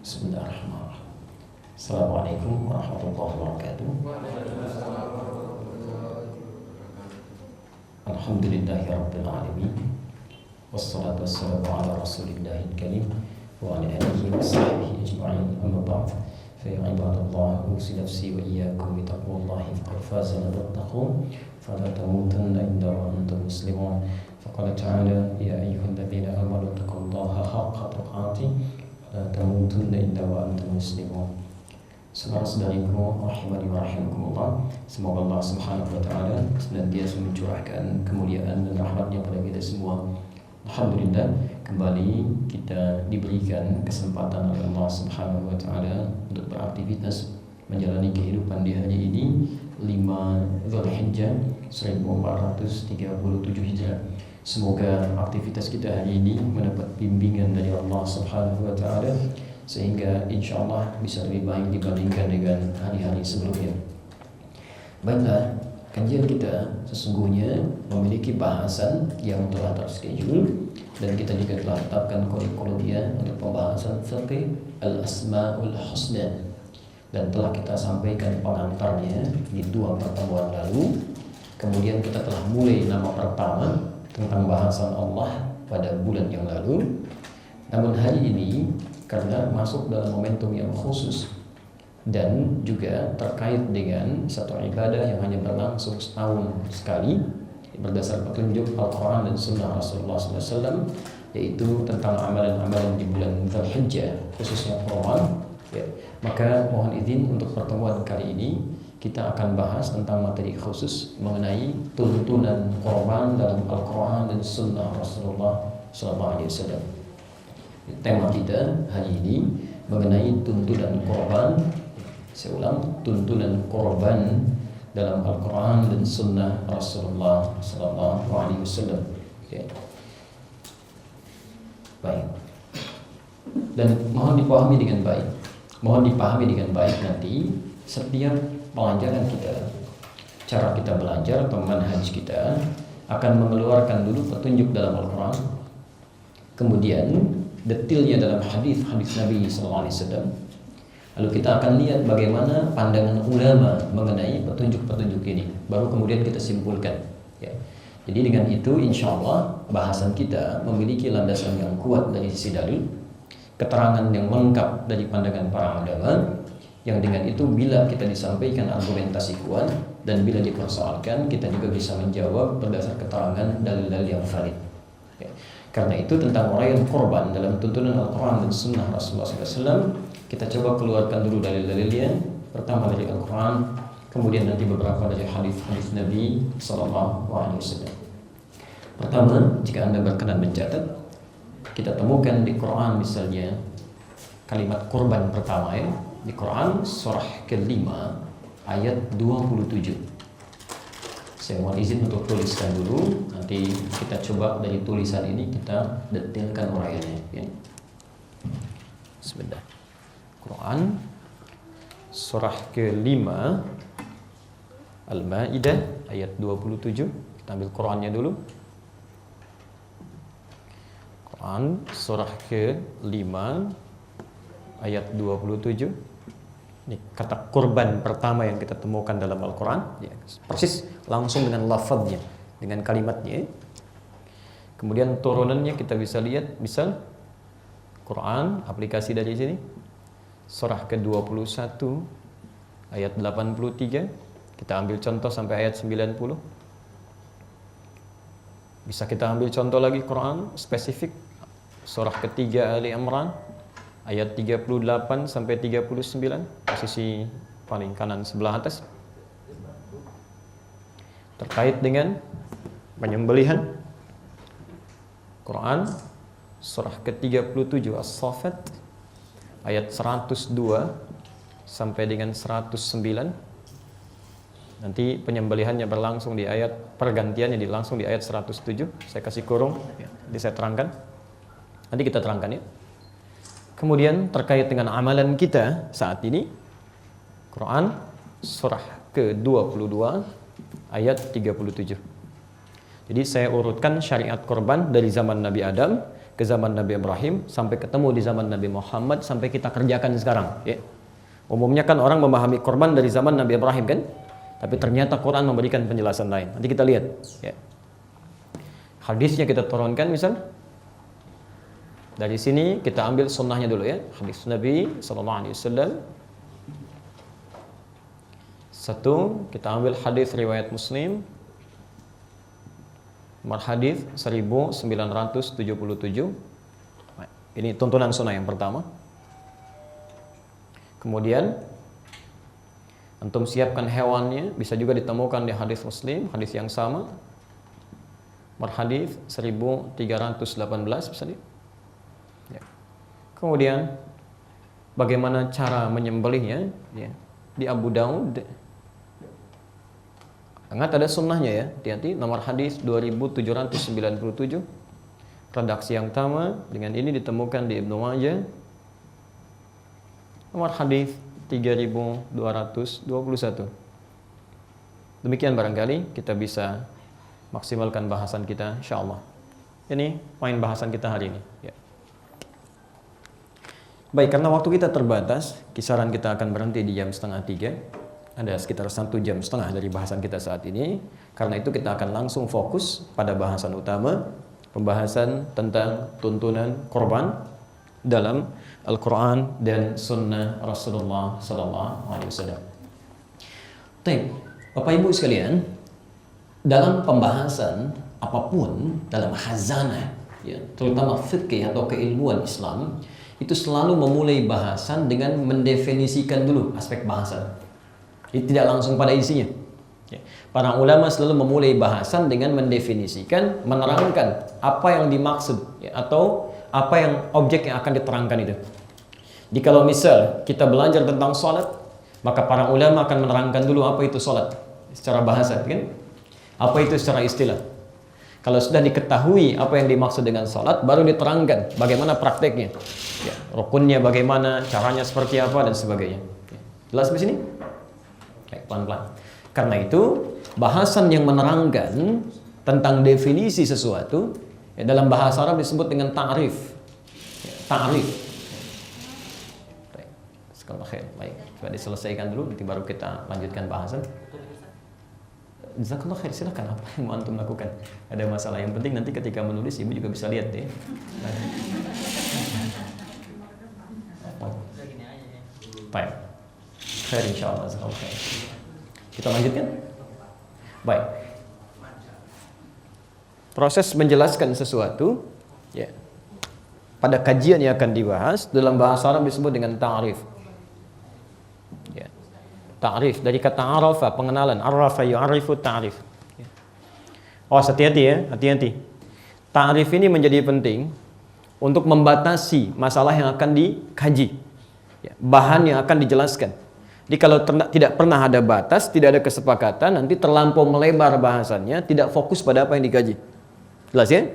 Bismillahirrahmanirrahim. Assalamualaikum warahmatullahi wabarakatuh. Alhamdulillahirabbil alamin. Wassalatu wassalamu ala rasulillahil karim wa ala alihi wa sahbihi ajma'in. Amma ba'd. Fa ya ibadallah, usi nafsi wa iyyakum bi taqwallahi faqad faza al-muttaqun. Fala tamutunna illa wa antum muslimun. Faqala ta'ala ya ayyuhalladzina amanu taqullaha haqqa tuqatih. La tamutunna illa wa antum muslimun. Saudara-saudariku rahimani wa rahimakumullah, semoga Allah Subhanahu wa taala senantiasa mencurahkan kemuliaan dan rahmatnya pada kita semua. Alhamdulillah, kembali kita diberikan kesempatan oleh Allah Subhanahu wa taala untuk beraktivitas menjalani kehidupan di hari ini 5 Zulhijjah 1437 Hijrah. Semoga aktivitas kita hari ini mendapat bimbingan dari Allah Subhanahu wa taala sehingga insyaallah bisa lebih baik dibandingkan dengan hari-hari sebelumnya. Baiklah, kajian kita sesungguhnya memiliki bahasan yang telah terschedule dan kita juga telah tetapkan kurikulumnya untuk pembahasan fiqh al-asmaul husna dan telah kita sampaikan pengantarnya di 2 pertemuan lalu. Kemudian kita telah mulai nama pertama tentang bahasan Allah pada bulan yang lalu. Namun hari ini karena masuk dalam momentum yang khusus dan juga terkait dengan satu ibadah yang hanya berlangsung setahun sekali berdasar petunjuk Al-Quran dan Sunnah Rasulullah SAW, yaitu tentang amalan-amalan di bulan Dzulhijjah khususnya Quran, ya. Maka mohon izin untuk pertemuan kali ini kita akan bahas tentang materi khusus mengenai tuntunan korban dalam Al-Quran dan Sunnah Rasulullah SAW. Tema kita hari ini mengenai tuntunan korban. Saya ulang, tuntunan korban dalam Al-Quran dan Sunnah Rasulullah SAW. Okay. Baik. Dan mohon dipahami dengan baik. Nanti setiap pelajaran kita, cara kita belajar atau manhaj kita akan mengeluarkan dulu petunjuk dalam Al-Quran, kemudian detailnya dalam hadis Nabi SAW. Lalu kita akan lihat bagaimana pandangan ulama mengenai petunjuk-petunjuk ini. Baru kemudian kita simpulkan. Ya. Jadi dengan itu insya Allah bahasan kita memiliki landasan yang kuat dari sisi dalil, keterangan yang lengkap dari pandangan para ulama, yang dengan itu bila kita disampaikan argumentasi kuat dan bila dipersoalkan kita juga bisa menjawab berdasar keterangan dalil-dalil yang valid. Ya. Karena itu tentang uraian korban dalam tuntunan Al-Quran dan Sunnah Rasulullah SAW, kita coba keluarkan dulu dalil-dalilnya. Pertama dari Al-Quran, kemudian nanti beberapa dari hadis Nabi SAW. Pertama, jika Anda berkenan mencatat, kita temukan di Quran misalnya kalimat korban pertama ya, di Quran surah ke-5 ayat 27. Saya mohon izin untuk tuliskan dulu. Nanti kita coba dari tulisan ini kita detailkan uraiannya. Ya. Sebentar. Quran surah ke-5 Al-Maidah ayat 27. Kita ambil Qurannya dulu. Quran surah ke-5 ayat 27. Ini kata korban pertama yang kita temukan dalam Al-Quran, ya, persis langsung dengan lafadznya, dengan kalimatnya. Kemudian turunannya kita bisa lihat, misal Quran, aplikasi dari sini, surah ke-21 ayat 83. Kita ambil contoh sampai ayat 90. Bisa kita ambil contoh lagi Quran spesifik, surah ke-3 Ali Imran ayat 38 sampai 39, posisi paling kanan sebelah atas. Terkait dengan penyembelihan, Quran surah ke-37 As-Saffat ayat 102 sampai dengan 109. Nanti penyembelihannya berlangsung di ayat, pergantiannya langsung di ayat 107. Saya kasih kurung, nanti saya terangkan. Nanti kita terangkan ya. Kemudian terkait dengan amalan kita saat ini, Quran surah ke-22 ayat 37. Jadi saya urutkan syariat korban dari zaman Nabi Adam ke zaman Nabi Ibrahim sampai ketemu di zaman Nabi Muhammad sampai kita kerjakan sekarang, ya. Umumnya kan orang memahami korban dari zaman Nabi Ibrahim kan, tapi ternyata Quran memberikan penjelasan lain. Nanti kita lihat, ya. Hadisnya kita turunkan misal. Dari sini kita ambil sunnahnya dulu, ya. Hadis Nabi SAW. Satu, kita ambil hadis riwayat Muslim. Nomor hadis 1977. Ini tuntunan sunnah yang pertama. Kemudian antum siapkan hewannya, bisa juga ditemukan di hadis Muslim, hadis yang sama. Nomor hadis 1318 misalnya. Ya. Kemudian bagaimana cara menyembelihnya, ya. Di Abu Daud ingat ada sunnahnya, ya. Hati-hati, nomor hadis 2797. Redaksi yang sama dengan ini ditemukan di Ibnu Majah. Nomor hadis 3221. Demikian barangkali kita bisa maksimalkan bahasan kita insyaallah. Ini poin bahasan kita hari ini, ya. Baik, karena waktu kita terbatas, kisaran kita akan berhenti di jam 2:30. Ada sekitar 1,5 jam dari bahasan kita saat ini. Karena itu kita akan langsung fokus pada bahasan utama, pembahasan tentang tuntunan korban dalam Al-Quran dan Sunnah Rasulullah SAW. Baik, Bapak Ibu sekalian, dalam pembahasan apapun dalam khazanah, ya, terutama fikih atau keilmuan Islam, itu selalu memulai bahasan dengan mendefinisikan dulu aspek bahasan. Tidak langsung pada isinya. Para ulama selalu memulai bahasan dengan mendefinisikan, menerangkan apa yang dimaksud, ya, atau apa yang objek yang akan diterangkan itu. Jadi kalau misal kita belajar tentang sholat, maka para ulama akan menerangkan dulu apa itu sholat secara bahasa, kan? Apa itu secara istilah. Kalau sudah diketahui apa yang dimaksud dengan sholat, baru diterangkan bagaimana prakteknya, ya, rukunnya bagaimana, caranya seperti apa dan sebagainya. Jelas di sini? Pelan-pelan. Karena itu bahasan yang menerangkan tentang definisi sesuatu, ya, dalam bahasa Arab disebut dengan ta'rif. Ya, ta'rif. Baik. Baik, coba diselesaikan dulu, nanti baru kita lanjutkan bahasan. Jazakallah khair, silakan apa yang mau antum lakukan. Ada masalah, yang penting nanti ketika menulis ibu juga bisa lihat, ya. Baik. Khair insyaallah, jazakallah khair. Kita lanjutkan? Baik. Proses menjelaskan sesuatu, ya, pada kajian yang akan dibahas dalam bahasa Arab disebut dengan ta'rif. Ya. Ta'rif dari kata arafa, pengenalan. Arafa yu'arifu ta'rif. Ya. Oh, hati-hati, ya, hati-hati. Ta'rif ini menjadi penting untuk membatasi masalah yang akan dikaji, ya, bahan yang akan dijelaskan. Jadi kalau tidak pernah ada batas, tidak ada kesepakatan, nanti terlampau melebar bahasannya, tidak fokus pada apa yang dikaji. Jelas, ya?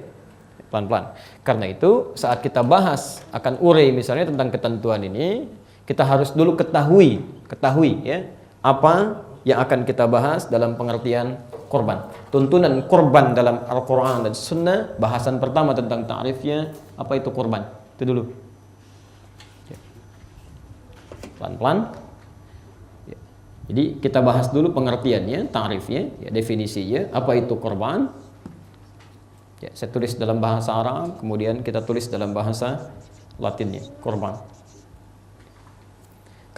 Pelan-pelan. Karena itu saat kita bahas akan urei misalnya tentang ketentuan ini, kita harus dulu ketahui, ya, apa yang akan kita bahas dalam pengertian korban. Tuntunan korban dalam Al-Quran dan Sunnah, bahasan pertama tentang ta'rifnya, apa itu korban. Itu dulu. Pelan-pelan. Jadi kita bahas dulu pengertiannya, ta'rifnya, ya, definisinya, apa itu korban. Ya, saya tulis dalam bahasa Arab, kemudian kita tulis dalam bahasa Latinnya, korban.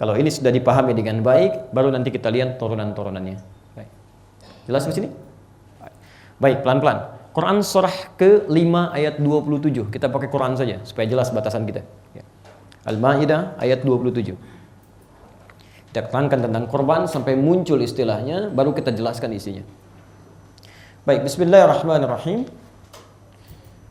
Kalau ini sudah dipahami dengan baik, baru nanti kita lihat turunan-turunannya. Baik. Jelas di sini? Baik, pelan-pelan. Quran surah ke-5 ayat 27. Kita pakai Quran saja supaya jelas batasan kita. Ya. Al-Maidah ayat 27. Kita terangkan tentang korban sampai muncul istilahnya, baru kita jelaskan isinya. Baik, bismillahirrahmanirrahim.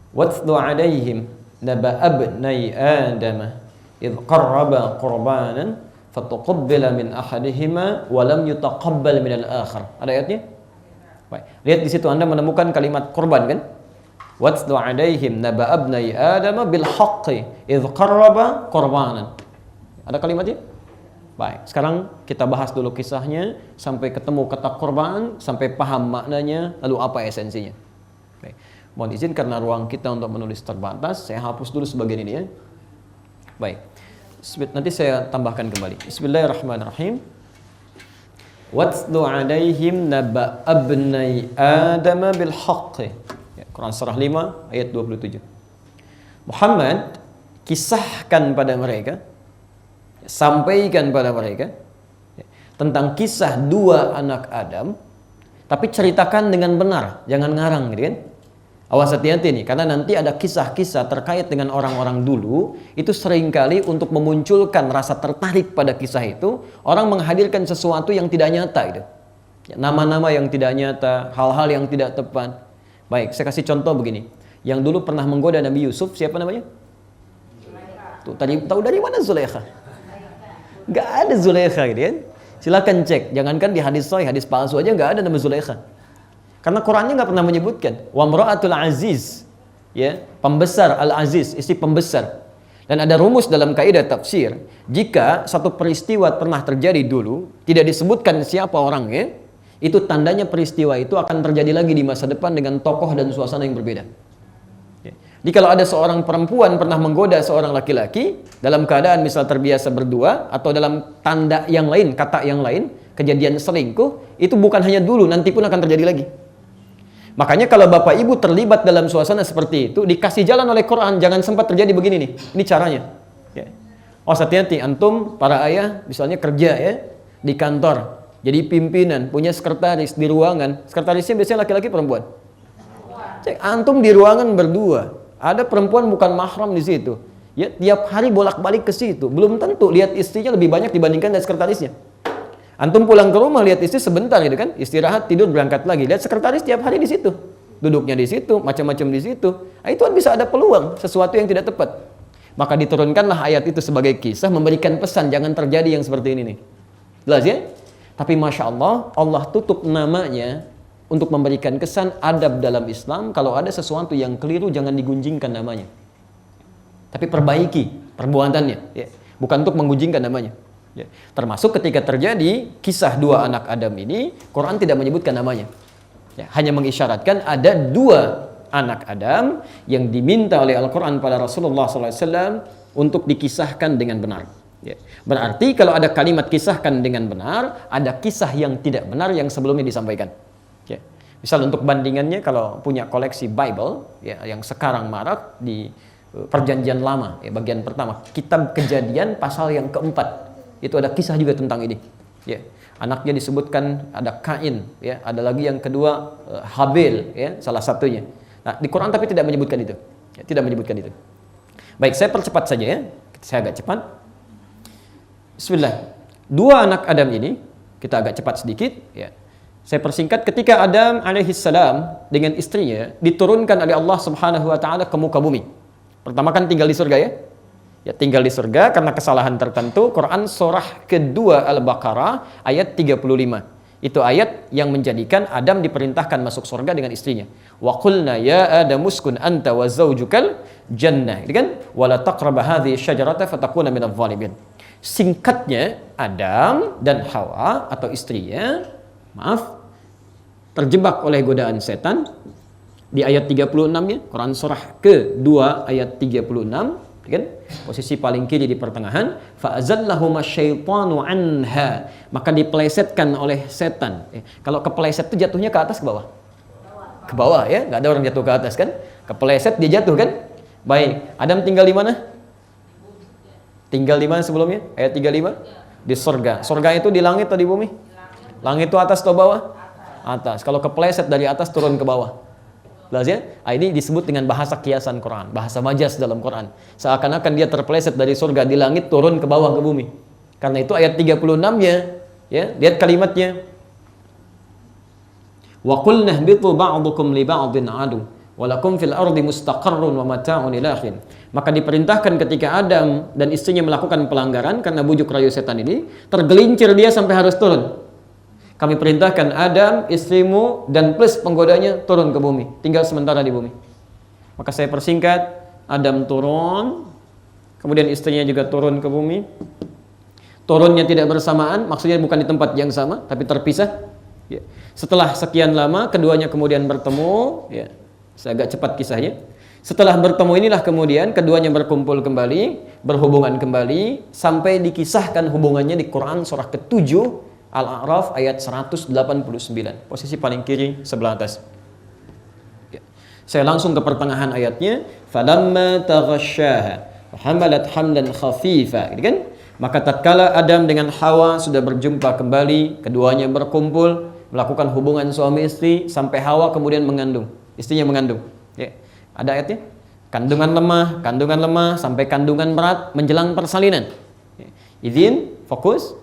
Wathlu alaihim naba abnai Adam idh qarraba qurbanan fatuqabbala min ahadihima wa lam yutaqabbal min al-akhar. Ada ayatnya? Baik. Lihat di situ Anda menemukan kalimat korban, kan? Wathlu alaihim naba abnai Adam bil haqqi idh qarraba qurbanan. Ada kalimatnya? Baik, sekarang kita bahas dulu kisahnya sampai ketemu kata korban, sampai paham maknanya, lalu apa esensinya. Baik. Mohon izin karena ruang kita untuk menulis terbatas, saya hapus dulu sebagian ini ya. Baik. Nanti saya tambahkan kembali. Bismillahirrahmanirrahim. Watlu 'alaihim naba abnai Adam bil haqq. Ya, Quran surah 5 ayat 27. Muhammad, kisahkan pada mereka, sampaikan pada mereka tentang kisah dua anak Adam, tapi ceritakan dengan benar, jangan ngarang gitu kan. Awas hati-hati nih, karena nanti ada kisah-kisah terkait dengan orang-orang dulu, itu seringkali untuk memunculkan rasa tertarik pada kisah itu, orang menghadirkan sesuatu yang tidak nyata gitu. Nama-nama yang tidak nyata, hal-hal yang tidak tepat. Baik, saya kasih contoh begini. Yang dulu pernah menggoda Nabi Yusuf, siapa namanya? Tuh, tadi tahu dari mana Zulaikha? Gak ada Zulaikha gitu kan. Silakan cek, jangankan di hadis sahih, hadis palsu aja gak ada nama Zulaikha. Karena Qurannya nggak pernah menyebutkan. Wa mra'atul aziz, ya, pembesar al-aziz, istri pembesar. Dan ada rumus dalam kaidah tafsir, jika satu peristiwa pernah terjadi dulu, tidak disebutkan siapa orangnya, itu tandanya peristiwa itu akan terjadi lagi di masa depan dengan tokoh dan suasana yang berbeda. Ya. Jadi kalau ada seorang perempuan pernah menggoda seorang laki-laki dalam keadaan misal terbiasa berdua atau dalam tanda yang lain, kata yang lain, kejadian selingkuh, itu bukan hanya dulu, nanti pun akan terjadi lagi. Makanya kalau bapak ibu terlibat dalam suasana seperti itu, dikasih jalan oleh Quran, jangan sempat terjadi begini nih. Ini caranya. Ya. Oh, hati-hati, antum para ayah misalnya kerja ya di kantor, jadi pimpinan, punya sekretaris di ruangan. Sekretarisnya biasanya laki-laki perempuan. Cek, antum di ruangan berdua, ada perempuan bukan mahram di situ. Ya, tiap hari bolak-balik ke situ. Belum tentu lihat istrinya lebih banyak dibandingkan dari sekretarisnya. Antum pulang ke rumah lihat istri sebentar gitu kan, istirahat, tidur, berangkat lagi. Lihat sekretaris tiap hari di situ. Duduknya di situ, macam-macam di situ. Nah, itu kan bisa ada peluang sesuatu yang tidak tepat. Maka diturunkanlah ayat itu sebagai kisah memberikan pesan jangan terjadi yang seperti ini nih. Jelas ya? Tapi Masya Allah, Allah tutup namanya untuk memberikan kesan adab dalam Islam. Kalau ada sesuatu yang keliru jangan digunjingkan namanya. Tapi perbaiki perbuatannya, ya. Bukan untuk menggunjingkan namanya. Ya. Termasuk ketika terjadi kisah dua anak Adam ini, Quran tidak menyebutkan namanya. Ya, hanya mengisyaratkan ada dua anak Adam yang diminta oleh Al-Quran pada Rasulullah SAW untuk dikisahkan dengan benar. Ya. Berarti kalau ada kalimat kisahkan dengan benar, ada kisah yang tidak benar yang sebelumnya disampaikan. Ya. Misal untuk bandingannya, kalau punya koleksi Bible, ya, yang sekarang marak di Perjanjian Lama, ya, bagian pertama, Kitab Kejadian pasal yang keempat. Itu ada kisah juga tentang ini. Ya. Anaknya disebutkan ada Kain, ya. Ada lagi yang kedua Habil, ya, salah satunya. Nah, di Quran tapi tidak menyebutkan itu. Ya, tidak menyebutkan itu. Baik, saya percepat saja ya. Saya agak cepat. Bismillah. Dua anak Adam ini, kita agak cepat sedikit, ya. Saya persingkat, ketika Adam alaihissalam dengan istrinya diturunkan oleh Allah Subhanahu wa taala ke muka bumi. Pertama kan tinggal di surga ya. Ya, tinggal di surga karena kesalahan tertentu. Quran surah kedua Al-Baqarah ayat 35. Itu ayat yang menjadikan Adam diperintahkan masuk surga dengan istrinya. Wa qulna ya Adam uskun anta wa zawjukal jannah. Itu kan wala taqraba hadhihi syajarata fatakuna minadh dhalimin. Singkatnya, Adam dan Hawa atau istrinya, terjebak oleh godaan setan di ayat 36-nya, Quran surah kedua ayat 36. Kan? Posisi paling kiri di pertengahan, fa'azallahuma syaitanu anha, maka dipelesetkan oleh setan. Kalau kepeleset itu jatuhnya ke atas ke bawah? Ke bawah ya, nggak ada orang jatuh ke atas kan? Kepeleset dia jatuh kan? Baik, Adam tinggal di mana? Tinggal di mana sebelumnya? Ayat 35? Di surga. Surga itu di langit atau di bumi? Langit itu atas atau bawah? Atas. Kalau kepeleset dari atas turun ke bawah. Jelas ya? Ini disebut dengan bahasa kiasan Quran, bahasa majas dalam Quran. Seakan-akan dia terpeleset dari surga di langit turun ke bawah ke bumi. Karena itu ayat 36-nya, ya, lihat kalimatnya. Wa qulna ihbitu ba'dukum li ba'din adu wa lakum fil ardi mustaqarrun wa mata'un ila akhir. Maka diperintahkan ketika Adam dan istrinya melakukan pelanggaran karena bujuk rayu setan ini, tergelincir dia sampai harus turun. Kami perintahkan Adam, istrimu, dan plus penggodanya turun ke bumi. Tinggal sementara di bumi. Maka saya persingkat, Adam turun, kemudian istrinya juga turun ke bumi. Turunnya tidak bersamaan, maksudnya bukan di tempat yang sama, tapi terpisah. Ya. Setelah sekian lama, keduanya kemudian bertemu. Ya. Saya agak cepat kisahnya. Setelah bertemu inilah kemudian keduanya berkumpul kembali, berhubungan kembali, sampai dikisahkan hubungannya di Quran surah ke-7 Al-A'raf ayat 189. Posisi paling kiri sebelah atas. Saya langsung ke pertengahan ayatnya. Falamma taghasyaha wa hamalat hamlan khafifa. Gitu kan? Maka tatkala Adam dengan Hawa sudah berjumpa kembali, keduanya berkumpul, melakukan hubungan suami istri sampai Hawa kemudian mengandung. Istrinya mengandung. Ya. Ada ayatnya? Kandungan lemah sampai kandungan berat menjelang persalinan. Ya. Izin, fokus.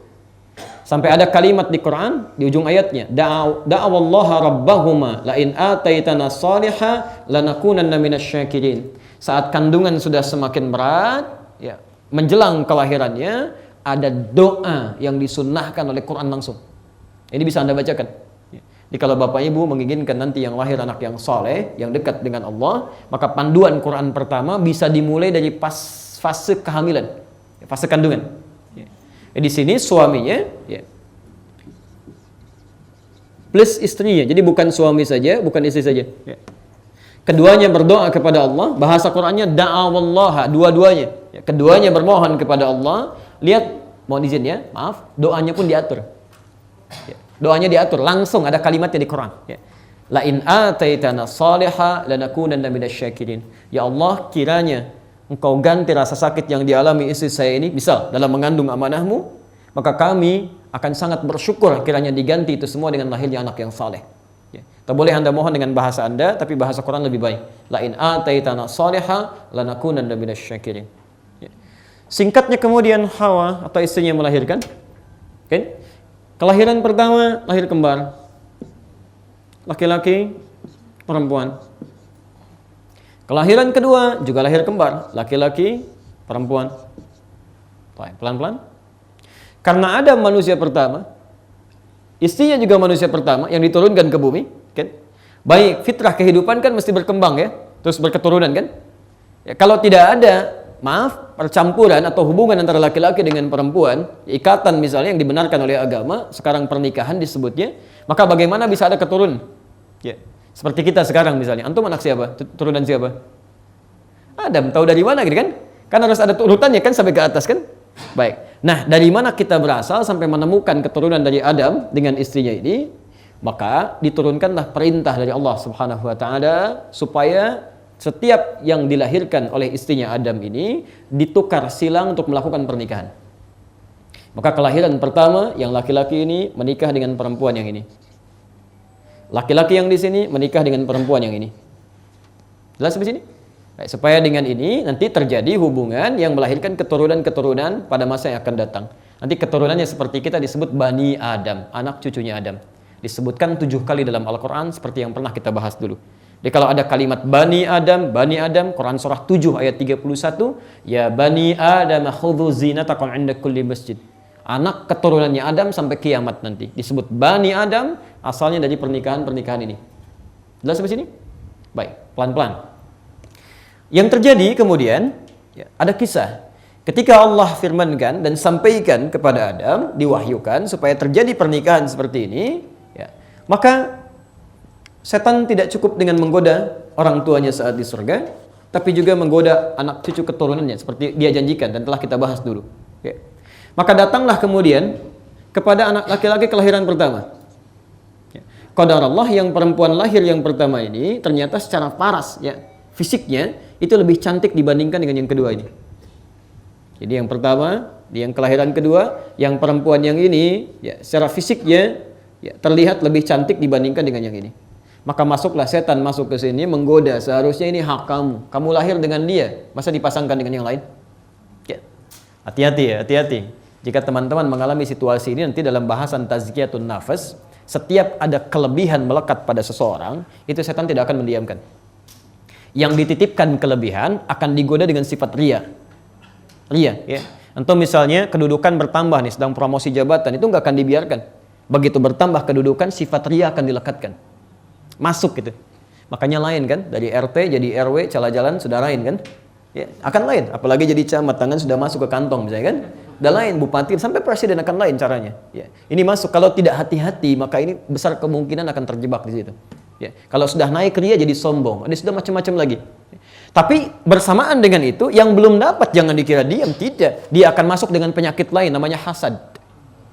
Sampai ada kalimat di Quran di ujung ayatnya, da'awallaha rabbahuma la in ataitana salihah lanakunanna minasyakirin. Saat kandungan sudah semakin berat, ya, menjelang kelahirannya ada doa yang disunnahkan oleh Quran langsung. Ini bisa Anda bacakan. Ya. Jadi kalau Bapak Ibu menginginkan nanti yang lahir anak yang saleh, yang dekat dengan Allah, maka panduan Quran pertama bisa dimulai dari fase kehamilan, fase kandungan. Di sini suaminya ya, plus istrinya. Jadi bukan suami saja, bukan istri saja. Ya. Keduanya berdoa kepada Allah. Bahasa Qurannya da'awallaha, dua-duanya. Ya, keduanya bermohon kepada Allah. Lihat, mohon izin ya, maaf, doanya pun diatur. Ya, doanya diatur, langsung ada kalimatnya di Quran. Ya. La in ataitana salihah lanakunanna minasyakirin. Ya Allah, kiranya Engkau ganti rasa sakit yang dialami istri saya ini, misal dalam mengandung amanahmu, maka kami akan sangat bersyukur kiranya diganti itu semua dengan lahirnya anak yang saleh. Ya. Tak boleh Anda mohon dengan bahasa Anda, tapi bahasa Quran lebih baik. La in ataitana salihah lanakunanna minasyakirin. Ya. Singkatnya kemudian Hawa atau istrinya melahirkan. Okay? Kelahiran pertama lahir kembar. Laki-laki, perempuan. Kelahiran kedua juga lahir kembar, laki-laki, perempuan. Pelan-pelan. Karena Adam manusia pertama, istrinya juga manusia pertama yang diturunkan ke bumi, kan? Baik, fitrah kehidupan kan mesti berkembang ya, terus berketurunan kan? Ya, kalau tidak ada, percampuran atau hubungan antara laki-laki dengan perempuan, ikatan misalnya yang dibenarkan oleh agama, sekarang pernikahan disebutnya, maka bagaimana bisa ada keturunan? Ya. Seperti kita sekarang misalnya, antum anak siapa? Turunan siapa? Adam, tahu dari mana gitu kan? Kan harus ada urutannya kan sampai ke atas kan? Baik. Nah, dari mana kita berasal sampai menemukan keturunan dari Adam dengan istrinya ini? Maka diturunkanlah perintah dari Allah Subhanahu wa taala supaya setiap yang dilahirkan oleh istrinya Adam ini ditukar silang untuk melakukan pernikahan. Maka kelahiran pertama yang laki-laki ini menikah dengan perempuan yang ini. Laki-laki yang di sini menikah dengan perempuan yang ini. Jelas di sini? Baik, supaya dengan ini nanti terjadi hubungan yang melahirkan keturunan-keturunan pada masa yang akan datang. Nanti keturunannya seperti kita disebut Bani Adam, anak cucunya Adam. Disebutkan 7 kali dalam Al-Quran seperti yang pernah kita bahas dulu. Jadi kalau ada kalimat Bani Adam, Quran surah 7 ayat 31, ya Bani Adam khudhu zinatakum 'inda kulli masjid. Anak keturunannya Adam sampai kiamat nanti disebut Bani Adam, asalnya dari pernikahan ini. Jelas sampai sini? Baik, pelan-pelan. Yang terjadi kemudian ya, ada kisah ketika Allah firmankan dan sampaikan kepada Adam, diwahyukan supaya terjadi pernikahan seperti ini, ya, maka setan tidak cukup dengan menggoda orang tuanya saat di surga, tapi juga menggoda anak cucu keturunannya seperti dia janjikan dan telah kita bahas dulu. Ya. Maka datanglah kemudian kepada anak laki-laki kelahiran pertama. Ya. Qadar Allah yang perempuan lahir yang pertama ini ternyata secara paras, ya, fisiknya itu lebih cantik dibandingkan dengan yang kedua ini. Jadi yang pertama, di yang kelahiran kedua, yang perempuan yang ini, ya, secara fisiknya ya, terlihat lebih cantik dibandingkan dengan yang ini. Maka masuklah setan masuk ke sini menggoda, seharusnya ini hak kamu. Kamu lahir dengan dia, masa dipasangkan dengan yang lain? Ya. Hati-hati ya, hati-hati. Jika teman-teman mengalami situasi ini nanti dalam bahasan tazkiyatun nafas, setiap ada kelebihan melekat pada seseorang, itu setan tidak akan mendiamkan. Yang dititipkan kelebihan akan digoda dengan sifat ria. Ria, ya. Atau misalnya kedudukan bertambah nih, sedang promosi jabatan, itu nggak akan dibiarkan. Begitu bertambah kedudukan, sifat ria akan dilekatkan. Masuk gitu. Makanya lain kan, dari RT jadi RW, cala jalan sudah lain kan. Ya, akan lain, apalagi jadi camat, tangan sudah masuk ke kantong misalnya kan. Udah lain, bupati, sampai presiden akan lain caranya. Ya. Ini masuk, kalau tidak hati-hati, maka ini besar kemungkinan akan terjebak di situ. Ya, kalau sudah naik ria jadi sombong, dia sudah macam-macam lagi. Tapi bersamaan dengan itu, yang belum dapat jangan dikira diam, tidak. Dia akan masuk dengan penyakit lain, namanya hasad.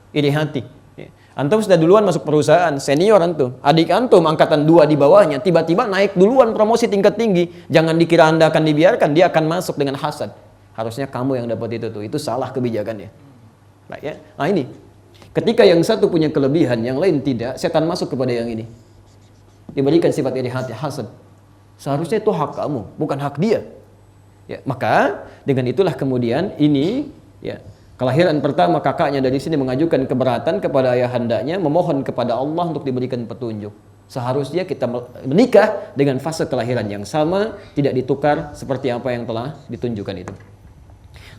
Iri hati. Ya. Antum sudah duluan masuk perusahaan, senior antum, adik antum angkatan 2 di bawahnya, tiba-tiba naik duluan promosi tingkat tinggi. Jangan dikira Anda akan dibiarkan, dia akan masuk dengan hasad. Harusnya kamu yang dapat itu tuh, itu salah kebijakannya. Baik ya. Nah ini, ketika yang satu punya kelebihan, yang lain tidak, setan masuk kepada yang ini. Diberikan sifat iri hati, hasad. Seharusnya itu hak kamu, bukan hak dia. Ya, maka dengan itulah kemudian ini, ya, kelahiran pertama kakaknya dari sini mengajukan keberatan kepada ayahandanya, memohon kepada Allah untuk diberikan petunjuk. Seharusnya kita menikah dengan fase kelahiran yang sama, tidak ditukar seperti apa yang telah ditunjukkan itu.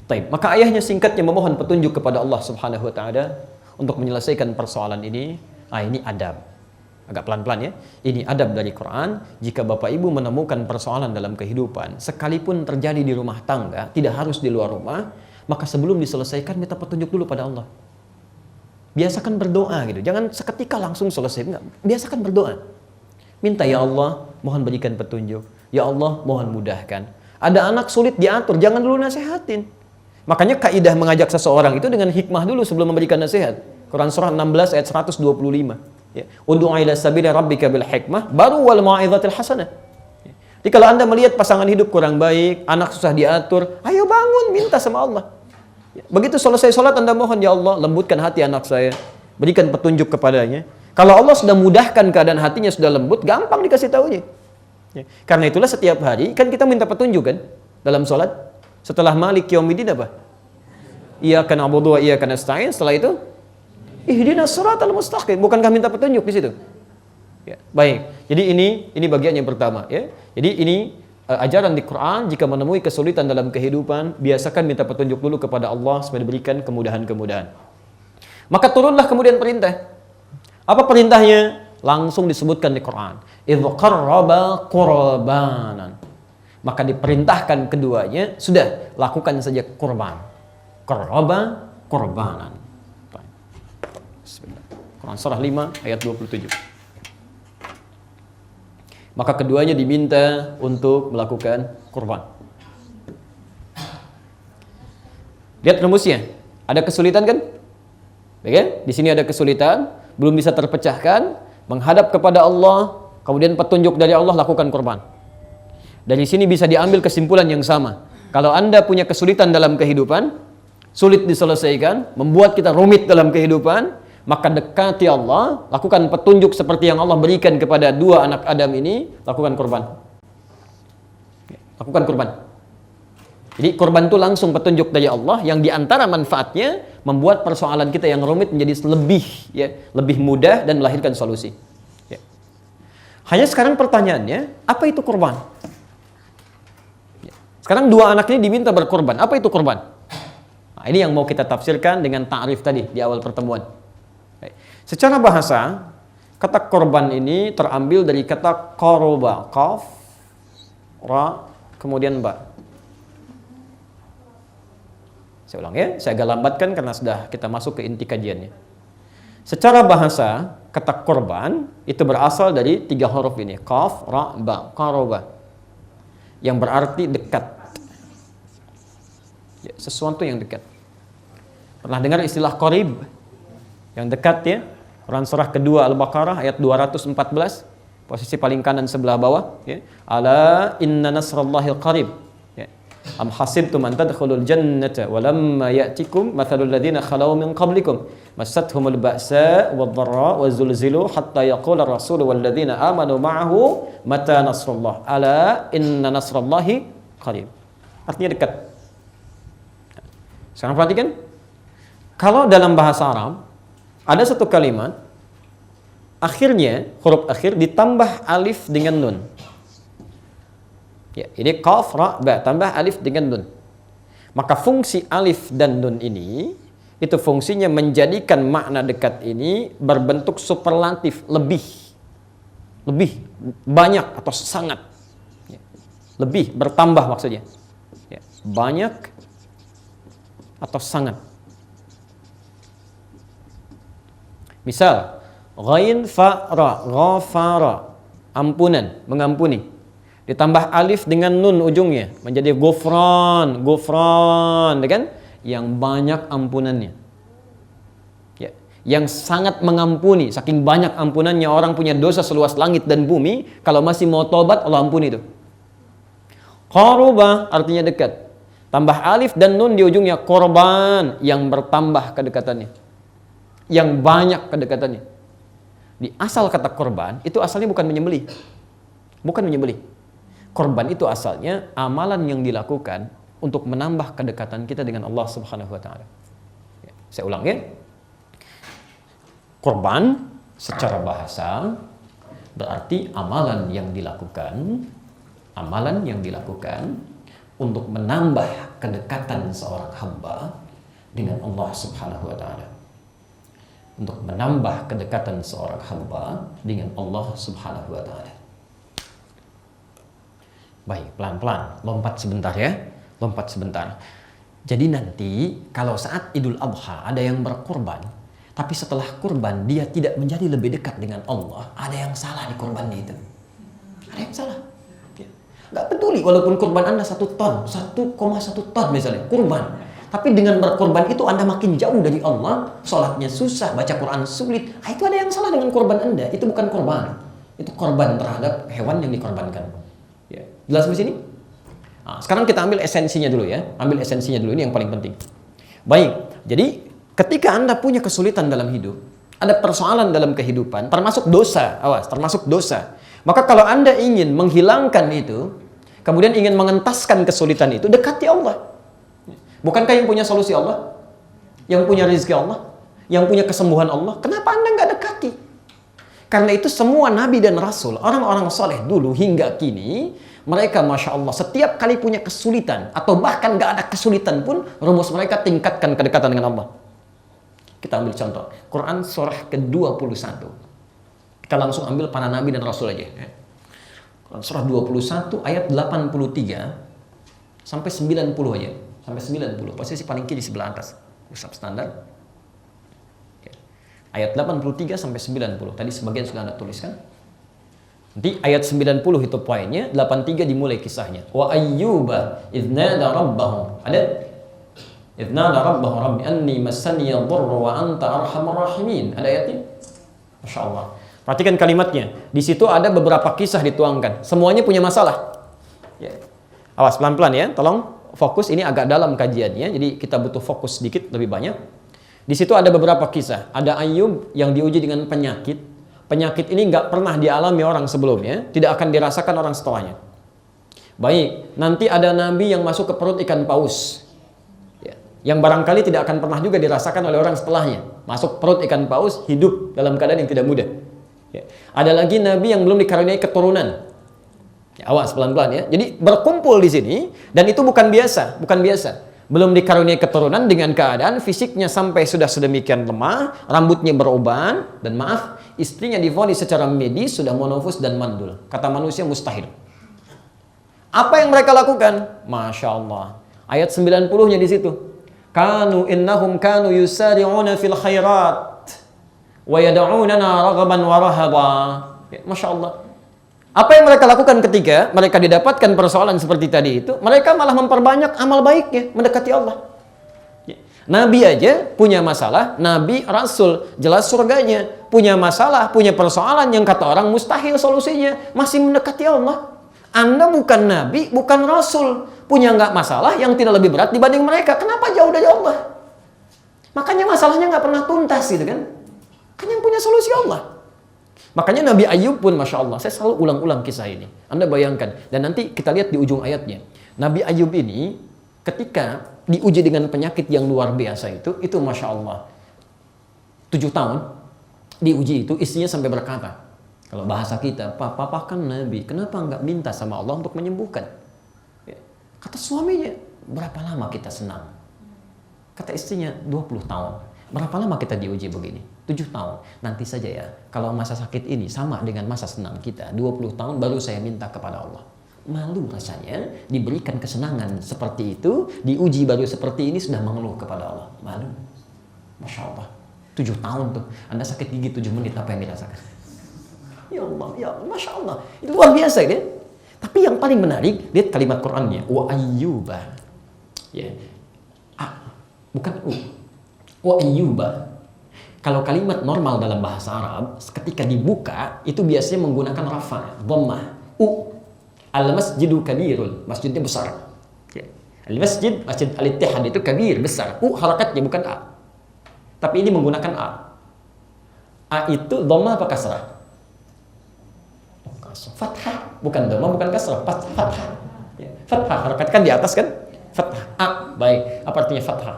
Baik, maka ayahnya singkatnya memohon petunjuk kepada Allah Subhanahu wa taala untuk menyelesaikan persoalan ini. Ini adab. Agak pelan-pelan ya. Ini adab dari Quran. Jika Bapak Ibu menemukan persoalan dalam kehidupan, sekalipun terjadi di rumah tangga, tidak harus di luar rumah, maka sebelum diselesaikan minta petunjuk dulu pada Allah. Biasakan berdoa gitu. Jangan seketika langsung selesai. Enggak. Biasakan berdoa. Minta, ya Allah, mohon berikan petunjuk. Ya Allah, mohon mudahkan. Ada anak sulit diatur, jangan dulu nasihatin. Makanya kaidah mengajak seseorang itu dengan hikmah dulu sebelum memberikan nasihat. Quran surah 16 ayat 125. Ya. Ud'u ila sabili rabbika bil hikmah baru wal mau'izatil hasanah. Ya. Jadi kalau Anda melihat pasangan hidup kurang baik, anak susah diatur, ayo bangun minta sama Allah. Ya. Begitu selesai sholat Anda mohon, ya Allah, lembutkan hati anak saya, berikan petunjuk kepadanya. Kalau Allah sudah mudahkan keadaan hatinya sudah lembut, gampang dikasih tahunya. Ya. Karena itulah setiap hari kan kita minta petunjuk kan dalam sholat. Setelah Malik Yaumiddin apa? Iyyaka na'budu wa iyyaka nasta'in. Setelah itu ihdinas siratal mustaqim. Bukankah minta petunjuk di situ? Ya, baik. Jadi ini bagian yang pertama ya. Jadi ini ajaran di Quran, jika menemui kesulitan dalam kehidupan, biasakan minta petunjuk dulu kepada Allah supaya diberikan kemudahan-kemudahan. Maka turunlah kemudian perintah. Apa perintahnya? Langsung disebutkan di Quran. Idz qarraba qurbanan. Maka diperintahkan keduanya, sudah lakukan saja kurban. Qarraba qurbanan. Quran surah 5 ayat 27. Maka keduanya diminta untuk melakukan kurban. Lihat rumusnya. Ada kesulitan kan? Baik, di sini ada kesulitan, belum bisa terpecahkan, menghadap kepada Allah, kemudian petunjuk dari Allah, lakukan kurban. Dari sini bisa diambil kesimpulan yang sama. Kalau Anda punya kesulitan dalam kehidupan, sulit diselesaikan, membuat kita rumit dalam kehidupan, maka dekati Allah, lakukan petunjuk seperti yang Allah berikan kepada dua anak Adam ini, lakukan kurban. Lakukan kurban. Jadi kurban itu langsung petunjuk dari Allah yang diantara manfaatnya membuat persoalan kita yang rumit menjadi lebih mudah dan melahirkan solusi. Ya. Hanya sekarang pertanyaannya, apa itu kurban? Ya. Sekarang dua anak ini diminta berkurban. Apa itu kurban? Nah, ini yang mau kita tafsirkan dengan ta'rif tadi di awal pertemuan. Secara bahasa, kata korban ini terambil dari kata qoroba, qaf, ra, kemudian ba. Saya ulang ya, saya agak lambatkan karena sudah kita masuk ke inti kajiannya. Secara bahasa, kata korban itu berasal dari 3 huruf ini, qaf, ra, ba, qoroba, yang berarti dekat. Ya, sesuatu yang dekat. Pernah dengar istilah qarib? Yang dekat ya. Quran surah kedua Al-Baqarah ayat 214, posisi paling kanan sebelah bawah ya. Ala inna nasrallahi qarib. Ya. Am hasibtum an tadkhulul jannata wa lamma ya'tikum mathalul ladzina khalaw min qablikum massathumul ba'sa wadh-dharra wa zulzilu hatta yaqula ar-rasul wal ladzina amanu ma'ahu mata nasrullah. Ala inna nasrallahi qarib. Artinya dekat. Sekarang perhatikan. Kalau dalam bahasa Arab ada satu kalimat, akhirnya, huruf akhir ditambah alif dengan nun. Ya, ini qaf, ra, ba, tambah alif dengan nun. Maka fungsi alif dan nun ini, itu fungsinya menjadikan makna dekat ini berbentuk superlatif, lebih, banyak atau sangat. Ya, lebih, bertambah maksudnya. Ya, banyak atau sangat. Misal, ghain fa ra, ghafara. ampunan, mengampuni. Ditambah alif dengan nun ujungnya menjadi ghufran, ghufran, kan? Yang banyak ampunannya. Ya, yang sangat mengampuni, saking banyak ampunannya, orang punya dosa seluas langit dan bumi, kalau masih mau tobat Allah ampuni itu. Qaruba artinya dekat. Tambah alif dan nun di ujungnya, korban, yang bertambah kedekatannya. Yang banyak kedekatannya. Di asal kata korban itu asalnya bukan menyembelih. Bukan menyembelih. Korban itu asalnya amalan yang dilakukan untuk menambah kedekatan kita dengan Allah Subhanahu wa taala. Ya, saya ulang ya. Korban secara bahasa berarti amalan yang dilakukan untuk menambah kedekatan seorang hamba dengan Allah Subhanahu wa taala. Untuk menambah kedekatan seorang hamba dengan Allah Subhanahu wa taala. Baik, pelan-pelan, lompat sebentar ya. Lompat sebentar. Jadi nanti kalau saat Idul Adha ada yang berkorban, tapi setelah kurban dia tidak menjadi lebih dekat dengan Allah, ada yang salah di kurbannya itu. Ada yang salah. Gak peduli walaupun kurban Anda 1 ton, 1,1 ton misalnya, kurban. Tapi dengan berkorban itu Anda makin jauh dari Allah, sholatnya susah, baca Quran sulit. Itu ada yang salah dengan kurban Anda. Itu bukan korban. Itu korban terhadap hewan yang dikorbankan. Ya. Jelas di sini? Nah, sekarang kita ambil esensinya dulu ya. Ambil esensinya dulu, ini yang paling penting. Baik, jadi ketika Anda punya kesulitan dalam hidup, ada persoalan dalam kehidupan, termasuk dosa, awas, termasuk dosa. Maka kalau Anda ingin menghilangkan itu, kemudian ingin mengentaskan kesulitan itu, dekati Allah. Bukankah yang punya solusi Allah? Yang punya rezeki Allah? Yang punya kesembuhan Allah? Kenapa Anda nggak dekati? Karena itu semua nabi dan rasul, orang-orang soleh dulu hingga kini, mereka Masya Allah setiap kali punya kesulitan, atau bahkan nggak ada kesulitan pun, rumus mereka tingkatkan kedekatan dengan Allah. Kita ambil contoh, Quran surah ke-21. Kita langsung ambil para nabi dan rasul aja. Quran surah 21 ayat 83 sampai 90 aja. Sampai 90, posisi paling kiri sebelah atas. Usap standar. Ayat 83 sampai 90. Tadi sebagian sudah Anda tuliskan. Nanti ayat 90 itu poinnya, 83 dimulai kisahnya. Wa ayyuba idh nada rabbahu. Ada? Idh nada rabbahu rabbi anni massani yadhurru wa anta arhamur rahimin. Ada ayatnya? Masya Allah. Perhatikan kalimatnya. Di situ ada beberapa kisah dituangkan. Semuanya punya masalah. Ya. Awas pelan-pelan ya. Tolong fokus, ini agak dalam kajiannya. Jadi kita butuh fokus sedikit lebih banyak. Di situ ada beberapa kisah. Ada Ayub yang diuji dengan penyakit. Penyakit ini nggak pernah dialami orang sebelumnya, tidak akan dirasakan orang setelahnya. Baik, nanti ada nabi yang masuk ke perut ikan paus. Ya, yang barangkali tidak akan pernah juga dirasakan oleh orang setelahnya. Masuk perut ikan paus, hidup dalam keadaan yang tidak mudah. Ya. Ada lagi nabi yang belum dikaruniai keturunan. Ya, awas pelan-pelan ya. Jadi berkumpul di sini, dan itu bukan biasa, bukan biasa. Belum dikaruniai keturunan dengan keadaan fisiknya sampai sudah sedemikian lemah, rambutnya beruban, dan maaf, istrinya divonis secara medis sudah monofus dan mandul. Kata manusia mustahil. Apa yang mereka lakukan? Masya Allah. Ayat 90-nya di situ. Innahum kanu yusari'una fil khairat wa yad'unana raghaban wa rahaba. Ya, Masya Allah. Apa yang mereka lakukan ketika mereka didapatkan persoalan seperti tadi itu? Mereka malah memperbanyak amal baiknya, mendekati Allah. Nabi aja punya masalah, Nabi, Rasul, jelas surganya. Punya masalah, punya persoalan yang kata orang mustahil solusinya, masih mendekati Allah. Anda bukan Nabi, bukan Rasul. Punya nggak masalah yang tidak lebih berat dibanding mereka. Kenapa jauh dari Allah? Makanya masalahnya nggak pernah tuntas gitu kan. Kan yang punya solusi Allah. Makanya Nabi Ayub pun Masya Allah, saya selalu ulang-ulang kisah ini. Anda bayangkan, dan nanti kita lihat di ujung ayatnya. Nabi Ayub ini ketika diuji dengan penyakit yang luar biasa itu Masya Allah. 7 tahun diuji itu, istrinya sampai berkata, kalau bahasa kita, papa kan Nabi, kenapa nggak minta sama Allah untuk menyembuhkan? Ya. Kata suaminya, berapa lama kita senang? Kata istrinya, 20 tahun. Berapa lama kita diuji begini? 7 tahun. Nanti saja ya, kalau masa sakit ini sama dengan masa senang kita, 20 tahun baru saya minta kepada Allah. Malu rasanya diberikan kesenangan seperti itu, diuji baru seperti ini sudah mengeluh kepada Allah. Malu. Masya Allah. 7 tahun tuh. Anda sakit gigi 7 menit, apa yang dirasakan? Ya Allah, ya Allah, Masya Allah. Itu luar biasa ya. Tapi yang paling menarik, lihat kalimat Qur'annya. Wa ayyuba. Ya. Bukan u. Wa ayyuba. Kalau kalimat normal dalam bahasa Arab, ketika dibuka, itu biasanya menggunakan rafa, dhammah. U. Al-masjidu kabirul. Masjidnya besar. Ya. Al-masjid, Masjid Al-Ittihad itu kabir, besar. U harakatnya bukan A. Tapi ini menggunakan A. A itu dhammah apa kasrah? Fathah, bukan dhammah, bukan kasrah, fathah. Ya. Fathah, harakat kan di atas kan? Fathah. A, baik. Apa artinya fathah?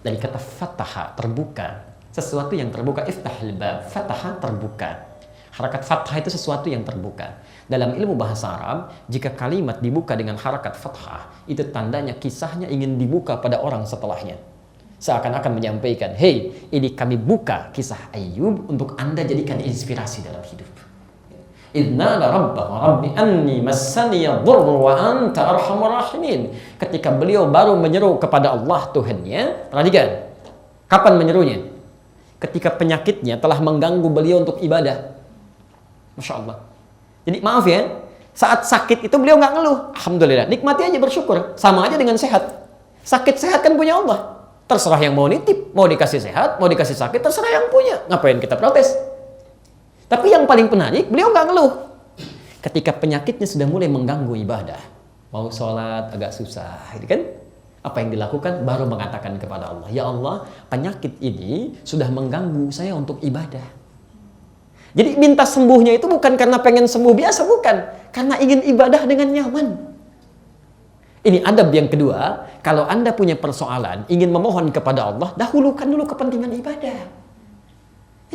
Dari kata fathah, terbuka. Sesuatu yang terbuka, iftahil bab. Fathah, terbuka. Harakat fathah itu sesuatu yang terbuka. Dalam ilmu bahasa Arab, jika kalimat dibuka dengan harakat fathah, itu tandanya kisahnya ingin dibuka pada orang setelahnya. Seakan-akan menyampaikan, hey, ini kami buka kisah Ayyub untuk Anda jadikan inspirasi dalam hidup. Idna la rabbahu rabbi anni massaniya dhurru wa anta arhamur rahimin. Ketika beliau baru menyeru kepada Allah Tuhannya, perhatikan. Kapan menyerunya? Ketika penyakitnya telah mengganggu beliau untuk ibadah. Masya Allah. Jadi maaf ya, saat sakit itu beliau nggak ngeluh. Alhamdulillah, nikmati aja, bersyukur. Sama aja dengan sehat. Sakit sehat kan punya Allah. Terserah yang mau nitip, mau dikasih sehat, mau dikasih sakit, terserah yang punya. Ngapain kita protes? Tapi yang paling menarik, beliau nggak ngeluh. Ketika penyakitnya sudah mulai mengganggu ibadah, mau sholat agak susah, gitu kan? Apa yang dilakukan? Baru mengatakan kepada Allah, ya Allah, penyakit ini sudah mengganggu saya untuk ibadah. Jadi minta sembuhnya itu bukan karena pengen sembuh biasa, bukan. Karena ingin ibadah dengan nyaman. Ini adab yang kedua, kalau Anda punya persoalan, ingin memohon kepada Allah, dahulukan dulu kepentingan ibadah.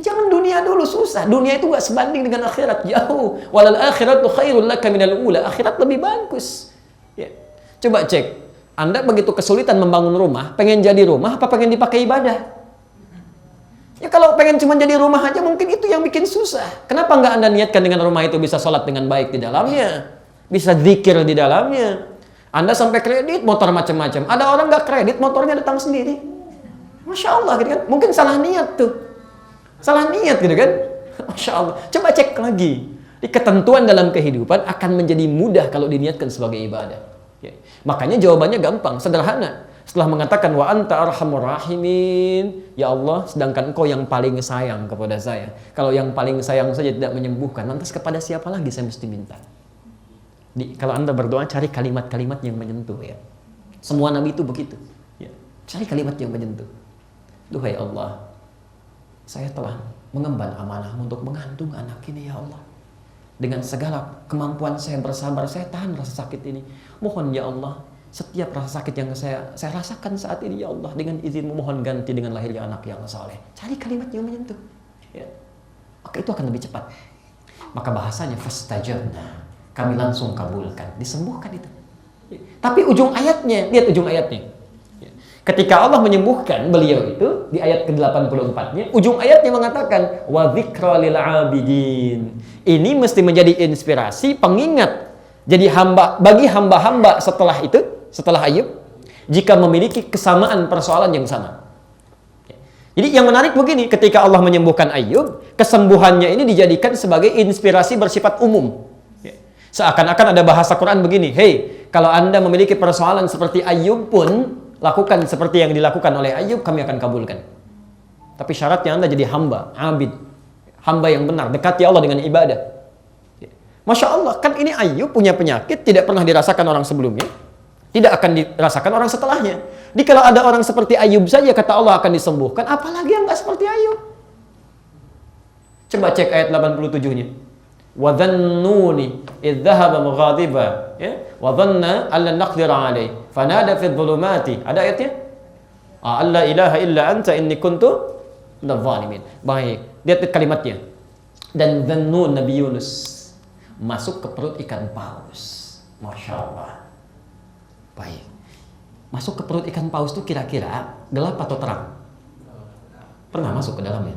Jangan dunia dulu, susah. Dunia itu gak sebanding dengan akhirat, jauh. Walal akhiratu khairul laka minal ula. Akhirat lebih bagus. Ya. Coba cek. Anda begitu kesulitan membangun rumah, pengen jadi rumah apa pengen dipakai ibadah? Ya kalau pengen cuma jadi rumah aja mungkin itu yang bikin susah. Kenapa nggak Anda niatkan dengan rumah itu bisa sholat dengan baik di dalamnya? Bisa zikir di dalamnya? Anda sampai kredit motor macam-macam. Ada orang nggak kredit, motornya datang sendiri. Masya Allah gitu kan. Mungkin salah niat tuh. Salah niat gitu kan. Masya Allah. Coba cek lagi. Di ketentuan dalam kehidupan akan menjadi mudah kalau diniatkan sebagai ibadah. Ya. Makanya jawabannya gampang, sederhana. Setelah mengatakan wa anta arhamur rahimin, ya Allah, sedangkan Engkau yang paling sayang kepada saya. Kalau yang paling sayang saja tidak menyembuhkan, lantas kepada siapa lagi saya mesti minta? Kalau Anda berdoa, cari kalimat-kalimat yang menyentuh ya. Semua nabi itu begitu. Ya. Cari kalimat yang menyentuh. Duhai Allah, saya telah mengemban amanah untuk mengandung anak ini ya Allah. Dengan segala kemampuan saya bersabar, saya tahan rasa sakit ini. Mohon ya Allah, setiap rasa sakit yang saya rasakan saat ini ya Allah, dengan izin mohon ganti dengan lahirnya anak yang saleh. Cari kalimat yang menyentuh. Ya. Maka itu akan lebih cepat. Maka bahasanya fastajabna, kami langsung kabulkan, disembuhkan itu. Ya. Tapi ujung ayatnya, lihat ujung ayatnya. Ketika Allah menyembuhkan beliau itu di ayat ke-84-nya, ujung ayatnya mengatakan wa dzikra lil abidin. Ini mesti menjadi inspirasi, pengingat jadi hamba bagi hamba-hamba setelah itu, setelah Ayyub, jika memiliki kesamaan persoalan yang sama. Jadi yang menarik begini, ketika Allah menyembuhkan Ayyub, kesembuhannya ini dijadikan sebagai inspirasi bersifat umum. Seakan-akan ada bahasa Quran begini, hey, kalau Anda memiliki persoalan seperti Ayyub pun, lakukan seperti yang dilakukan oleh Ayyub, kami akan kabulkan. Tapi syaratnya Anda jadi hamba, abid, hamba yang benar, dekati Allah dengan ibadah. Masya Allah, kan ini Ayyub punya penyakit tidak pernah dirasakan orang sebelumnya, tidak akan dirasakan orang setelahnya. Jadi kalau ada orang seperti Ayyub saja kata Allah akan disembuhkan, apalagi yang nggak seperti Ayyub. Coba cek ayat 87-nya. Wa dhannuni idh dhahaba mughadiba, ya, wa dhanna an lan naqdira alayhi fanada fi dhulumati. Ada ayatnya? Alla ilaha illa anta inni kuntu minadh dhalimin. Baik, lihat kalimatnya. Dan dhannun Nabi Yunus masuk ke perut ikan paus. Masya Allah. Baik. Masuk ke perut ikan paus itu kira-kira gelap atau terang? Pernah masuk ke dalamnya?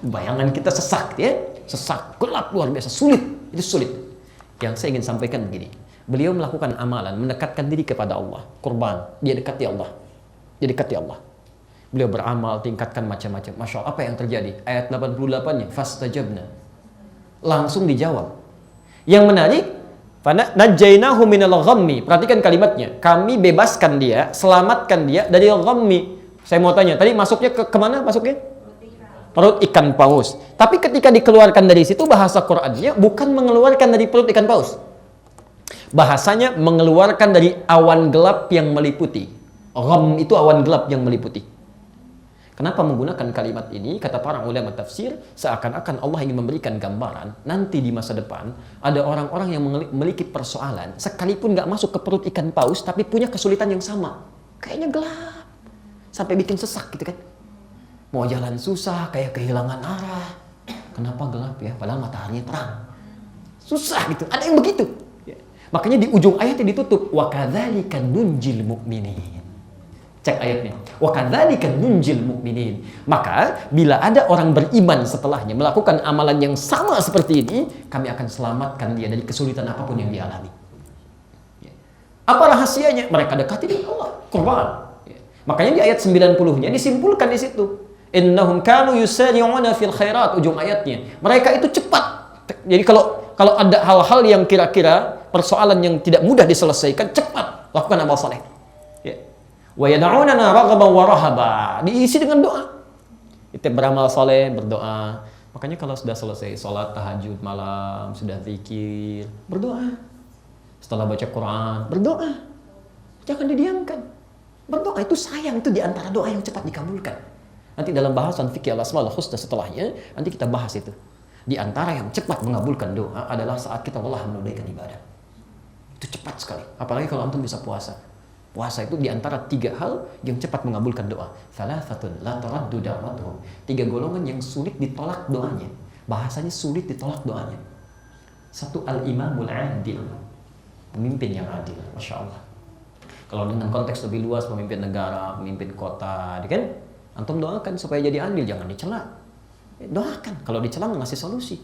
Bayangan kita sesak ya. Sesak, gelap, luar biasa, sulit. Itu sulit. Yang saya ingin sampaikan begini. Beliau melakukan amalan, mendekatkan diri kepada Allah. Kurban, dia dekati Allah. Dia dekati Allah. Beliau beramal, tingkatkan macam-macam. Masya Allah, apa yang terjadi? Ayat 88-nya, fastajabna. Langsung dijawab. Yang menarik, najjainahu minal ghammi. Perhatikan kalimatnya. Kami bebaskan dia, selamatkan dia dari ghammi. Saya mau tanya, tadi masuknya ke mana masuknya? Perut ikan paus. Tapi ketika dikeluarkan dari situ, bahasa Qur'annya bukan mengeluarkan dari perut ikan paus. Bahasanya mengeluarkan dari awan gelap yang meliputi. Gham itu awan gelap yang meliputi. Kenapa menggunakan kalimat ini? Kata para ulama tafsir, seakan-akan Allah ingin memberikan gambaran nanti di masa depan ada orang-orang yang memiliki persoalan sekalipun nggak masuk ke perut ikan paus tapi punya kesulitan yang sama. Kayaknya gelap sampai bikin sesak gitu kan. Mau jalan susah, kayak kehilangan arah. Kenapa gelap ya? Padahal mataharinya terang. Susah gitu. Ada yang begitu. Makanya di ujung ayatnya ditutup wa kadzalika nunjil mu'minin. Cek ayatnya. Wa kadzalika nunjil mu'minin. Maka bila ada orang beriman setelahnya melakukan amalan yang sama seperti ini, kami akan selamatkan dia dari kesulitan apapun yang dia alami. Apa rahasianya? Mereka dekati dengan Allah, kurban. Makanya di ayat 90-nya disimpulkan di situ. Innahum kanu yusari'una fil khairat, ujung ayatnya. Mereka itu cepat. Jadi kalau ada hal-hal yang kira-kira persoalan yang tidak mudah diselesaikan, cepat lakukan amal saleh. Wa yad'unana raghaban wa rahaba, diisi dengan doa. Kita beramal saleh, berdoa. Makanya kalau sudah selesai salat tahajud malam, sudah zikir, berdoa. Setelah baca Quran, berdoa. Jangan didiamkan. Berdoa itu sayang, itu di antara doa yang cepat dikabulkan. Nanti dalam bahasan fikih al-asmaul husna setelahnya, nanti kita bahas itu. Di antara yang cepat mengabulkan doa adalah saat kita lelah menunaikan ibadah. Itu cepat sekali. Apalagi kalau antum bisa puasa. Puasa itu di antara 3 hal yang cepat mengabulkan doa. Thalathatun la taraddu da'watuhum. 3 golongan yang sulit ditolak doanya. Bahasanya sulit ditolak doanya. 1, al-imamul adil. Pemimpin yang adil. Masya Allah. Kalau dengan konteks lebih luas, pemimpin negara, pemimpin kota, kan? Antum doakan supaya jadi adil, jangan dicela. Doakan. Kalau dicela ngasih solusi.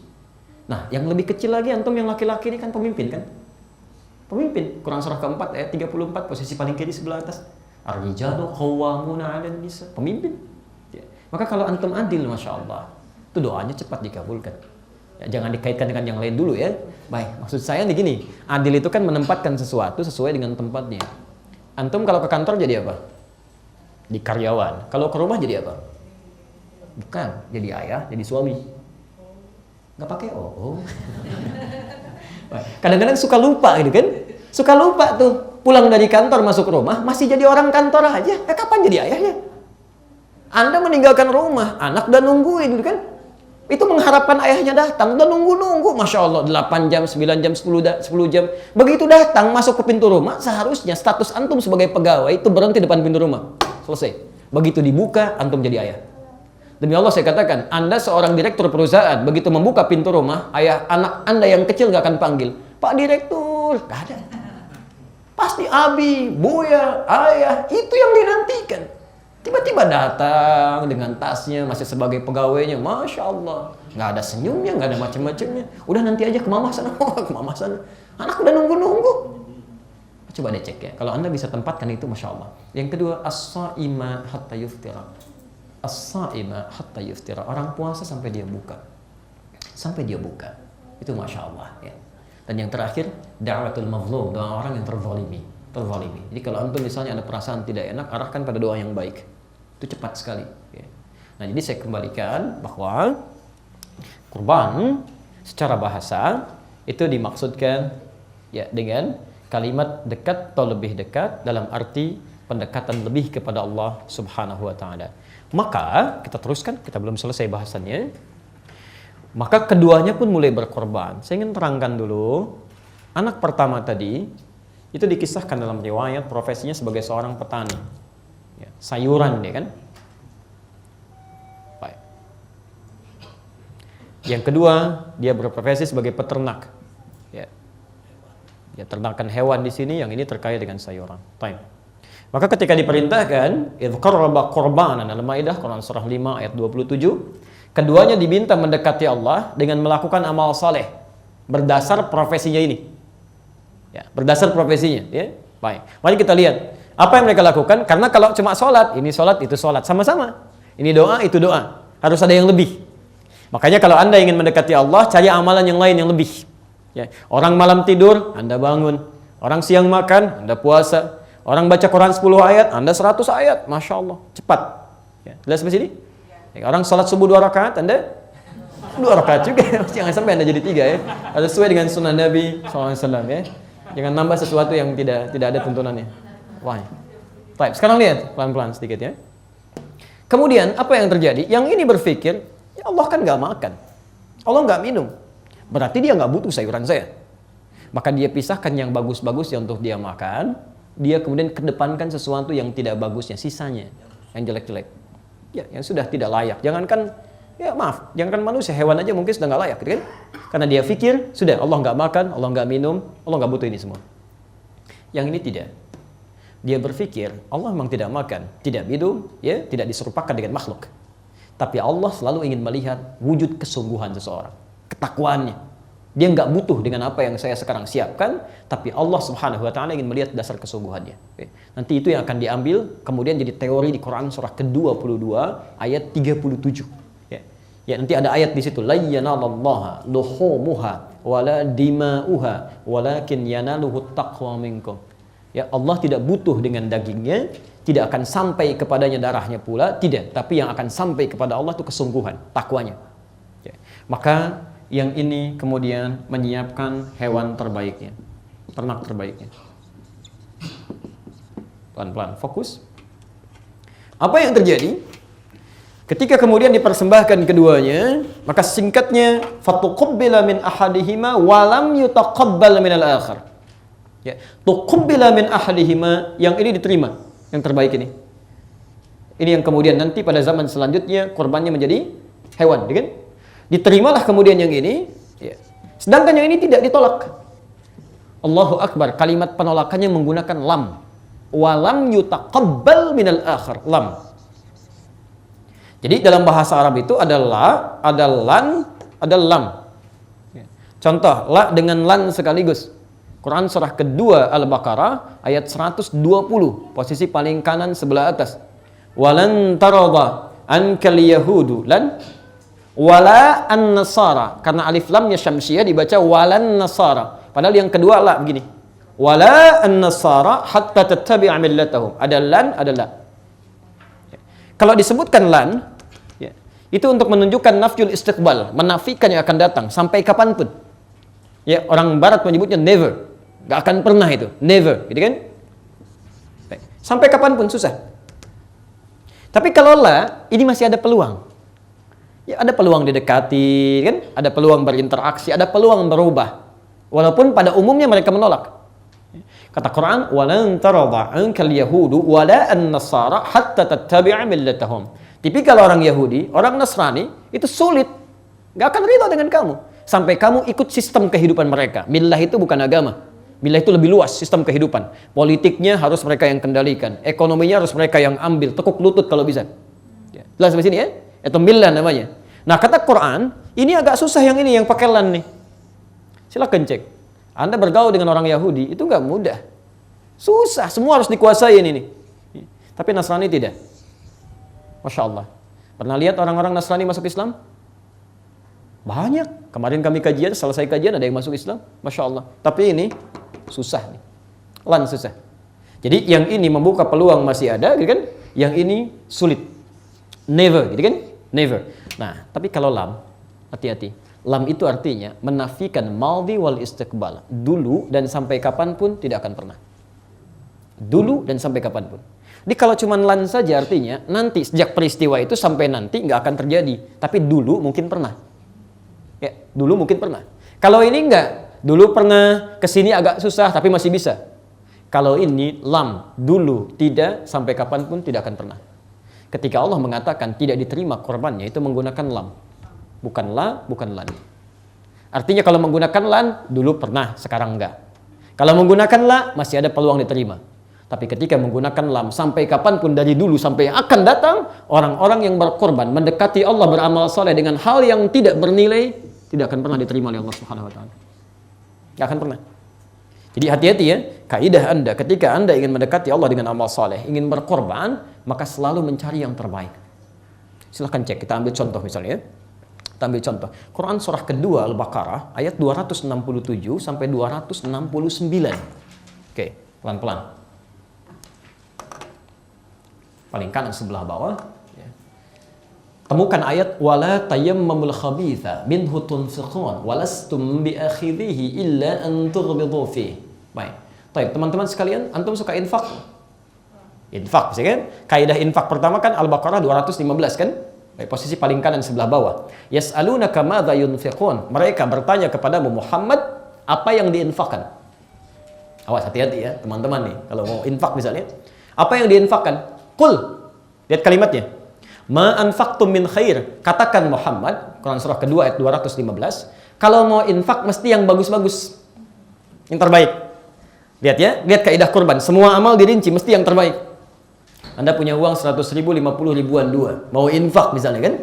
Nah, yang lebih kecil lagi, antum yang laki-laki ini kan pemimpin kan? Pemimpin. Quran surah keempat ayat 34, posisi paling kiri sebelah atas. Ar-rijalu qawwamuna 'alan nisa. Pemimpin. Ya. Maka kalau antum adil, Masya Allah, itu doanya cepat dikabulkan. Ya, jangan dikaitkan dengan yang lain dulu ya. Baik, maksud saya nih gini, adil itu kan menempatkan sesuatu sesuai dengan tempatnya. Antum kalau ke kantor jadi apa? Di karyawan. Kalau ke rumah jadi apa? Bukan, jadi ayah, jadi suami. Nggak pakai oh. Kadang-kadang suka lupa gitu kan. Suka lupa tuh. Pulang dari kantor masuk rumah, masih jadi orang kantor aja. Kapan jadi ayahnya? Anda meninggalkan rumah, anak udah nungguin gitu kan. Itu mengharapkan ayahnya datang, udah nunggu-nunggu. Masya Allah, 8 jam, 9 jam, 10 jam. Begitu datang, masuk ke pintu rumah, seharusnya status antum sebagai pegawai itu berhenti depan pintu rumah. Selesai. Begitu dibuka, antum jadi ayah. Demi Allah saya katakan, Anda seorang direktur perusahaan, begitu membuka pintu rumah, ayah anak Anda yang kecil gak akan panggil, Pak Direktur, gak ada. Pasti Abi, Buya, Ayah, itu yang dinantikan. Tiba-tiba datang dengan tasnya, masih sebagai pegawainya, Masya Allah. Gak ada senyumnya, gak ada macam-macamnya. Udah nanti aja ke mama sana, ke mama sana. Anak udah nunggu-nunggu. Coba deh cek ya, kalau Anda bisa tempatkan itu, Masya Allah. Yang kedua, as-sa'ima hatta yuftira. As-sa'ima hatta yuftira. Orang puasa sampai dia buka. Sampai dia buka. Itu Masya Allah ya. Dan yang terakhir, da'watul mazlum, doa orang yang terzalimi. Jadi kalau antum misalnya ada perasaan tidak enak, arahkan pada doa yang baik. Itu cepat sekali ya. Nah, jadi saya kembalikan bahwa kurban secara bahasa itu dimaksudkan ya dengan kalimat dekat atau lebih dekat dalam arti pendekatan lebih kepada Allah Subhanahu wa taala. Maka kita teruskan, kita belum selesai bahasannya. Maka keduanya pun mulai berkorban. Saya ingin terangkan dulu, anak pertama tadi itu dikisahkan dalam riwayat profesinya sebagai seorang petani. Ya, sayuran dia kan. Baik. Yang kedua, dia berprofesi sebagai peternak. Ya. Ya, ternakan hewan di sini, yang ini terkait dengan sayuran. Baik. Maka ketika diperintahkan, idz qarraba qurbanan, dalam Maidah Quran surah 5 ayat 27, keduanya diminta mendekati Allah dengan melakukan amal saleh berdasar profesinya ini. Ya, berdasar profesinya, ya. Baik. Mari kita lihat Apa yang mereka lakukan? Karena kalau cuma sholat, ini sholat, itu sholat, sama-sama. Ini doa, itu doa. Harus ada yang lebih. Makanya kalau Anda ingin mendekati Allah, cari amalan yang lain yang lebih. Ya. Orang malam tidur, Anda bangun. Orang siang makan, Anda puasa. Orang baca Quran 10 ayat, Anda 100 ayat. Masya Allah, cepat. Ya. Jelas sampai sini? Ya. Orang sholat subuh 2 rakaat, Anda 2 rakaat juga. Jangan sampai Anda jadi 3 ya. Harus sesuai dengan sunnah Nabi SAW ya. Jangan nambah sesuatu yang tidak ada tuntunannya. Wah. Baik, sekarang lihat pelan-pelan sedikit ya. Kemudian apa yang terjadi? Yang ini berpikir, ya Allah kan nggak makan, Allah nggak minum, berarti dia nggak butuh sayuran saya. Maka dia pisahkan yang bagus-bagus yang untuk dia makan, dia kemudian kedepankan sesuatu yang tidak bagusnya, sisanya, yang jelek-jelek, ya, yang sudah tidak layak. Jangankan, ya maaf, jangankan manusia, hewan aja mungkin sudah nggak layak, gitu kan? Karena dia pikir, sudah Allah nggak makan, Allah nggak minum, Allah nggak butuh ini semua. Yang ini tidak. Dia berpikir Allah memang tidak makan, tidak minum, ya, tidak diserupakan dengan makhluk. Tapi Allah selalu ingin melihat wujud kesungguhan seseorang, ketakwaannya. Dia nggak butuh dengan apa yang saya sekarang siapkan, tapi Allah Subhanahu wa taala ingin melihat dasar kesungguhannya. Nanti itu yang akan diambil kemudian jadi teori di Quran surah ke-22 ayat 37. Ya, nanti ada ayat di situ, la yanalallaha luhumuha wala dima'uha walakin yanaluhu taqwa minkum. Ya, Allah tidak butuh dengan dagingnya, tidak akan sampai kepadanya darahnya pula, tidak. Tapi yang akan sampai kepada Allah itu kesungguhan, takwanya. Ya. Maka yang ini kemudian menyiapkan hewan terbaiknya, ternak terbaiknya. Pelan-pelan, fokus. Apa yang terjadi? Ketika kemudian dipersembahkan keduanya, maka singkatnya, fatuqabbala min ahadihima walam yutaqabbal min al-akhar. Ya, tuqabbala min ahadihima, yang ini diterima, yang terbaik ini. Ini yang kemudian nanti pada zaman selanjutnya korbannya menjadi hewan, kan? Diterimalah kemudian yang ini, ya. Sedangkan yang ini tidak ditolak. Allahu Akbar, kalimat penolakannya menggunakan lam. Walam yutaqabbal minal akhar, lam. Jadi dalam bahasa Arab itu ada la, ada lan, ada lam. Contoh, la dengan lan sekaligus. Quran surah kedua Al-Baqarah ayat 120, posisi paling kanan sebelah atas. Walan tarada ankal yahudu lan wala an-nasara, karena alif lamnya syamsiyah dibaca walan nasara. Padahal yang kedua la begini. Wala an-nasara hatta tattabi'a millatahum. Ada lan, ada la. Kalau disebutkan lan, ya, itu untuk menunjukkan nafyul istiqbal, menafikan yang akan datang sampai kapanpun. Ya, orang barat menyebutnya never. Gak akan pernah itu, never, gitu kan? Sampai kapanpun susah. Tapi kalau la, ini masih ada peluang. Ya, ada peluang didekati, kan? Ada peluang berinteraksi, ada peluang berubah. Walaupun pada umumnya mereka menolak. Kata Quran, walan tarada ankal yahudu wala an-nasara hatta tattabi'a millatahum. Tipikal orang Yahudi, orang Nasrani itu sulit, gak akan ridho dengan kamu sampai kamu ikut sistem kehidupan mereka. Millah itu bukan agama. Millah itu lebih luas sistem kehidupan. Politiknya harus mereka yang kendalikan, ekonominya harus mereka yang ambil, tekuk lutut kalau bisa. Ya. Jelas sampai sini ya? Itu millah namanya. Nah, kata Quran, ini agak susah yang ini, yang pakai lan nih. Silakan cek. Anda bergaul dengan orang Yahudi, itu nggak mudah. Susah, semua harus dikuasai ini nih. Tapi Nasrani tidak. Masya Allah. Pernah lihat orang-orang Nasrani masuk Islam? Banyak. Kemarin kami kajian, selesai kajian ada yang masuk Islam. Masya Allah. Tapi ini susah nih. Lan susah. Jadi yang ini membuka peluang masih ada, gitu kan? Yang ini sulit. Never, gitu kan? Never. Nah, tapi kalau lam, hati-hati. Lam itu artinya menafikan madhi wal istiqbal. Dulu dan sampai kapanpun tidak akan pernah. Dulu dan sampai kapanpun. Jadi kalau cuma lan saja artinya nanti sejak peristiwa itu sampai nanti nggak akan terjadi. Tapi dulu mungkin pernah. Ya, dulu mungkin pernah. Kalau ini enggak, dulu pernah, kesini agak susah tapi masih bisa. Kalau ini lam, dulu, tidak, sampai kapanpun tidak akan pernah. Ketika Allah mengatakan tidak diterima korbannya, itu menggunakan lam. Bukan la, bukan lan. Artinya kalau menggunakan lan, dulu pernah, sekarang enggak. Kalau menggunakan la, masih ada peluang diterima. Tapi ketika menggunakan lam, sampai kapanpun dari dulu sampai akan datang, orang-orang yang berkorban, mendekati Allah beramal soleh dengan hal yang tidak bernilai, tidak akan pernah diterima oleh Allah Subhanahu wa taala. Tidak akan pernah. Jadi hati-hati ya, kaidah Anda ketika Anda ingin mendekati Allah dengan amal saleh, ingin berkorban, maka selalu mencari yang terbaik. Silahkan cek, kita ambil contoh misalnya ya. Kita ambil contoh. Quran surah kedua Al-Baqarah ayat 267 sampai 269. Oke, pelan-pelan. Paling kanan sebelah bawah. Temukan ayat wala tayammamul khabitha minhu tunfiqun walastum biakhidhihi illa an tughmidu fi. Baik. Baik, teman-teman sekalian, antum suka infak? Infak, sih kan? Kaidah infak pertama kan Al-Baqarah 215 kan? Baik, posisi paling kanan sebelah bawah. Yas'alunaka madza yunfiqun. Mereka bertanya kepadamu Muhammad, apa yang diinfakkan? Awas hati-hati ya, teman-teman nih, kalau mau infak misalnya. Apa yang diinfakkan? Qul. Lihat kalimatnya. Ma anfaqtum min khair, katakan Muhammad, Quran surah kedua ayat 215, kalau mau infak mesti yang bagus-bagus, yang terbaik. Lihat ya, lihat kaidah kurban, semua amal dirinci mesti yang terbaik. Anda punya uang 100 ribu, 50 ribuan dua, mau infak misalnya kan?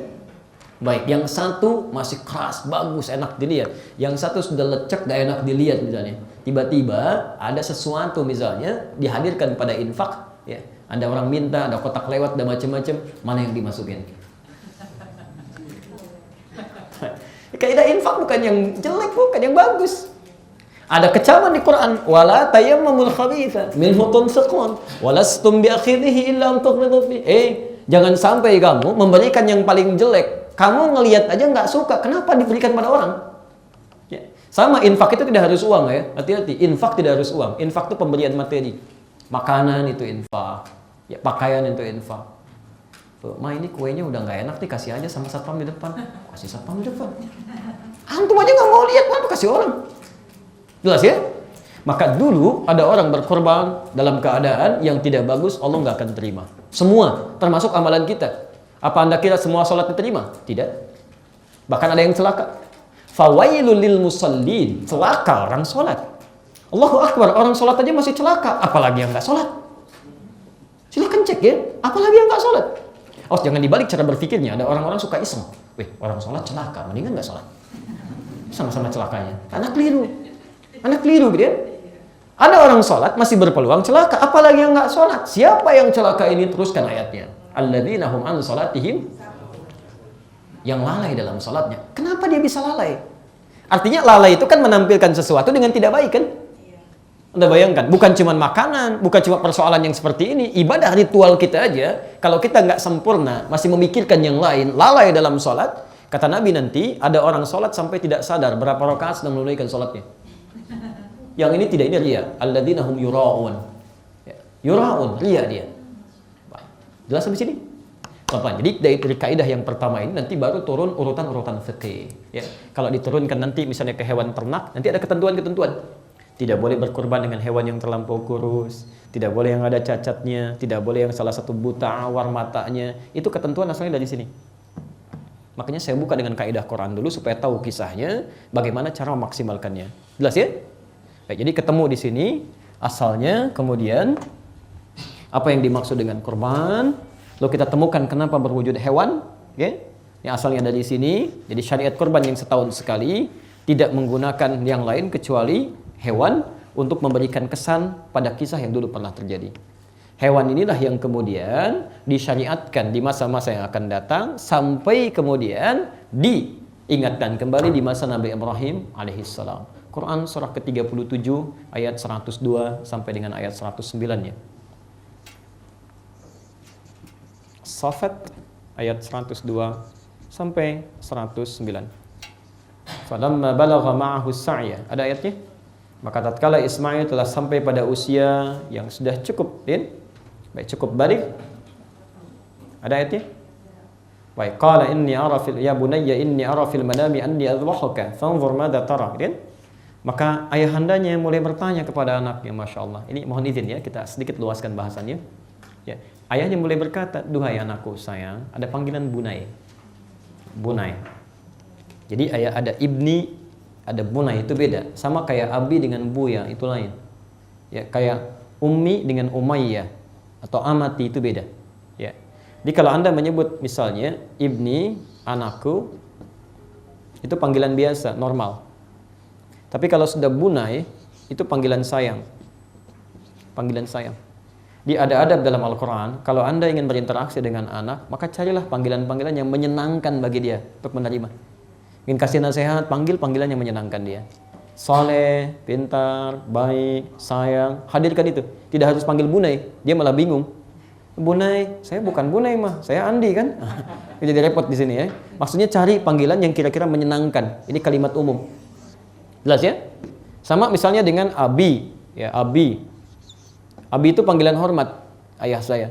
Baik, yang satu masih keras, bagus, enak dilihat, yang satu sudah lecek, gak enak dilihat misalnya. Tiba-tiba ada sesuatu misalnya dihadirkan pada infak, ya. Ada orang minta, ada kotak lewat, ada macam-macam, mana yang dimasukin? Kaidah infak bukan yang jelek, bukan yang bagus. Ada kecaman di Quran, wala tayammamul khabitha minhu tunfiqun walastum biakhidhihi illa an tughmidu fi. Jangan sampai kamu memberikan yang paling jelek. Kamu ngelihat aja nggak suka, kenapa diberikan pada orang? Ya. Sama infak itu tidak harus uang ya. Hati-hati, infak tidak harus uang. Infak itu pemberian materi. Makanan itu infak. Ya, pakaian itu infak. Ma ini kuenya udah nggak enak nih, kasih aja sama satpam di depan. Kasih satpam di depan. Antum aja nggak mau lihat, kenapa kasih orang? Jelas ya? Maka dulu ada orang berkorban dalam keadaan yang tidak bagus, Allah nggak akan terima. Semua, termasuk amalan kita. Apa Anda kira semua sholat diterima? Tidak. Bahkan ada yang celaka. Fawailul lil musallin, celaka orang sholat. Allahu Akbar, orang sholat aja masih celaka, apalagi yang nggak sholat. Silahkan cek ya, apalagi yang nggak sholat. Oh, jangan dibalik cara berpikirnya. Ada orang-orang suka iseng. Wih, orang sholat celaka, mendingan nggak sholat. Sama-sama celakanya. Anak keliru gitu ya. Ada orang sholat masih berpeluang celaka, apalagi yang nggak sholat. Siapa yang celaka ini? Teruskan ayatnya. Alladzina hum an sholatihim, yang lalai dalam sholatnya. Kenapa dia bisa lalai? Artinya lalai itu kan menampilkan sesuatu dengan tidak baik kan? Anda bayangkan, bukan cuma makanan, bukan cuma persoalan yang seperti ini, ibadah ritual kita aja, kalau kita nggak sempurna, masih memikirkan yang lain, lalai dalam sholat, kata Nabi nanti, ada orang sholat sampai tidak sadar berapa rakaat sedang menunaikan sholatnya. Yang ini tidak, ini riya. Alladzina hum yura'un. Yura'un, riya dia. Jelas sampai sini? Jadi dari kaidah yang pertama ini nanti baru turun urutan-urutan fikih. Ya. Kalau diturunkan nanti misalnya ke hewan ternak, nanti ada ketentuan-ketentuan. Tidak boleh berkorban dengan hewan yang terlampau kurus, tidak boleh yang ada cacatnya, tidak boleh yang salah satu buta awar matanya. Itu ketentuan asalnya dari sini. Makanya saya buka dengan kaidah Quran dulu supaya tahu kisahnya, bagaimana cara memaksimalkannya. Jelas ya? Baik, jadi ketemu di sini asalnya, kemudian apa yang dimaksud dengan korban, lalu kita temukan kenapa berwujud hewan, ya? Yang asalnya dari sini. Jadi syariat korban yang setahun sekali, tidak menggunakan yang lain kecuali hewan untuk memberikan kesan pada kisah yang dulu pernah terjadi. Hewan inilah yang kemudian disyariatkan di masa-masa yang akan datang sampai kemudian diingatkan kembali di masa Nabi Ibrahim alaihissalam. Quran surah ke-37 ayat 102 sampai dengan ayat 109-nya. Safat ayat 102 sampai 109. Falamma balagha ma'ahu as-sa'ya. Ada ayatnya? Maka tatkala Ismail telah sampai pada usia yang sudah cukup, cukup balik. Ada ayatnya? Baik, qala inni ara fil ya bunayya inni ara fil manami anni adhahuka fanzur madza tara. Maka ayahandanya mulai bertanya kepada anaknya, Masya Allah. Ini mohon izin ya, kita sedikit luaskan bahasannya. Ya, ayahnya mulai berkata, duhai anakku sayang, ada panggilan bunai. Bunai. Jadi ayah ada ibni, ada bunai, itu beda. Sama kayak abi dengan buya, itu lain. Ya, kayak ummi dengan umayyah atau amati, itu beda. Ya. Jadi kalau Anda menyebut misalnya ibni, anakku, itu panggilan biasa, normal. Tapi kalau sudah bunai, Itu panggilan sayang. Panggilan sayang. Ada adab dalam Al-Quran, kalau Anda ingin berinteraksi dengan anak, maka carilah panggilan-panggilan yang menyenangkan bagi dia untuk menerima. Ingin kasih nasihat, panggil panggilan yang menyenangkan dia. Soleh, pintar, baik, sayang, hadirkan itu. Tidak harus panggil Bunai, dia malah bingung. Bunai, saya bukan Bunai mah, saya Andi kan. Jadi repot di sini ya. Maksudnya cari panggilan yang kira-kira menyenangkan. Ini kalimat umum. Jelas ya? Sama misalnya dengan Abi, ya Abi. Abi itu panggilan hormat, ayah saya.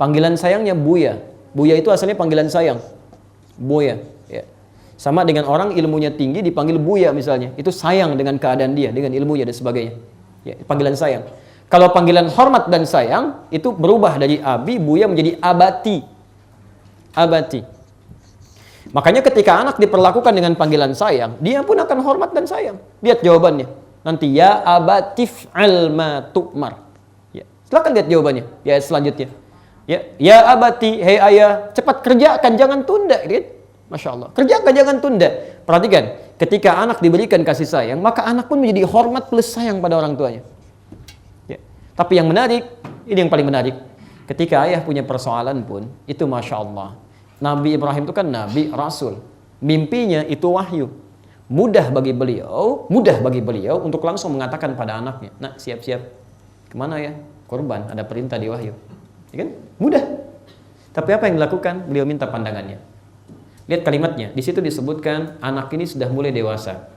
Panggilan sayangnya Buya. Buya itu asalnya panggilan sayang. Buya, ya. Sama dengan orang ilmunya tinggi dipanggil Buya misalnya. Itu sayang dengan keadaan dia, dengan ilmunya dan sebagainya. Ya, panggilan sayang. Kalau panggilan hormat dan sayang itu berubah dari Abi, Buya menjadi Abati. Abati. Makanya ketika anak diperlakukan dengan panggilan sayang, dia pun akan hormat dan sayang. Lihat jawabannya. Nanti ya abatif alma tu'mar. Silakan lihat jawabannya di ayat selanjutnya. Ya abati, hei ayah, cepat kerjakan, jangan tunda. Gitu. Masya Allah. Kerjakan, jangan tunda. Perhatikan, ketika anak diberikan kasih sayang, maka anak pun menjadi hormat plus sayang pada orang tuanya. Ya. Tapi yang menarik, ini yang paling menarik. Ketika ayah punya persoalan pun, itu Masya Allah. Nabi Ibrahim itu kan Nabi, Rasul. Mimpinya itu wahyu. Mudah bagi beliau untuk langsung mengatakan pada anaknya, nak siap-siap. Kemana ya? Korban, ada perintah di wahyu. Ya kan? Mudah. Tapi apa yang dilakukan? Beliau minta pandangannya. Lihat kalimatnya. Di situ disebutkan anak ini sudah mulai dewasa.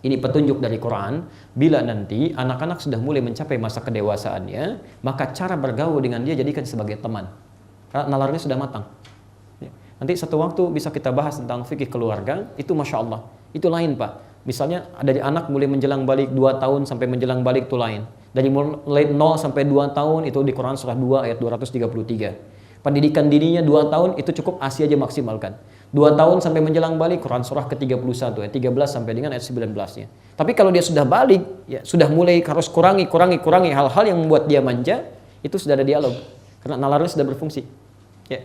Ini petunjuk dari Quran. Bila nanti anak-anak sudah mulai mencapai masa kedewasaannya, maka cara bergaul dengan dia jadikan sebagai teman. Karena nalarnya sudah matang. Ya. Nanti satu waktu bisa kita bahas tentang fikih keluarga. Itu Masya Allah. Itu lain Pak. Misalnya dari anak mulai menjelang balik 2 tahun sampai menjelang balik itu lain. Dari mulai 0 sampai 2 tahun itu di Quran surah 2 ayat 233. Pendidikan dirinya 2 tahun itu cukup ASI aja maksimalkan. 2 tahun sampai menjelang balik Quran surah ke-31 ayat 13 sampai dengan ayat 19-nya. Tapi kalau dia sudah balik, ya sudah mulai harus kurangi hal-hal yang membuat dia manja, itu sudah ada dialog. Karena nalarnya sudah berfungsi. Ya.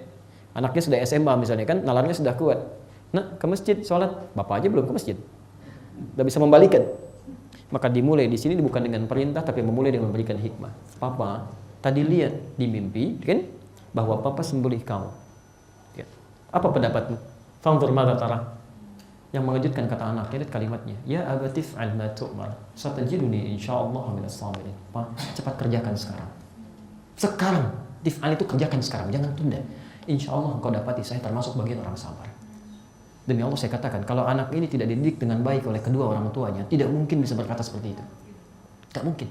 Anaknya sudah SMA misalnya kan, nalarnya sudah kuat. Nah, ke masjid sholat, bapak aja belum ke masjid. Udah bisa membalikan. Maka dimulai di sini bukan dengan perintah tapi memulai dengan memberikan hikmah. Papa, tadi lihat di mimpi, kan, bahwa papa sembelih kau. Ya. Apa pendapatmu? Fanzur madza tara. Yang mengejutkan kata anaknya, lihat kalimatnya. Ya abatif al ma tu'mar. Satajiduni insyaallah minas sabirin. Pak, cepat kerjakan sekarang. Sekarang. Tif'al itu kerjakan sekarang, jangan tunda. Insyaallah engkau dapati saya termasuk bagian orang sabar. Demi Allah saya katakan, kalau anak ini tidak dididik dengan baik oleh kedua orang tuanya, tidak mungkin bisa berkata seperti itu. Tidak mungkin.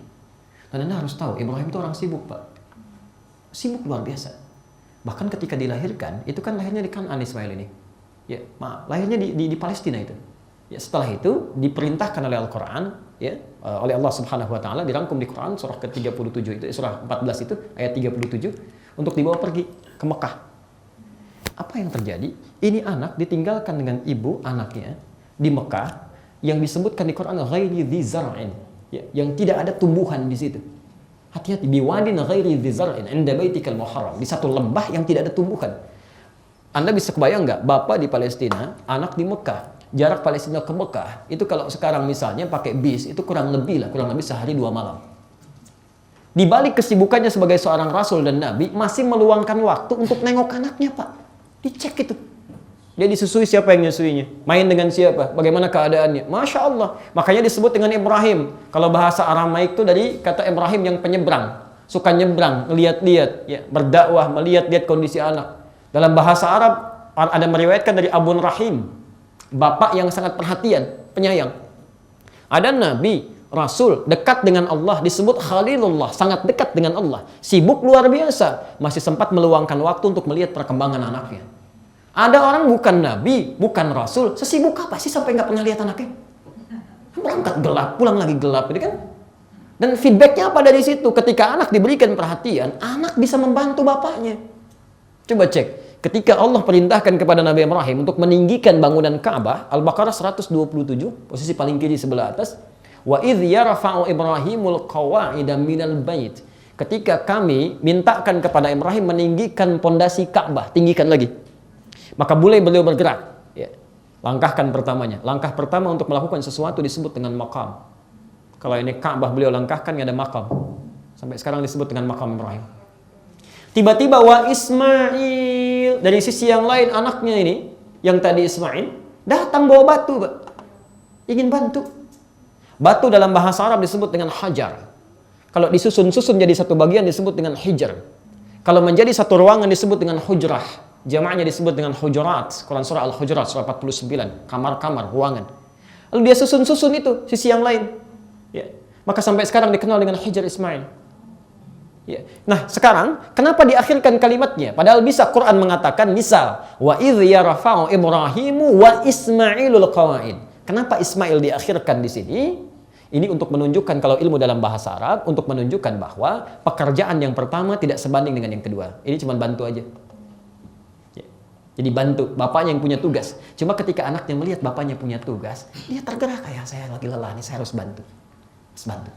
Dan Anda harus tahu, Ibrahim itu orang sibuk, Pak. Sibuk luar biasa. Bahkan ketika dilahirkan, itu kan lahirnya di Kan'an Ismail ini. Ya, lahirnya di Palestina itu. Ya, setelah itu diperintahkan oleh Al-Quran, ya, oleh Allah Subhanahu wa taala, dirangkum di Quran surah ke-37 itu, surah 14 itu ayat 37 untuk dibawa pergi ke Mekah. Apa yang terjadi? Ini anak ditinggalkan dengan ibu anaknya di Mekah yang disebutkan di Quran ghairi dzi zar'in, ya, yang tidak ada tumbuhan di situ. Hati-hati, biwadin ghairi dzi zar'in inda baitikal muharram, di satu lembah yang tidak ada tumbuhan. Anda bisa kebayang nggak? Bapak di Palestina, anak di Mekah. Jarak Palestina ke Mekah itu kalau sekarang misalnya pakai bis itu kurang lebih sehari 2 malam. Di balik kesibukannya sebagai seorang rasul dan nabi, masih meluangkan waktu untuk nengok anaknya, Pak. Dicek itu. Dia disusui, siapa yang nyusuinya? Main dengan siapa? Bagaimana keadaannya? Masya Allah. Makanya disebut dengan Ibrahim. Kalau bahasa Aramaik itu dari kata Ibrahim yang penyeberang. Suka nyebrang, lihat-lihat, ya, berdakwah, melihat-lihat kondisi anak. Dalam bahasa Arab ada meriwayatkan dari Abun Rahim, bapak yang sangat perhatian, penyayang. Ada nabi, rasul, dekat dengan Allah, disebut Khalilullah, sangat dekat dengan Allah, sibuk luar biasa, masih sempat meluangkan waktu untuk melihat perkembangan anaknya. Ada orang bukan nabi, bukan rasul, sesibuk apa sih sampai nggak pernah lihat anaknya? Berangkat gelap, pulang lagi gelap, ini kan? Dan feedbacknya apa dari situ? Ketika anak diberikan perhatian, anak bisa membantu bapaknya. Coba cek, ketika Allah perintahkan kepada Nabi Ibrahim untuk meninggikan bangunan Ka'bah, Al-Baqarah 127, posisi paling kiri sebelah atas, wa idh yarfa'u Ibrahimul qawa'ida minal bait. Ketika kami mintakan kepada Ibrahim meninggikan pondasi Ka'bah, tinggikan lagi. Maka mulai beliau bergerak. Ya. Langkah pertama untuk melakukan sesuatu disebut dengan maqam. Kalau ini Ka'bah beliau langkahkan, nggak ada makam. Sampai sekarang disebut dengan makam Ibrahim. Tiba-tiba wa Ismail, dari sisi yang lain anaknya ini, yang tadi Ismail, datang bawa batu, Pak. Ingin bantu. Batu dalam bahasa Arab disebut dengan hajar. Kalau disusun-susun jadi satu bagian disebut dengan hijr. Kalau menjadi satu ruangan disebut dengan hujrah. Jamaknya disebut dengan hujurat. Quran surah Al-Hujurat surah 49, kamar-kamar, ruangan. Lalu dia susun-susun itu sisi yang lain. Ya. Maka sampai sekarang dikenal dengan Hijr Ismail. Ya. Nah, sekarang kenapa diakhirkan kalimatnya? Padahal bisa Quran mengatakan misal wa idz yarfa'u Ibrahimu wa Ismailul qawaid. Kenapa Ismail diakhirkan di sini? Ini untuk menunjukkan kalau ilmu dalam bahasa Arab untuk menunjukkan bahwa pekerjaan yang pertama tidak sebanding dengan yang kedua. Ini cuma bantu aja. Ya. Jadi bantu, bapaknya yang punya tugas. Cuma ketika anaknya melihat bapaknya punya tugas, dia tergerak, kayak saya lagi lelah nih, saya harus bantu. Bantu.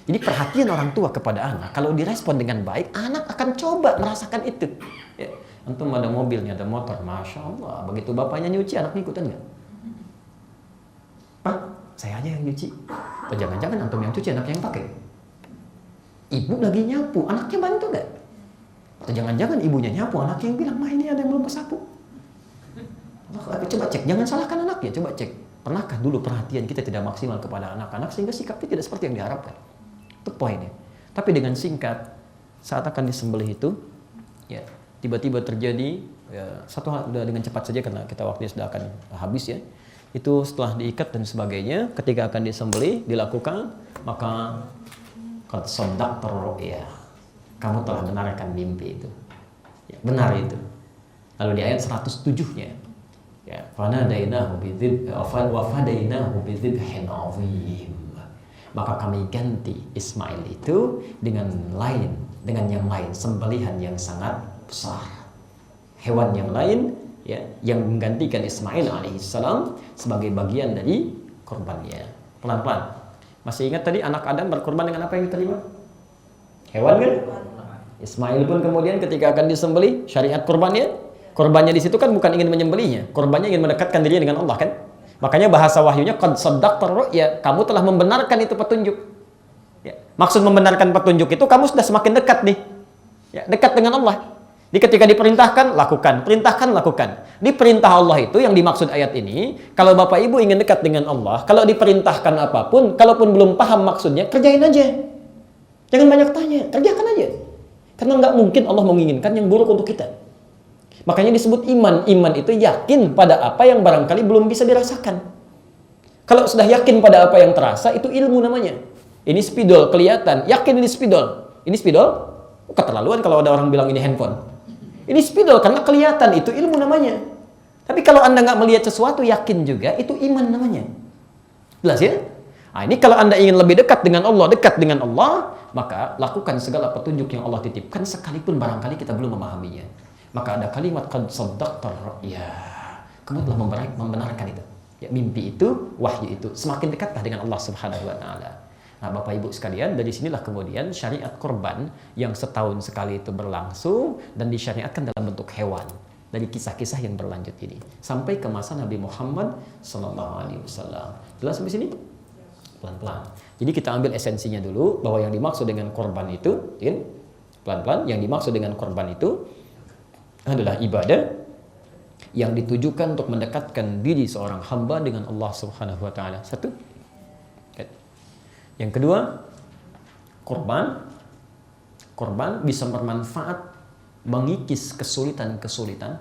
Jadi perhatian orang tua kepada anak, kalau direspon dengan baik, anak akan coba merasakan itu. Ya. Antum ada mobilnya, ada motor, Masya Allah. Begitu bapaknya nyuci, anak ikutan nggak? Pak, saya aja yang nyuci. Atau jangan-jangan antum yang cuci, anak yang pakai. Ibu lagi nyapu, anaknya bantu nggak? Atau jangan-jangan ibunya nyapu, anaknya yang bilang, Ma ini ada yang belum kesapu. Coba cek, jangan salahkan anaknya, coba cek. Pernahkah dulu perhatian kita tidak maksimal kepada anak-anak sehingga sikapnya tidak seperti yang diharapkan? Itu poinnya. Tapi dengan singkat, saat akan disembelih itu, ya tiba-tiba terjadi satu hal dengan cepat saja karena kita waktunya sudah akan habis ya. Itu setelah diikat dan sebagainya, ketika akan disembelih dilakukan, maka qad shaddaqta ru'ya. Kamu telah benarkan mimpi itu. Ya, benar itu. Lalu di ayat 107-nya ya, fanadainahu bidzibhin 'azim. Maka kami ganti Ismail itu dengan yang lain, sembelihan yang sangat besar. Hewan yang lain ya, yang menggantikan Ismail alaihissalam sebagai bagian dari korbannya. Pelan-pelan. Masih ingat tadi anak Adam berkorban dengan apa yang diterima? Hewan kan? Ismail pun kemudian ketika akan disembelih, syariat korbannya, korbannya di situ kan bukan ingin menyembelihnya, korbannya ingin mendekatkan dirinya dengan Allah kan? Makanya bahasa wahyunya qad shaddaqta ru'ya, kamu telah membenarkan itu petunjuk. Ya. Maksud membenarkan petunjuk itu kamu sudah semakin dekat nih. Ya, dekat dengan Allah. Di ketika diperintahkan, lakukan, perintahkan, lakukan. Di perintah Allah itu yang dimaksud ayat ini, kalau Bapak Ibu ingin dekat dengan Allah, kalau diperintahkan apapun, kalaupun belum paham maksudnya, kerjain aja. Jangan banyak tanya, kerjakan aja. Karena nggak mungkin Allah menginginkan yang buruk untuk kita. Makanya disebut iman. Iman itu yakin pada apa yang barangkali belum bisa dirasakan. Kalau sudah yakin pada apa yang terasa, itu ilmu namanya. Ini spidol, kelihatan. Yakin ini spidol. Ini spidol? Keterlaluan kalau ada orang bilang ini handphone. Ini spidol karena kelihatan, itu ilmu namanya. Tapi kalau Anda nggak melihat sesuatu, yakin juga, itu iman namanya. Jelas ya? Nah, ini kalau Anda ingin lebih dekat dengan Allah, maka lakukan segala petunjuk yang Allah titipkan sekalipun barangkali kita belum memahaminya. Maka ada kalimat qad shaddaqta ru'ya. Kamu telah membenarkan itu. Ya, mimpi itu, wahyu itu. Semakin dekatlah dengan Allah Subhanahu wa taala. Nah, Bapak Ibu sekalian, dari sinilah kemudian syariat korban yang setahun sekali itu berlangsung dan disyariatkan dalam bentuk hewan. Dari kisah-kisah yang berlanjut ini sampai ke masa Nabi Muhammad SAW. Jelas sampai sini? Pelan-pelan. Jadi kita ambil esensinya dulu bahwa yang dimaksud dengan korban itu, pelan-pelan, yang dimaksud dengan korban itu adalah ibadah yang ditujukan untuk mendekatkan diri seorang hamba dengan Allah Subhanahu wa taala. Satu. Yang kedua, korban bisa bermanfaat mengikis kesulitan-kesulitan,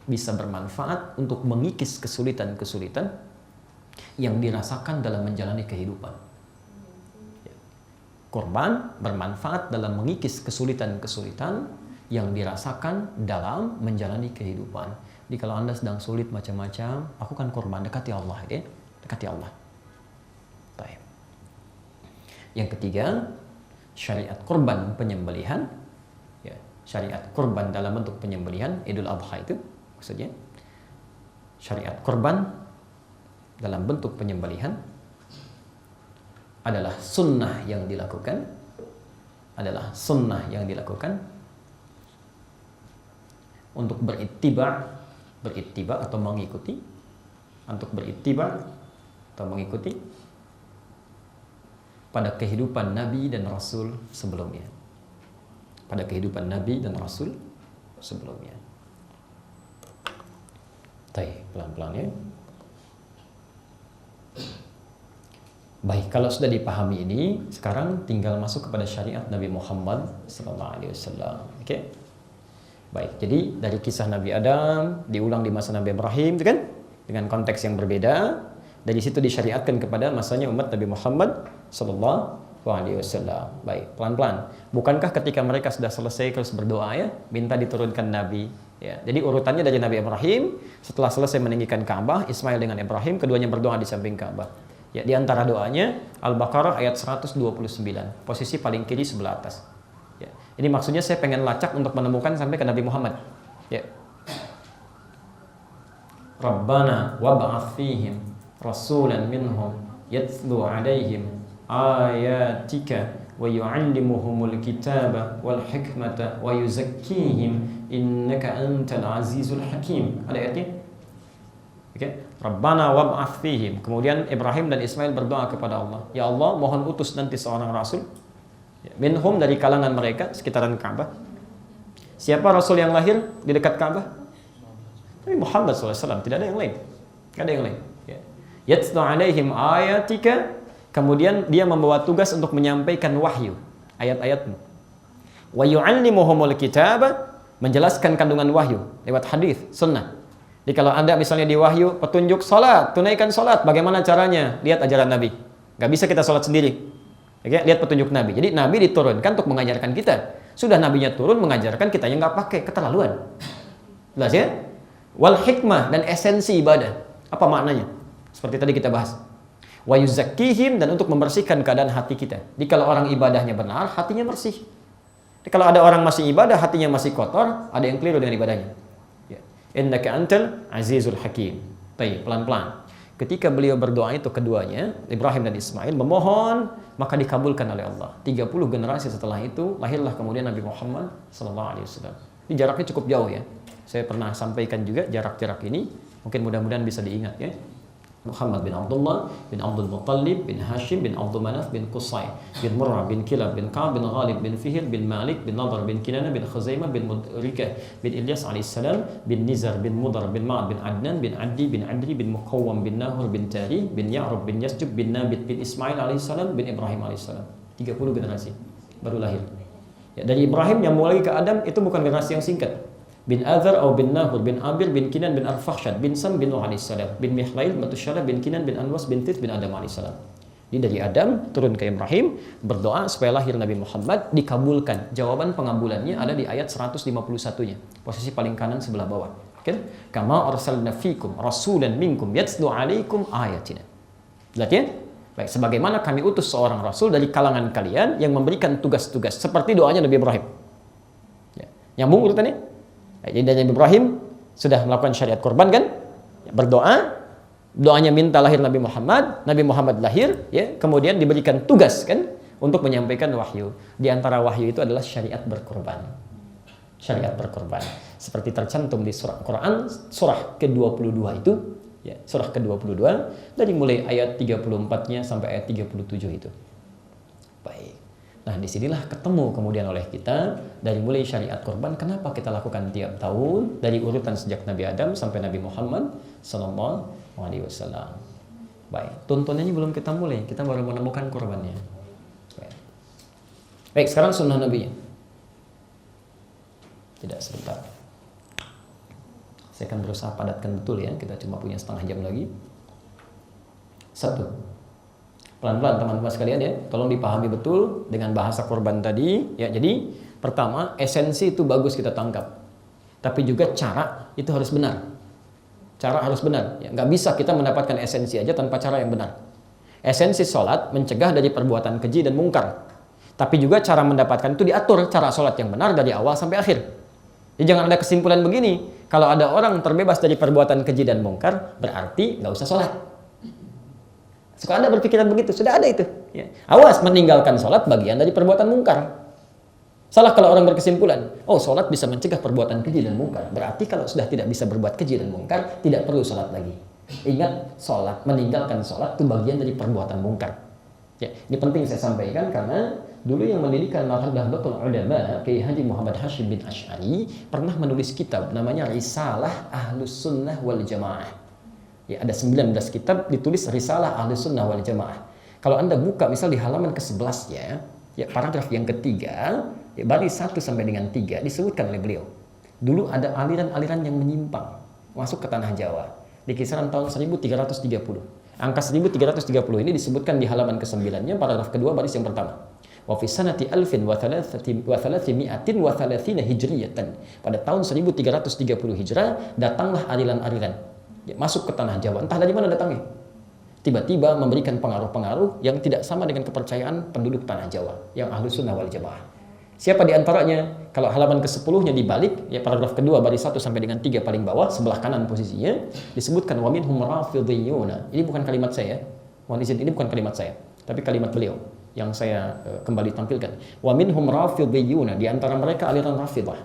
bisa bermanfaat untuk mengikis kesulitan-kesulitan yang dirasakan dalam menjalani kehidupan. Korban bermanfaat dalam mengikis kesulitan-kesulitan yang dirasakan dalam menjalani kehidupan. Jadi kalau Anda sedang sulit macam-macam, lakukan korban, dekati Allah, ya. Dekati Allah. Baik. Yang ketiga, syariat korban penyembelihan. Ya, syariat korban dalam bentuk penyembelihan, Idul Adha itu maksudnya. Syariat korban dalam bentuk penyembelihan adalah sunnah yang dilakukan, untuk berittiba atau mengikuti, pada kehidupan Nabi dan Rasul sebelumnya. Pada kehidupan Nabi dan Rasul sebelumnya. Pelan-pelan ya. Baik, kalau sudah dipahami ini, sekarang tinggal masuk kepada syariat Nabi Muhammad SAW. Oke? Baik, jadi dari kisah Nabi Adam diulang di masa Nabi Ibrahim, itu kan? Dengan konteks yang berbeda. Dari situ disyariatkan kepada masanya umat Nabi Muhammad SAW. Baik, pelan-pelan. Bukankah ketika mereka sudah selesai terus berdoa ya, minta diturunkan Nabi? Ya, jadi urutannya dari Nabi Ibrahim, setelah selesai meninggikan Ka'bah, Ismail dengan Ibrahim, keduanya berdoa di samping Ka'bah. Ya, di antara doanya Al-Baqarah ayat 129, posisi paling kiri sebelah atas. Ya, ini maksudnya saya pengen lacak untuk menemukan sampai ke Nabi Muhammad. Ya. Rabbana wab'ats fihim rasulan minhum yatlu 'alaihim ayatika wa yu'allimuhumul kitaba wal hikmata wa yuzakkihim innaka antal azizul hakim. Ada ayatnya? Oke. Rabbana wab'ats fihim. Kemudian Ibrahim dan Ismail berdoa kepada Allah, ya Allah, mohon utus nanti seorang rasul minhum, dari kalangan mereka sekitaran Ka'bah. Siapa rasul yang lahir di dekat Ka'bah? Nabi Muhammad SAW, tidak ada yang lain. Tidak ada yang lain. Yatlu 'alaihim ayatika, kemudian dia membawa tugas untuk menyampaikan wahyu, ayat-ayatmu. Wa yu'allimuhumul kitaba, menjelaskan kandungan wahyu lewat hadis, sunnah. Jadi kalau Anda misalnya di wahyu petunjuk salat, tunaikan salat, bagaimana caranya? Lihat ajaran Nabi. Gak bisa kita salat sendiri. Oke, lihat petunjuk Nabi. Jadi Nabi diturunkan untuk mengajarkan kita. Sudah Nabinya turun mengajarkan, kita yang nggak pakai, keterlaluan. Jelas ya? Wal hikmah, dan esensi ibadah. Apa maknanya? Seperti tadi kita bahas. Wa yuzakkihim, dan untuk membersihkan keadaan hati kita. Jadi kalau orang ibadahnya benar, hatinya bersih. Jadi kalau ada orang masih ibadah, hatinya masih kotor, ada yang keliru dengan ibadahnya. Innaka antal azizul hakim. Baik, pelan-pelan. Ketika beliau berdoa itu keduanya, Ibrahim dan Ismail memohon, maka dikabulkan oleh Allah. 30 generasi setelah itu lahirlah kemudian Nabi Muhammad SAW. Ini jaraknya cukup jauh ya. Saya pernah sampaikan juga jarak-jarak ini, mungkin mudah-mudahan bisa diingat ya. Muhammad bin Abdullah bin Abdul Muttalib bin Hashim bin Abdul Manaf bin Qusay bin Murrah bin Kilab bin Ka'ab bin Ghalib bin Fihr bin Malik bin Nadar bin Kinana bin Khuzaimah bin Mudrikah bin Ilyas alaihissalam bin Nizar bin Mudar bin Ma'ad bin Adnan bin Adi bin Adri bin Muqawwam bin Nahur bin Tari bin Ya'rub bin Yasjub bin Nabit bin Ismail alaihissalam bin Ibrahim alaihissalam. 30 generasi baru lahir. Ya, dari Ibrahim yang mulai ke Adam itu bukan generasi yang singkat. Bin Azar atau bin Nahur bin Abil bin Kinan bin Arfakhshad bin Sam bin Nuh alaihissalam bin Mihlail Matusyara bin Kinan bin Anwas bin Tith bin Adam alaihissalam. Jadi dari Adam turun ke Ibrahim, berdoa supaya lahir Nabi Muhammad, dikabulkan. Jawaban pengabulannya ada di ayat 151-nya, posisi paling kanan sebelah bawah. Kan? Kama arsalna fikum rasulan minkum yatlu alaikum ayatina. Lihat ya? Baik, sebagaimana kami utus seorang rasul dari kalangan kalian yang memberikan tugas-tugas seperti doanya Nabi Ibrahim. Ya. Nyambung urutannya? Jadi Nabi Ibrahim sudah melakukan syariat kurban kan? Berdoa, doanya minta lahir Nabi Muhammad lahir, ya, kemudian diberikan tugas kan untuk menyampaikan wahyu. Di antara wahyu itu adalah syariat berkurban. Syariat berkurban. Seperti tercantum di surah Quran, surah ke-22 itu, ya, surah ke-22 dari mulai ayat 34-nya sampai ayat 37 itu. Baik. Nah, disinilah ketemu kemudian oleh kita dari mulai syariat kurban. Kenapa kita lakukan tiap tahun dari urutan sejak Nabi Adam sampai Nabi Muhammad SAW. Baik, tuntunannya belum kita mulai, kita baru menemukan kurbannya. Baik, sekarang sunnah Nabi. Tidak, sebentar. Saya akan berusaha padatkan betul ya. Kita cuma punya setengah jam lagi. 1. Pelan-pelan teman-teman sekalian ya, tolong dipahami betul dengan bahasa kurban tadi ya. Jadi pertama, esensi itu bagus kita tangkap, tapi juga cara itu harus benar. Cara harus benar ya. Nggak bisa kita mendapatkan esensi aja tanpa cara yang benar. Esensi sholat mencegah dari perbuatan keji dan mungkar, tapi juga cara mendapatkan itu diatur, cara sholat yang benar dari awal sampai akhir. Jadi jangan ada kesimpulan begini, kalau ada orang terbebas dari perbuatan keji dan mungkar berarti nggak usah sholat. Suka Anda berpikiran begitu, sudah ada itu. Ya. Awas, meninggalkan sholat bagian dari perbuatan mungkar. Salah kalau orang berkesimpulan, oh sholat bisa mencegah perbuatan keji dan mungkar. Berarti kalau sudah tidak bisa berbuat keji dan mungkar, tidak perlu sholat lagi. Ingat, sholat, meninggalkan sholat itu bagian dari perbuatan mungkar. Ya, ini penting saya sampaikan karena dulu yang mendirikan Nahdlatul Ulama, Kiai Haji Muhammad Hashim bin Asy'ari, pernah menulis kitab namanya Risalah Ahlus Sunnah wal Jamaah. Ya, ada 19 kitab ditulis Risalah Ahlus Sunnah wal Jamaah. Kalau Anda buka misal di halaman ke-11 ya paragraf yang ketiga, ya, baris 1 sampai dengan 3 disebutkan oleh beliau. Dulu ada aliran-aliran yang menyimpang masuk ke tanah Jawa di kisaran tahun 1330. Angka 1330 ini disebutkan di halaman ke-9-nya, paragraf kedua, baris yang pertama. Wa fi sanati alfin wa thalathimi'atin wa thalathina hijriyatan. Pada tahun 1330 Hijrah, datanglah aliran-aliran masuk ke tanah Jawa. Entah dari mana datangnya. Tiba-tiba memberikan pengaruh-pengaruh yang tidak sama dengan kepercayaan penduduk tanah Jawa, yang Ahlus Sunnah wal Jamaah. Siapa di antaranya? Kalau halaman ke-10-nya dibalik, ya paragraf kedua baris 1 sampai dengan 3 paling bawah, sebelah kanan posisinya, disebutkan wa minhum rafidhiyuna. Ini bukan kalimat saya. Mohon izin, ini bukan kalimat saya, tapi kalimat beliau yang saya kembali tampilkan. Wa minhum rafidhiyuna, di antara mereka aliran Rafidah.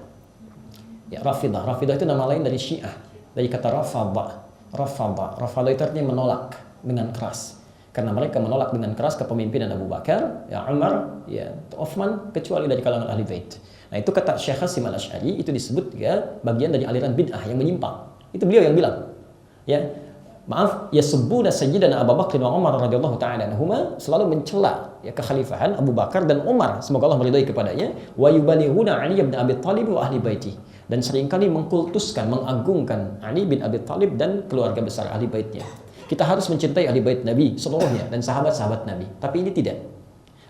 Ya, Rafidah. Rafidah itu nama lain dari Syiah. Dari kata rafadha. Rafadha itu artinya menolak dengan keras. Karena mereka menolak dengan keras kepemimpinan Abu Bakar, ya Umar, ya Utsman, kecuali dari kalangan ahli bait. Nah, itu kata Syekh Hasim Al-Asy'ari, itu disebut ya bagian dari aliran bid'ah yang menyimpang. Itu beliau yang bilang. Ya, maaf, ya subbuna sayyidina Abu Bakar wa Umar radhiyallahu taala anhuma, selalu mencela ya kekhalifahan Abu Bakar dan Umar, semoga Allah meridai kepadanya, wa yubalighuna Ali bin Abi Thalib wa ahli baiti. Dan seringkali mengkultuskan, mengagungkan Ali bin Abi Thalib dan keluarga besar ahli baitnya. Kita harus mencintai ahli bait Nabi seluruhnya dan sahabat-sahabat Nabi. Tapi ini tidak.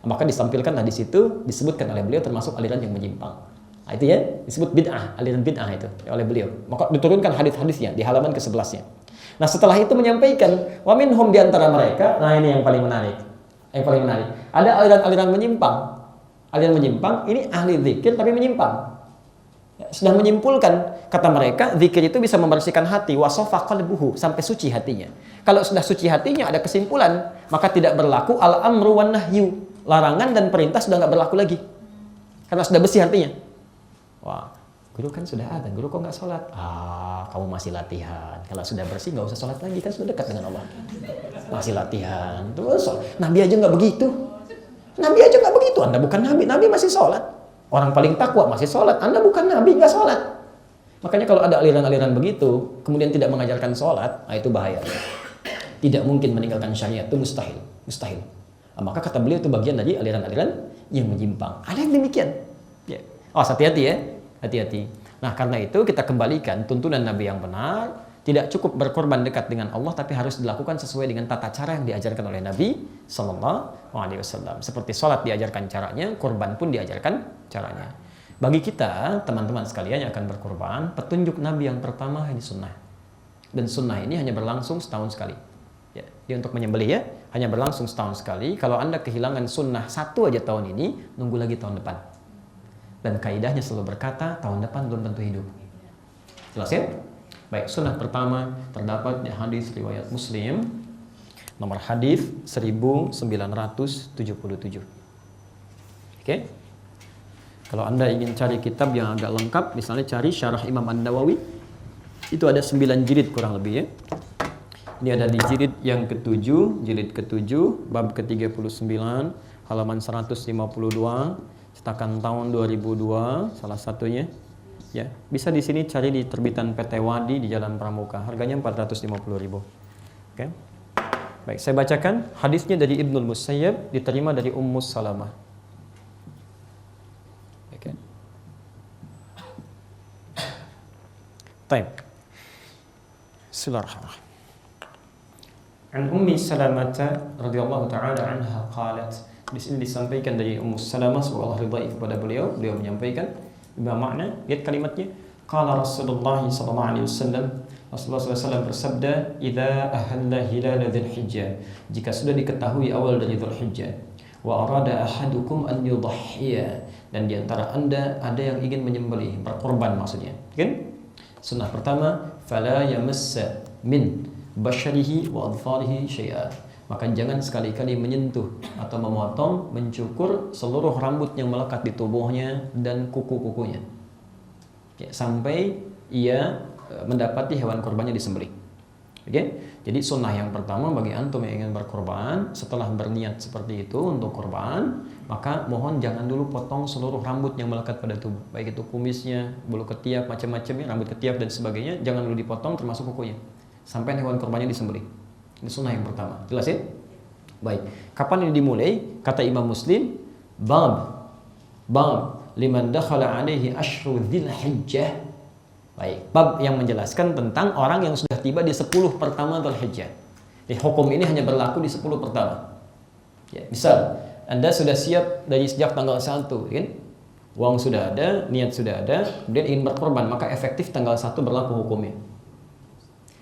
Maka disampilkanlah di situ, disebutkan oleh beliau termasuk aliran yang menyimpang. Nah, itu ya, disebut bid'ah, aliran bid'ah itu ya, oleh beliau. Maka diturunkan hadis-hadisnya di halaman ke-11-nya. Nah, setelah itu menyampaikan wa minhum, di antara mereka, nah ini yang paling menarik. Yang paling menarik. Ada aliran-aliran menyimpang. Aliran menyimpang ini ahli zikir tapi menyimpang. Sudah menyimpulkan, kata mereka, zikir itu bisa membersihkan hati, wasofa qalbuhu, sampai suci hatinya. Kalau sudah suci hatinya, ada kesimpulan, maka tidak berlaku al-amru wan nahyu, larangan dan perintah sudah nggak berlaku lagi, karena sudah bersih hatinya. Wah, guru kan sudah ada, guru kok nggak sholat? Kamu masih latihan. Kalau sudah bersih nggak usah sholat lagi, kan sudah dekat dengan Allah. Masih latihan, terus Nabi aja nggak begitu. Nabi aja nggak begitu. Anda bukan Nabi, Nabi masih sholat. Orang paling takwa masih sholat, Anda bukan Nabi, nggak sholat. Makanya kalau ada aliran-aliran begitu, kemudian tidak mengajarkan sholat, nah itu bahaya. Tidak mungkin meninggalkan syariat, itu mustahil. Mustahil. Nah, maka kata beliau itu bagian dari aliran-aliran yang menyimpang. Ada yang demikian. Ya. Hati-hati ya, hati-hati. Nah, karena itu kita kembalikan tuntunan Nabi yang benar. Tidak cukup berkorban dekat dengan Allah, tapi harus dilakukan sesuai dengan tata cara yang diajarkan oleh Nabi Sallallahu Alaihi Wasallam. Seperti sholat diajarkan caranya, korban pun diajarkan caranya. Bagi kita, teman-teman sekalian yang akan berkorban, petunjuk Nabi yang pertama ini sunnah. Dan sunnah ini hanya berlangsung setahun sekali. Ya, dia untuk menyembelih ya, hanya berlangsung setahun sekali. Kalau Anda kehilangan sunnah satu aja tahun ini, nunggu lagi tahun depan. Dan kaidahnya selalu berkata, tahun depan belum tentu hidup. Jelas ya? Baik, sunnah pertama terdapat di hadis riwayat Muslim, nomor hadis 1977. Oke? Kalau Anda ingin cari kitab yang agak lengkap, misalnya cari Syarah Imam An-Nawawi, itu ada 9 jilid kurang lebih ya. Ini ada di jilid yang ke-7, jilid ke-7, bab ke-39, halaman 152, cetakan tahun 2002, salah satunya. Ya, bisa di sini cari di terbitan PT Wadi di Jalan Pramuka. Harganya 450.000. Oke. Baik, saya bacakan hadisnya dari Ibnul Musayyab, diterima dari Ummu Salamah. Oke. Baik. Bismillahirrahmanirrahim. An Ummi Salamah radhiyallahu taala anha qalat. Di sini disampaikan dari Ummu Salamah, semoga Allah ridai kepada beliau. Beliau menyampaikan bermakna, lihat kalimatnya, qala Rasulullah sallallahu alaihi wasallam, Rasulullah SAW bersabda, idza ahalla hilal dzulhijjah, jika sudah diketahui awal dari dzulhijjah, wa arada ahadukum an yudhhiya, dan di antara Anda ada yang ingin menyembelih, berkorban maksudnya, kan? Sunnah pertama, fala yamassa min basharihi wa adfarihi syai'a, maka jangan sekali-kali menyentuh atau memotong, mencukur seluruh rambut yang melekat di tubuhnya dan kuku-kukunya, ya, sampai ia mendapati hewan kurbannya disembelih. Oke? Jadi sunnah yang pertama bagi antum yang ingin berkorban, setelah berniat seperti itu untuk korban, maka mohon jangan dulu potong seluruh rambut yang melekat pada tubuh, baik itu kumisnya, bulu ketiak, macam-macamnya, rambut ketiak dan sebagainya, jangan dulu dipotong termasuk kukunya, sampai hewan korbannya disembelih. Ini sunnah yang pertama. Jelas ya? Baik. Kapan ini dimulai? Kata Imam Muslim, bab liman dakhala alaihi asyru dzilhijjah. Baik, bab yang menjelaskan tentang orang yang sudah tiba di 10 pertama Dzulhijjah. Hukum ini hanya berlaku di 10 pertama. Ya, misal Anda sudah siap dari sejak tanggal 1, kan? Uang sudah ada, niat sudah ada, kemudian ingin berkorban, maka efektif tanggal 1 berlaku hukumnya.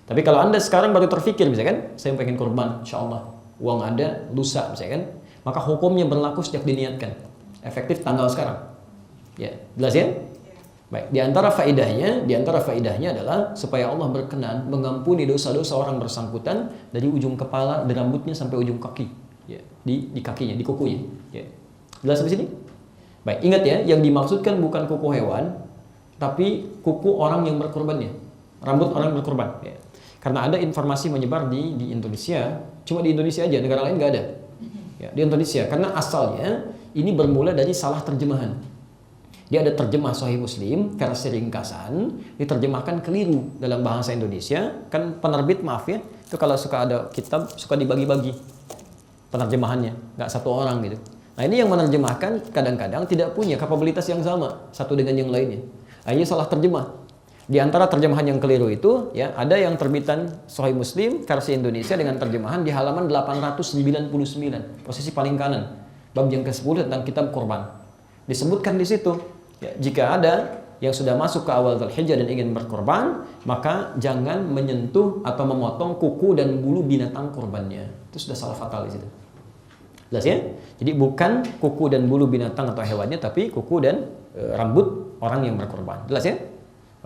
Tapi kalau Anda sekarang baru terfikir, misalkan, saya pengen korban, insyaallah, uang ada, lusa, misalkan, maka hukumnya berlaku sejak diniatkan. Efektif tanggal sekarang. Ya, jelas ya? Baik, di antara faedahnya adalah supaya Allah berkenan mengampuni dosa-dosa orang bersangkutan dari ujung kepala, dari rambutnya sampai ujung kaki, ya, di kakinya, di kukunya. Ya. Jelas sampai sini? Baik, ingat ya, yang dimaksudkan bukan kuku hewan, tapi kuku orang yang berkorbannya, rambut orang yang berkorban. Ya. Karena ada informasi menyebar di Indonesia, cuma di Indonesia aja, negara lain nggak ada. Ya, di Indonesia, karena asalnya ini bermula dari salah terjemahan. Dia ada terjemah Sahih Muslim versi ringkasan, diterjemahkan keliru dalam bahasa Indonesia. Kan penerbit, maaf ya, itu kalau suka ada kitab suka dibagi-bagi penerjemahannya, nggak satu orang gitu. Nah, ini yang menerjemahkan kadang-kadang tidak punya kapabilitas yang sama satu dengan yang lainnya. Akhirnya salah terjemah. Di antara terjemahan yang keliru itu, ya, ada yang terbitan Sahih Muslim versi Indonesia dengan terjemahan di halaman 899, posisi paling kanan, bab yang ke-10 tentang kitab korban. Disebutkan di situ, ya, jika ada yang sudah masuk ke awal Dzulhijjah dan ingin berkorban, maka jangan menyentuh atau memotong kuku dan bulu binatang korbannya. Itu sudah salah fatal di situ. Jelas ya? Jadi bukan kuku dan bulu binatang atau hewannya, tapi kuku dan rambut orang yang berkorban. Jelas ya?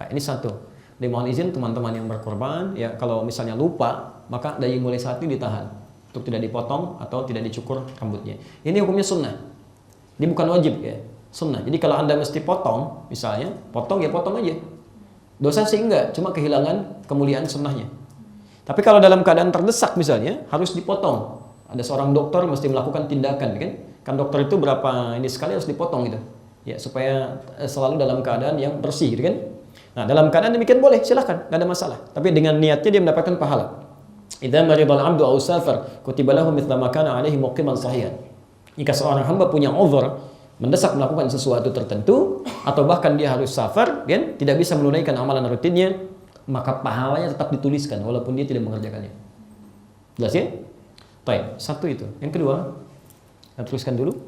Nah, ini satu. Dan mohon izin teman-teman yang berkorban, ya, kalau misalnya lupa, maka dari mulai saat ini ditahan untuk tidak dipotong atau tidak dicukur rambutnya. Ini hukumnya sunnah. Ini bukan wajib, ya, sunnah. Jadi kalau Anda mesti potong, misalnya, potong ya potong aja. Dosa sih enggak, cuma kehilangan kemuliaan sunnahnya. Tapi kalau dalam keadaan terdesak misalnya, harus dipotong. Ada seorang dokter mesti melakukan tindakan, kan? Kan dokter itu berapa ini sekali harus dipotong gitu. Ya, supaya selalu dalam keadaan yang bersih, gitu kan? Nah, dalam keadaan demikian boleh, silahkan, nggak ada masalah. Tapi dengan niatnya dia mendapatkan pahala. Idza maridal 'abdu aw safar, kutiba lahu mithla ma kana 'alaihi muqiman sahihan. Jika seorang hamba punya uzur, mendesak melakukan sesuatu tertentu, atau bahkan dia harus safar, kan, tidak bisa menunaikan amalan rutinnya, maka pahalanya tetap dituliskan walaupun dia tidak mengerjakannya. Jelas ya? Baik, satu itu. Yang kedua, saya tuliskan dulu.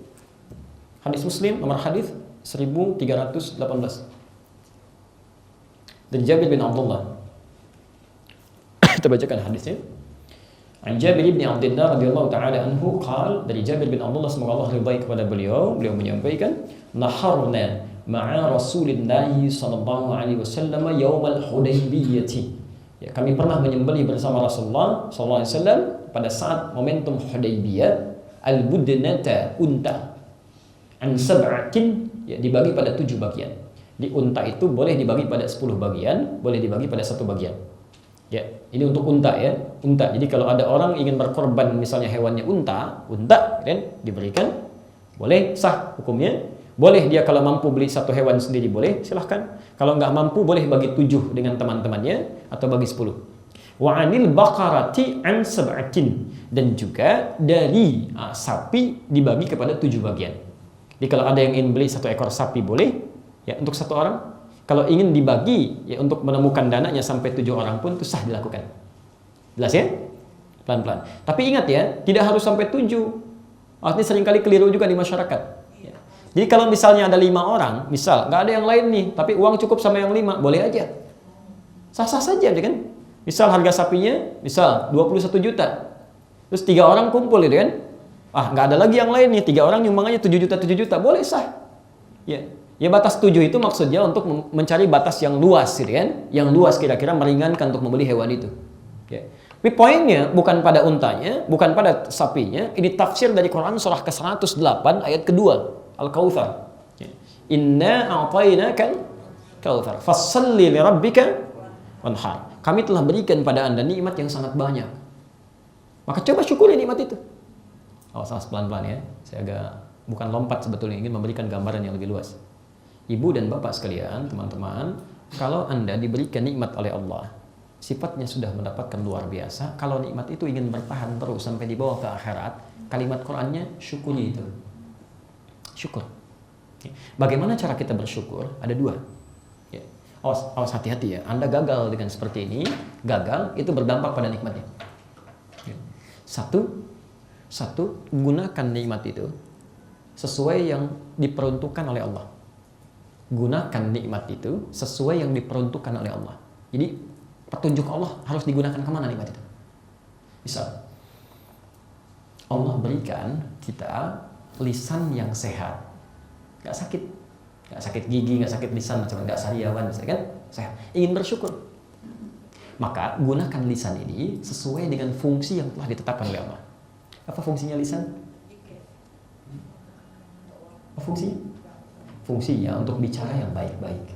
Hadis Muslim nomor hadis 1318. Dari Jabir bin Abdullah. Kita bacakan hadisnya. An Jabir bin Abdullah radhiyallahu taala anhu qala, dari Jabir bin Abdullah semoga Allah ridai kepada beliau menyampaikan, naharna ma'a Rasulillah sallallahu alaihi wasallam yaumal Hudaybiyah. Ya, kami pernah menyembelih bersama Rasulullah sallallahu alaihi wasallam pada saat momentum Hudaybiyah, al-budnata, unta, an sab'atin, ya, dibagi pada 7 bagian. Di unta itu boleh dibagi pada 10 bagian, boleh dibagi pada 1 bagian. Ya, ini untuk unta ya, unta. Jadi kalau ada orang ingin berkorban misalnya hewannya unta, kan, diberikan, boleh, sah hukumnya. Boleh dia kalau mampu beli 1 hewan sendiri boleh, silahkan. Kalau nggak mampu boleh bagi 7 dengan teman-temannya atau bagi 10. Wa 'anil baqarati an sab'atin, dan juga dari sapi dibagi kepada 7 bagian. Jadi kalau ada yang ingin beli 1 ekor sapi boleh. Ya, untuk 1 orang. Kalau ingin dibagi, ya, untuk menemukan dananya sampai 7 orang pun itu sah dilakukan. Jelas ya? Pelan-pelan. Tapi ingat ya, tidak harus sampai 7. Artinya seringkali keliru juga di masyarakat. Ya. Jadi kalau misalnya ada 5 orang, misal nggak ada yang lain nih, tapi uang cukup sama yang 5, boleh aja. Sah-sah saja, kan? Misal harga sapinya, misal 21 juta. Terus 3 orang kumpul, gitu kan? Nggak ada lagi yang lain nih, 3 orang nyumbang aja 7 juta, boleh, sah. Ya. Ya, batas 7 itu maksudnya untuk mencari batas yang luas, gitu kan? Yang luas kira-kira meringankan untuk membeli hewan itu. Ya. Tapi poinnya bukan pada untanya, bukan pada sapinya. Ini tafsir dari Quran surah ke-108 ayat kedua, Al-Kautsar. Ya. Inna a'tainakal kautsar, fassalli li rabbika wanhar. kami telah berikan pada Anda nikmat yang sangat banyak. Maka coba syukuri nikmat itu. Awas pelan-pelan ya. Saya agak bukan lompat sebetulnya, ingin memberikan gambaran yang lebih luas. Ibu dan bapak sekalian, teman-teman, kalau Anda diberikan nikmat oleh Allah, sifatnya sudah mendapatkan luar biasa. Kalau nikmat itu ingin bertahan terus sampai dibawa ke akhirat, kalimat Qur'annya syukuri itu. Syukur. Bagaimana cara kita bersyukur? Ada dua. Awas hati-hati ya. Anda gagal dengan seperti ini, gagal itu berdampak pada nikmatnya. Satu, gunakan nikmat itu sesuai yang diperuntukkan oleh Allah. Gunakan nikmat itu sesuai yang diperuntukkan oleh Allah. Jadi petunjuk Allah harus digunakan kemana nikmat itu? Misal, Allah berikan kita lisan yang sehat, nggak sakit gigi, nggak sakit lisan, macam nggak sariawan, kan? Sehat. Ingin bersyukur, maka gunakan lisan ini sesuai dengan fungsi yang telah ditetapkan oleh Allah. Apa fungsinya lisan? Apa fungsinya? Fungsinya untuk bicara yang baik-baik.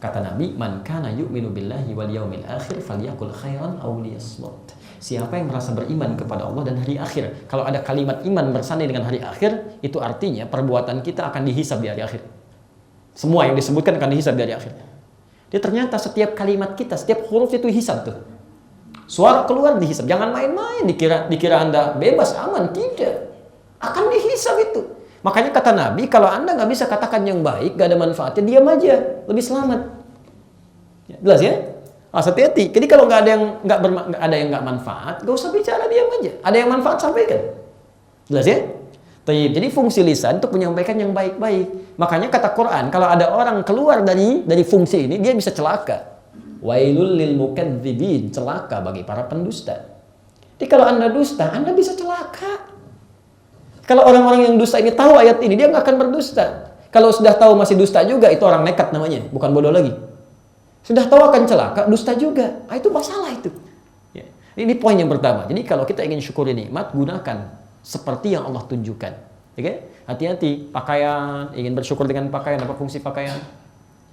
Kata Nabi, "Man kana yu'minu billahi wal yaumil akhir falyakul khairan aw liyasmut." Siapa yang merasa beriman kepada Allah dan hari akhir. Kalau ada kalimat iman bersanding dengan hari akhir, itu artinya perbuatan kita akan dihisab di hari akhir. Semua yang disebutkan akan dihisab di hari akhir. Dia ternyata setiap kalimat kita, setiap huruf itu hisab tuh. Suara keluar dihisab. Jangan main-main dikira Anda bebas, aman. Tidak. Akan dihisab itu. Makanya kata Nabi, kalau Anda nggak bisa katakan yang baik, nggak ada manfaatnya, diam aja, lebih selamat. Jelas ya? Hati-hati. Jadi kalau nggak ada yang nggak manfaat, nggak usah bicara, diam aja. Ada yang manfaat, sampaikan. Jelas ya? Jadi fungsi lisan untuk menyampaikan yang baik-baik. Makanya kata Quran, kalau ada orang keluar dari fungsi ini, dia bisa celaka. Wailul lil mukadzibin, celaka bagi para pendusta. Jadi kalau Anda dusta, Anda bisa celaka. Kalau orang-orang yang dusta ini tahu ayat ini, dia nggak akan berdusta. Kalau sudah tahu masih dusta juga, itu orang nekat namanya, bukan bodoh lagi. Sudah tahu akan celaka, dusta juga. Itu masalah itu. Ya. Ini poin yang pertama. Jadi kalau kita ingin syukuri nikmat, gunakan seperti yang Allah tunjukkan. Oke? Hati-hati, pakaian, ingin bersyukur dengan pakaian, apa fungsi pakaian?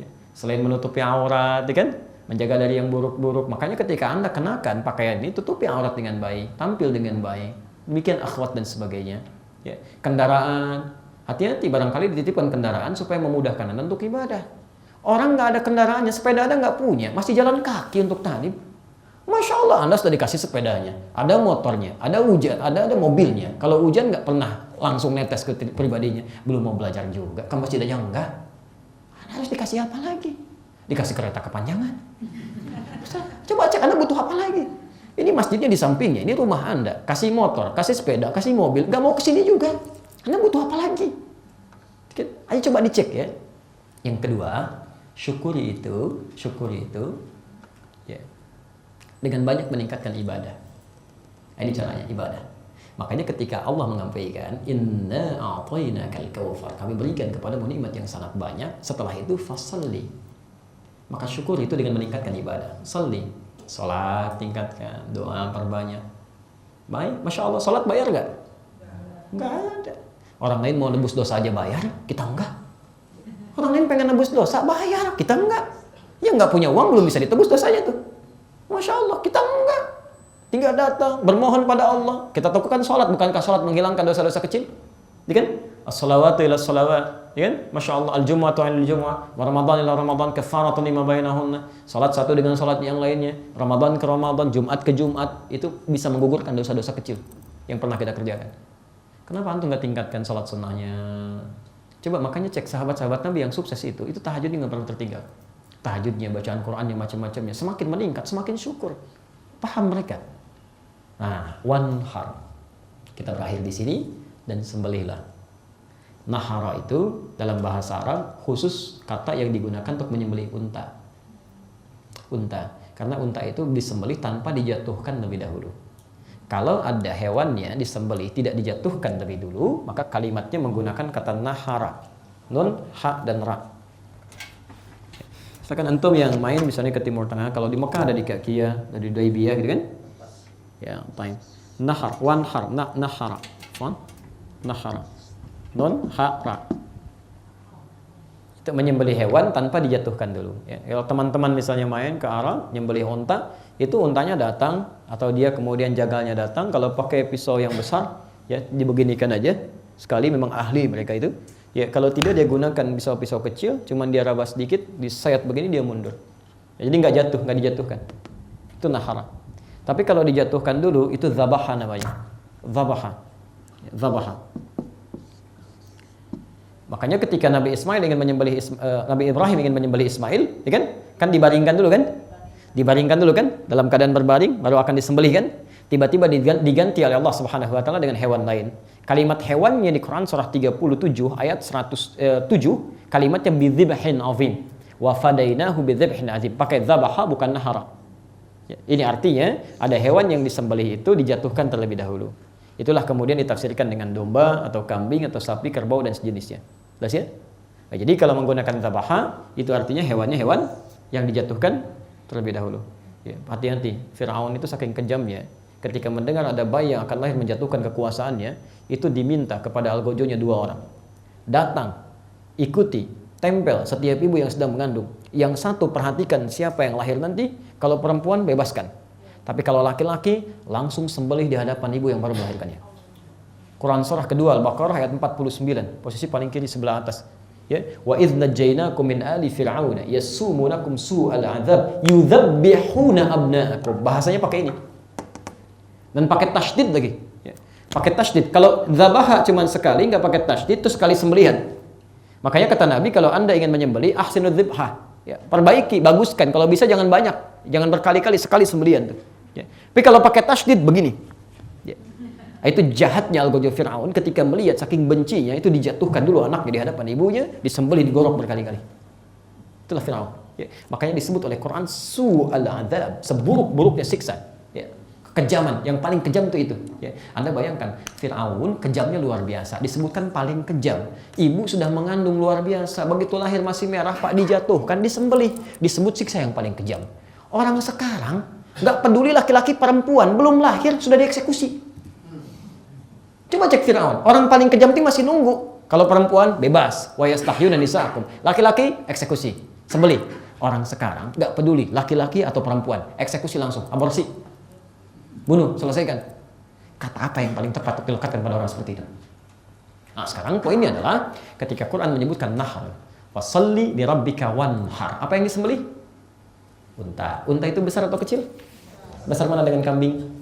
Ya. Selain menutupi aurat, ya kan? Menjaga dari yang buruk-buruk. Makanya ketika Anda kenakan pakaian ini, tutupi aurat dengan baik, tampil dengan baik, demikian akhwat dan sebagainya. Ya. Kendaraan, hati-hati, barangkali dititipkan kendaraan supaya memudahkan Anda untuk ibadah. Orang nggak ada kendaraannya, sepeda Anda nggak punya, masih jalan kaki untuk talim. Masya Allah, Anda sudah dikasih sepedanya, ada motornya, ada hujan, ada mobilnya. Kalau hujan nggak pernah langsung netes ke pribadinya, belum mau belajar juga, ke masjid aja enggak. Anda harus dikasih apa lagi? Dikasih kereta kepanjangan. Coba cek Anda butuh apa lagi? Ini masjidnya di sampingnya, ini rumah Anda. Kasih motor, kasih sepeda, kasih mobil, nggak mau kesini juga. Anda butuh apa lagi? Ayo coba dicek ya. Yang kedua, syukuri itu ya, dengan banyak meningkatkan ibadah. Ini caranya ibadah. Makanya ketika Allah menyampaikan inna a'tainakal kautsar, kami berikan kepadamu nikmat yang sangat banyak, setelah itu fasalli. Maka syukur itu dengan meningkatkan ibadah. Salli, salat tingkatkan, doa perbanyak. Baik, Masya Allah, salat bayar nggak? Nggak ada. Orang lain mau nebus dosa aja bayar, kita enggak. Orang lain pengen nebus dosa, bayar, kita enggak. Yang nggak punya uang belum bisa ditebus dosanya tuh. Masya Allah, kita enggak. Tinggal datang, bermohon pada Allah. Kita lakukan sholat, bukankah sholat menghilangkan dosa-dosa kecil? Ya kan? As-salawatu ila salawat. Ya kan? Masya Allah, al-jum'atu ila al-jum'ah, wa Ramadan ila Ramadan, kafaratun lima bainahunna. Sholat satu dengan sholat yang lainnya. Ramadan ke Ramadan, Jumat ke Jumat. Itu bisa menggugurkan dosa-dosa kecil yang pernah kita kerjakan. Kenapa antum nggak tingkatkan sholat sunnahnya? Coba makanya cek sahabat-sahabat Nabi yang sukses itu tahajudnya nggak pernah tertinggal. Tahajudnya, bacaan Qurannya, macam-macamnya. Semakin meningkat, semakin syukur. Paham mereka. Nah, wanhar. Kita berakhir di sini dan sembelihlah. Nahara itu dalam bahasa Arab khusus kata yang digunakan untuk menyembelih unta. Unta. Karena unta itu disembelih tanpa dijatuhkan lebih dahulu. Kalau ada hewannya disembelih tidak dijatuhkan lebih dulu, maka kalimatnya menggunakan kata nahara. Nun, ha, dan ra. Misalkan antum yang main misalnya ke Timur Tengah, kalau di Mekah ada di Kakiyah, ada di Daibiyah gitu kan? Ya, time. Nahar, wanhar, nahara. Nahara. Nun, ha, ra. Untuk menyembelih hewan tanpa dijatuhkan dulu. Ya. Kalau teman-teman misalnya main ke Arab, nyembelih unta, itu untanya datang atau dia kemudian jagalnya datang. Kalau pakai pisau yang besar, ya dibeginikan aja. Sekali memang ahli mereka itu. Ya kalau tidak dia gunakan pisau-pisau kecil, cuman dia raba sedikit, disayat begini dia mundur. Ya, jadi nggak jatuh, nggak dijatuhkan. Itu nahara. Tapi kalau dijatuhkan dulu itu zabaha namanya. Zabaha. Ya, zabaha. Makanya ketika Nabi Ibrahim ingin menyembelih Ismail, ya kan? Kan dibaringkan dulu kan? Dibaringkan dulu kan? Dalam keadaan berbaring baru akan disembelih kan? Tiba-tiba diganti oleh Allah Subhanahu wa taala dengan hewan lain. Kalimat hewannya di Quran surah 37 ayat 107, kalimatnya bidzibhin azim. Wa fadainahu bidzibhin azim. Pakai dzabaha bukan nahara. Ya, ini artinya ada hewan yang disembelih itu dijatuhkan terlebih dahulu. Itulah kemudian ditafsirkan dengan domba atau kambing atau sapi, kerbau dan sejenisnya. Jelas ya? Nah, jadi kalau menggunakan dzabaha itu artinya hewannya hewan yang dijatuhkan terlebih dahulu. Ya, hati-hati. Firaun itu saking kejamnya, ketika mendengar ada bayi yang akan lahir menjatuhkan kekuasaannya, itu diminta kepada algojonya 2 orang. Datang, ikuti, tempel setiap ibu yang sedang mengandung. Yang satu perhatikan siapa yang lahir nanti, kalau perempuan bebaskan. Tapi kalau laki-laki langsung sembelih di hadapan ibu yang baru melahirkannya. Quran surah kedua Al-Baqarah ayat 49, posisi paling kiri sebelah atas. Ya, wa idz najaynakum min ali fir'auna yasumunakum su'al 'adzab yudzabbihuna abna'akum. Bahasanya pakai ini. Dan pakai tasydid lagi. Ya. Pakai tasydid. Kalau dzabaha cuma sekali, enggak pakai tasydid, itu sekali sembelihan. Makanya kata Nabi, kalau Anda ingin menyembelih, ahsinu dzibha. Ya, perbaiki, baguskan. Kalau bisa jangan banyak, jangan berkali-kali, sekali sembelihan tuh. Ya. Tapi kalau pakai tasydid begini. Ya. Itu jahatnya algojo Firaun ketika melihat saking bencinya itu dijatuhkan dulu anaknya di hadapan ibunya, disembelih, digorok berkali-kali. Itulah Firaun. Ya. Makanya disebut oleh Quran su'al adzab, seburuk-buruknya siksa. Ya. Kekejaman yang paling kejam itu. Ya. Anda bayangkan Firaun kejamnya luar biasa, disebutkan paling kejam. Ibu sudah mengandung luar biasa, begitu lahir masih merah Pak dijatuhkan, disembelih, disebut siksa yang paling kejam. Orang sekarang nggak peduli laki-laki perempuan, belum lahir sudah dieksekusi. Coba cek Firaun, orang paling kejam itu masih nunggu. Kalau perempuan bebas, wa yastahyuna nisaakum. Laki-laki eksekusi, sembelih. Orang sekarang nggak peduli laki-laki atau perempuan, eksekusi langsung, aborsi, bunuh, selesaikan. Kata apa yang paling tepat untuk dilekatkan pada orang seperti itu? Nah sekarang poinnya adalah ketika Quran menyebutkan nahar, fasalli li rabbika wanhar. Apa yang disembelih? Unta. Unta itu besar atau kecil? Besar mana dengan kambing?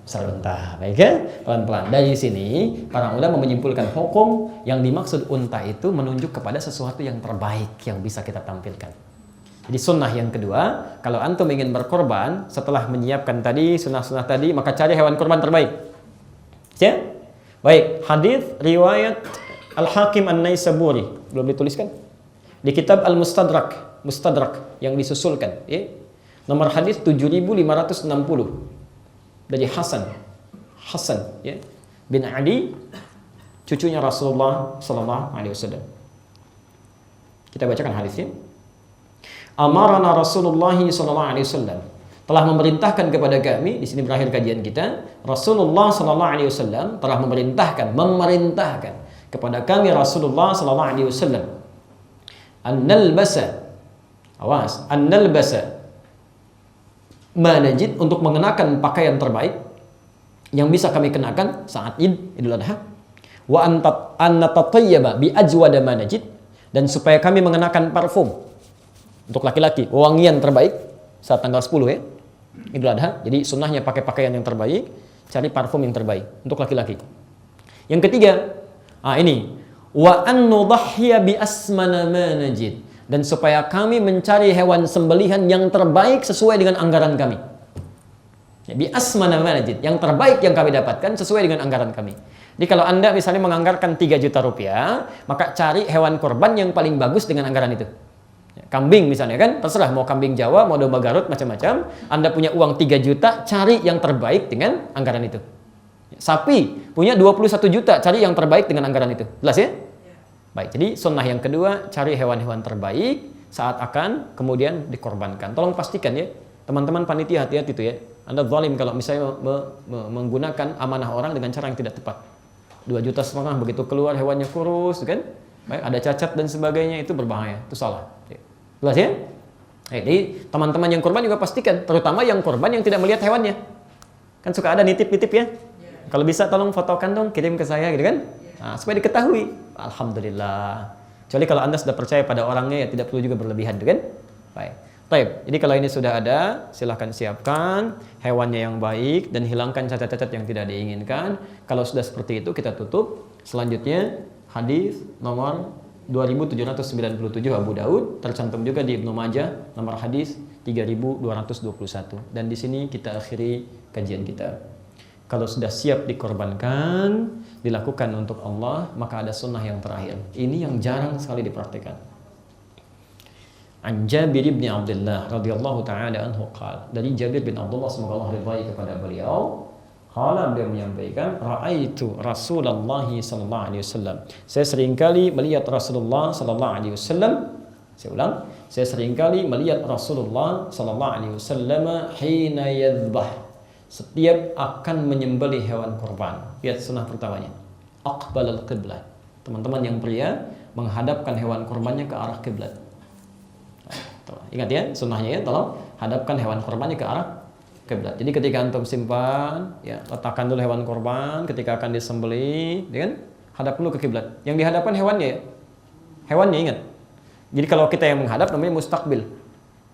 Besar unta. Baik ya? Pelan-pelan. Dari sini para ulama menyimpulkan hukum yang dimaksud unta itu menunjuk kepada sesuatu yang terbaik yang bisa kita tampilkan. Jadi sunnah yang kedua, kalau antum ingin berkorban setelah menyiapkan tadi sunnah-sunnah tadi, maka cari hewan korban terbaik. Ya? Baik, hadis riwayat Al-Hakim An-Naisaburi, belum dituliskan? Di kitab Al-Mustadrak yang disusulkan, ya. Nomor hadis 7560 dari Hasan ya, bin Ali, cucunya Rasulullah sallallahu alaihi wasallam. Kita bacakan hadisnya. Amarana Rasulullah sallallahu alaihi wasallam, telah memerintahkan kepada kami, di sini berakhir kajian kita. Rasulullah sallallahu alaihi wasallam telah memerintahkan kepada kami Rasulullah sallallahu alaihi wasallam an-nalbasa ma najid, untuk mengenakan pakaian terbaik yang bisa kami kenakan saat Idul Adha, wa an-natatayyaba bi ajwada ma najid, dan supaya kami mengenakan parfum untuk laki-laki, wangian terbaik saat tanggal 10 ya, Idul Adha. Jadi sunnahnya pakai pakaian yang terbaik, cari parfum yang terbaik untuk laki-laki. Yang ketiga, ini wa an nudahhiya bi asmana ma najid, dan supaya kami mencari hewan sembelihan yang terbaik sesuai dengan anggaran kami. Ya, bi asmana ma najid, yang terbaik yang kami dapatkan sesuai dengan anggaran kami. Jadi kalau Anda misalnya menganggarkan 3 juta rupiah, maka cari hewan korban yang paling bagus dengan anggaran itu. Ya, kambing misalnya kan, terserah mau kambing Jawa, mau domba Garut, macam-macam. Anda punya uang 3 juta, cari yang terbaik dengan anggaran itu. Ya, sapi punya 21 juta, cari yang terbaik dengan anggaran itu. Jelas ya? Baik, jadi sunnah yang kedua, cari hewan-hewan terbaik saat akan kemudian dikorbankan. Tolong pastikan ya, teman-teman panitia, hati-hati itu ya. Anda zalim kalau misalnya menggunakan amanah orang dengan cara yang tidak tepat. 2,5 juta begitu keluar hewannya kurus kan? baik, ada cacat dan sebagainya, itu berbahaya, itu salah. Jelas ya? Jadi teman-teman yang korban juga pastikan, terutama yang korban yang tidak melihat hewannya. Kan suka ada nitip-nitip ya. Kalau bisa tolong fotokan dong, kirim ke saya gitu kan. Nah, supaya diketahui. Alhamdulillah. Kecuali kalau Anda sudah percaya pada orangnya, ya tidak perlu juga berlebihan gitu kan. Baik. Baik. Jadi kalau ini sudah ada, silahkan siapkan hewannya yang baik dan hilangkan cacat-cacat yang tidak diinginkan. Kalau sudah seperti itu kita tutup. Selanjutnya hadis nomor 2797 Abu Daud, tercantum juga di Ibnu Majah nomor hadis 3221. Dan di sini kita akhiri kajian kita. Kalau sudah siap dikorbankan, dilakukan untuk Allah, maka ada sunnah yang terakhir. Ini yang jarang sekali dipraktikkan. An Jabir bin Abdullah radhiyallahu taala anhu qala, dari Jabir bin Abdullah semoga Allah ridhai kepada beliau, qala, beliau menyampaikan, raaitu Rasulullah sallallahu alaihi wasallam. Saya seringkali melihat Rasulullah sallallahu alaihi wasallam. Saya ulang, saya seringkali melihat Rasulullah sallallahu alaihi wasallam hina yadhbah, setiap akan menyembelih hewan kurban. Lihat sunnah pertamanya, aqbalal qiblah. Teman-teman yang pria menghadapkan hewan kurbannya ke arah kiblat. Ingat ya, sunnahnya ya, tolong hadapkan hewan kurbannya ke arah kiblat. Jadi ketika antum simpan, ya letakkan dulu hewan kurban, ketika akan disembelih, ya kan? Hadap dulu ke kiblat. Yang dihadapkan hewannya ya. Hewannya ingat. Jadi kalau kita yang menghadap namanya mustaqbil.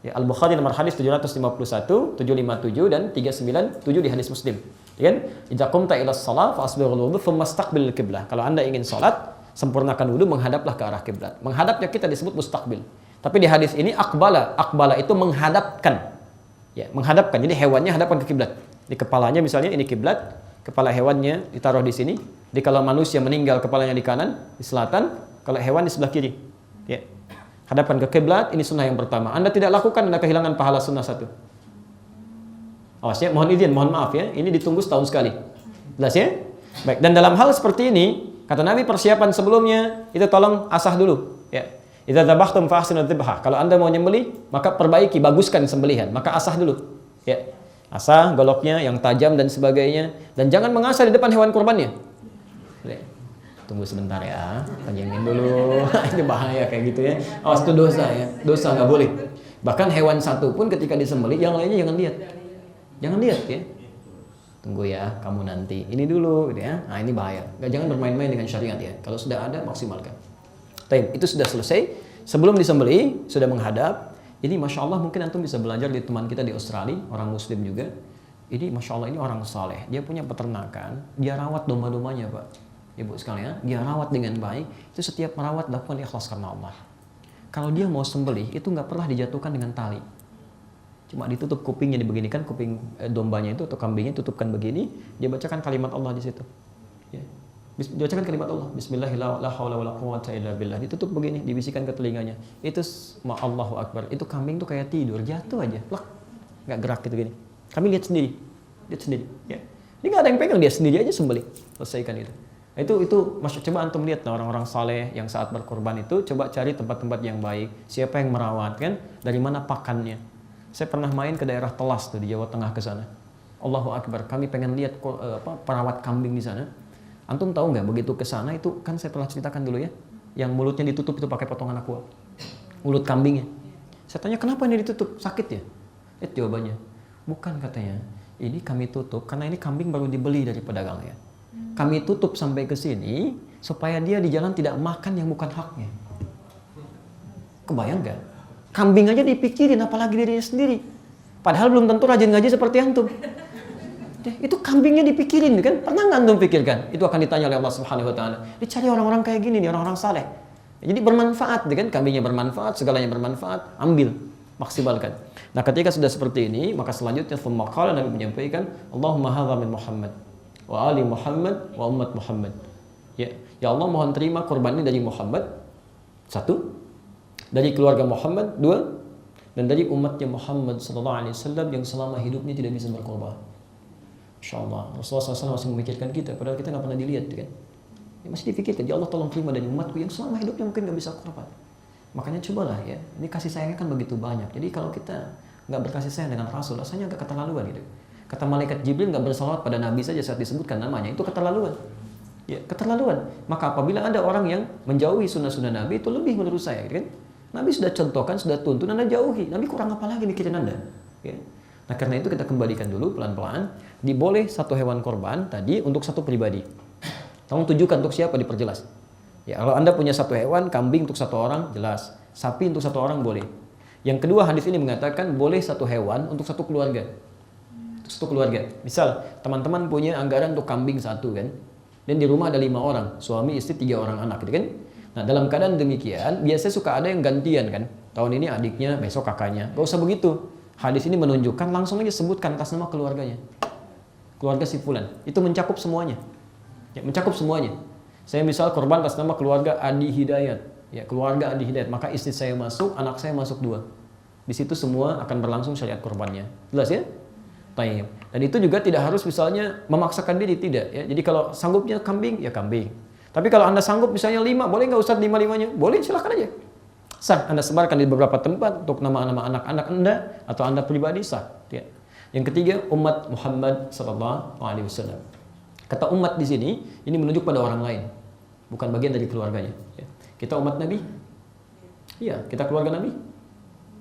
Ya, Al-Bukhari nomor hadis 751, 757 dan 397 di hadis Muslim. Ya kan? Idza qumta ila shalah fa asbighul wudhu thumma istaqbil qiblah. Kalau Anda ingin salat, sempurnakan wudu, menghadaplah ke arah kiblat. Menghadapnya kita disebut mustaqbil. Tapi di hadis ini akbala itu menghadapkan. Ya, menghadapkan. Jadi hewannya hadapkan ke kiblat. Di kepalanya misalnya ini kiblat, kepala hewannya ditaruh di sini. Jadi kalau manusia meninggal kepalanya di kanan, di selatan, kalau hewan di sebelah kiri. Ya. Hadapkan ke kiblat, ini sunnah yang pertama. Anda tidak lakukan, Anda kehilangan pahala sunnah satu. Awas ya, mohon izin, mohon maaf ya. Ini ditunggu setahun sekali. Jelas ya? Baik, dan dalam hal seperti ini, kata Nabi persiapan sebelumnya itu tolong asah dulu, ya. Idza dzabhtum fa ahsinu dzibha. Kalau Anda mau nyembelih, maka perbaiki, baguskan sembelihan, maka asah dulu. Ya. Asah goloknya yang tajam dan sebagainya, dan jangan mengasah di depan hewan kurbannya. Ya. Tunggu sebentar ya, panjangin dulu. Ini bahaya kayak gitu ya. Awas, itu dosa ya. Dosa nggak boleh. Bahkan hewan satu pun ketika disembelih, yang lainnya jangan lihat. Jangan lihat ya. Tunggu ya, kamu nanti. Ini dulu gitu ya. Nah, ini bahaya. Jangan bermain-main dengan syariat ya. Kalau sudah ada, maksimalkan. Taib, itu sudah selesai. Sebelum disembelih, sudah menghadap. Ini Masya Allah mungkin antum bisa belajar di teman kita di Australia, orang Muslim juga. Ini Masya Allah ini orang saleh. Dia punya peternakan, dia rawat domba-dombanya Pak. Ibu sekalian, dia rawat dengan baik. Itu setiap merawat lakukan ikhlas karena Allah. Kalau dia mau sembelih, itu nggak pernah dijatuhkan dengan tali. Cuma ditutup kupingnya, dibeginikan kuping dombanya itu atau kambingnya tutupkan begini. Dia bacakan kalimat Allah di situ. Ya. Dibacakan kalimat Allah, Bismillahirrahmanirrahim. Ditutup begini, dibisikkan ke telinganya. Itu Allahu Akbar. Itu kambing tuh kayak tidur, jatuh aja, plak, nggak gerak gitu gini. Kami lihat sendiri, Ya. Ini nggak ada yang pegang, dia sendiri aja sembelih, selesaikan itu. Itu coba antum lihat orang-orang saleh yang saat berkorban itu, coba cari tempat-tempat yang baik. Siapa yang merawat kan? Dari mana pakannya? Saya pernah main ke daerah Telas tuh di Jawa Tengah ke sana. Allahu Akbar. Kami pengen lihat perawat kambing di sana. Antum tahu nggak begitu ke sana itu kan saya pernah ceritakan dulu ya, yang mulutnya ditutup itu pakai potongan aqua, mulut kambingnya. Saya tanya kenapa ini ditutup, sakit ya? Jawabannya bukan, katanya ini kami tutup karena ini kambing baru dibeli dari pedagang ya. Kami tutup sampai ke sini supaya dia di jalan tidak makan yang bukan haknya. Kebayang nggak? Kambing aja dipikirin, apalagi dirinya sendiri. Padahal belum tentu rajin ngaji seperti antum. Itu kambingnya dipikirin kan? Pernah nggak antum pikirkan? Itu akan ditanya oleh Allah Subhanahu wa taala. Dicari orang-orang kayak gini nih, orang-orang saleh. Jadi bermanfaat kan? Kambingnya bermanfaat, segalanya bermanfaat, ambil, maksimalkan. Nah, ketika sudah seperti ini, maka selanjutnya qala Nabi menyampaikan, Allahumma hadza min Muhammad wa ali Muhammad wa ummat Muhammad. Ya Allah, mohon terima kurban ini dari Muhammad. Satu, dari keluarga Muhammad. Dua, dan dari umatnya Muhammad sallallahu alaihi wasallam yang selama hidupnya tidak bisa berkorban. InsyaAllah Rasulullah SAW masih memikirkan kita, padahal kita nggak pernah dilihat kan? Ya, masih dipikirkan, ya Allah tolong terima dari umatku yang selama hidupnya mungkin nggak bisa korban. Makanya cobalah ya, ini kasih sayangnya kan begitu banyak. Jadi kalau kita nggak berkasih sayang dengan Rasul, rasanya agak keterlaluan gitu. Kata malaikat Jibril nggak bersalawat pada Nabi saja saat disebutkan namanya, itu keterlaluan. Ya, keterlaluan. Maka apabila ada orang yang menjauhi sunnah-sunnah Nabi, itu lebih menurut saya, gitu kan? Nabi sudah contohkan, sudah tuntun, Anda jauhi. Nabi kurang apa lagi mikirin Anda? Ya. Nah, karena itu kita kembalikan dulu pelan-pelan. Diboleh satu hewan korban tadi untuk satu pribadi. Tolong tunjukkan untuk siapa, diperjelas. Ya, kalau Anda punya satu hewan, kambing untuk satu orang, jelas. Sapi untuk satu orang boleh. Yang kedua, hadis ini mengatakan boleh satu hewan untuk satu keluarga. Untuk satu keluarga. Misal, teman-teman punya anggaran untuk kambing satu kan. Dan di rumah ada 5 orang, suami, istri, 3 orang anak gitu kan. Nah, dalam keadaan demikian, biasanya suka ada yang gantian kan. Tahun ini adiknya, besok kakaknya. Gak usah begitu. Hadis ini menunjukkan langsung aja sebutkan atas nama keluarganya. Keluarga si fulan. Itu mencakup semuanya. Ya, mencakup semuanya. Saya misal korban atas nama keluarga Adi Hidayat. Ya, keluarga Adi Hidayat. Maka istri saya masuk, anak saya masuk 2. Di situ semua akan berlangsung syariat korbannya. Jelas ya? Tayyib. Dan itu juga tidak harus misalnya memaksakan diri, tidak ya. Jadi kalau sanggupnya kambing, ya kambing. Tapi kalau Anda sanggup misalnya 5, boleh nggak Ustaz 5-5-nya? Boleh, silahkan aja. Sah, Anda sebarkan di beberapa tempat untuk nama-nama anak-anak Anda atau Anda pribadi, sah. Ya. Yang ketiga, umat Muhammad sallallahu alaihi wasallam. Kata umat di sini, ini menunjuk pada orang lain, bukan bagian dari keluarganya. Ya. Kita umat Nabi? Iya, kita keluarga Nabi?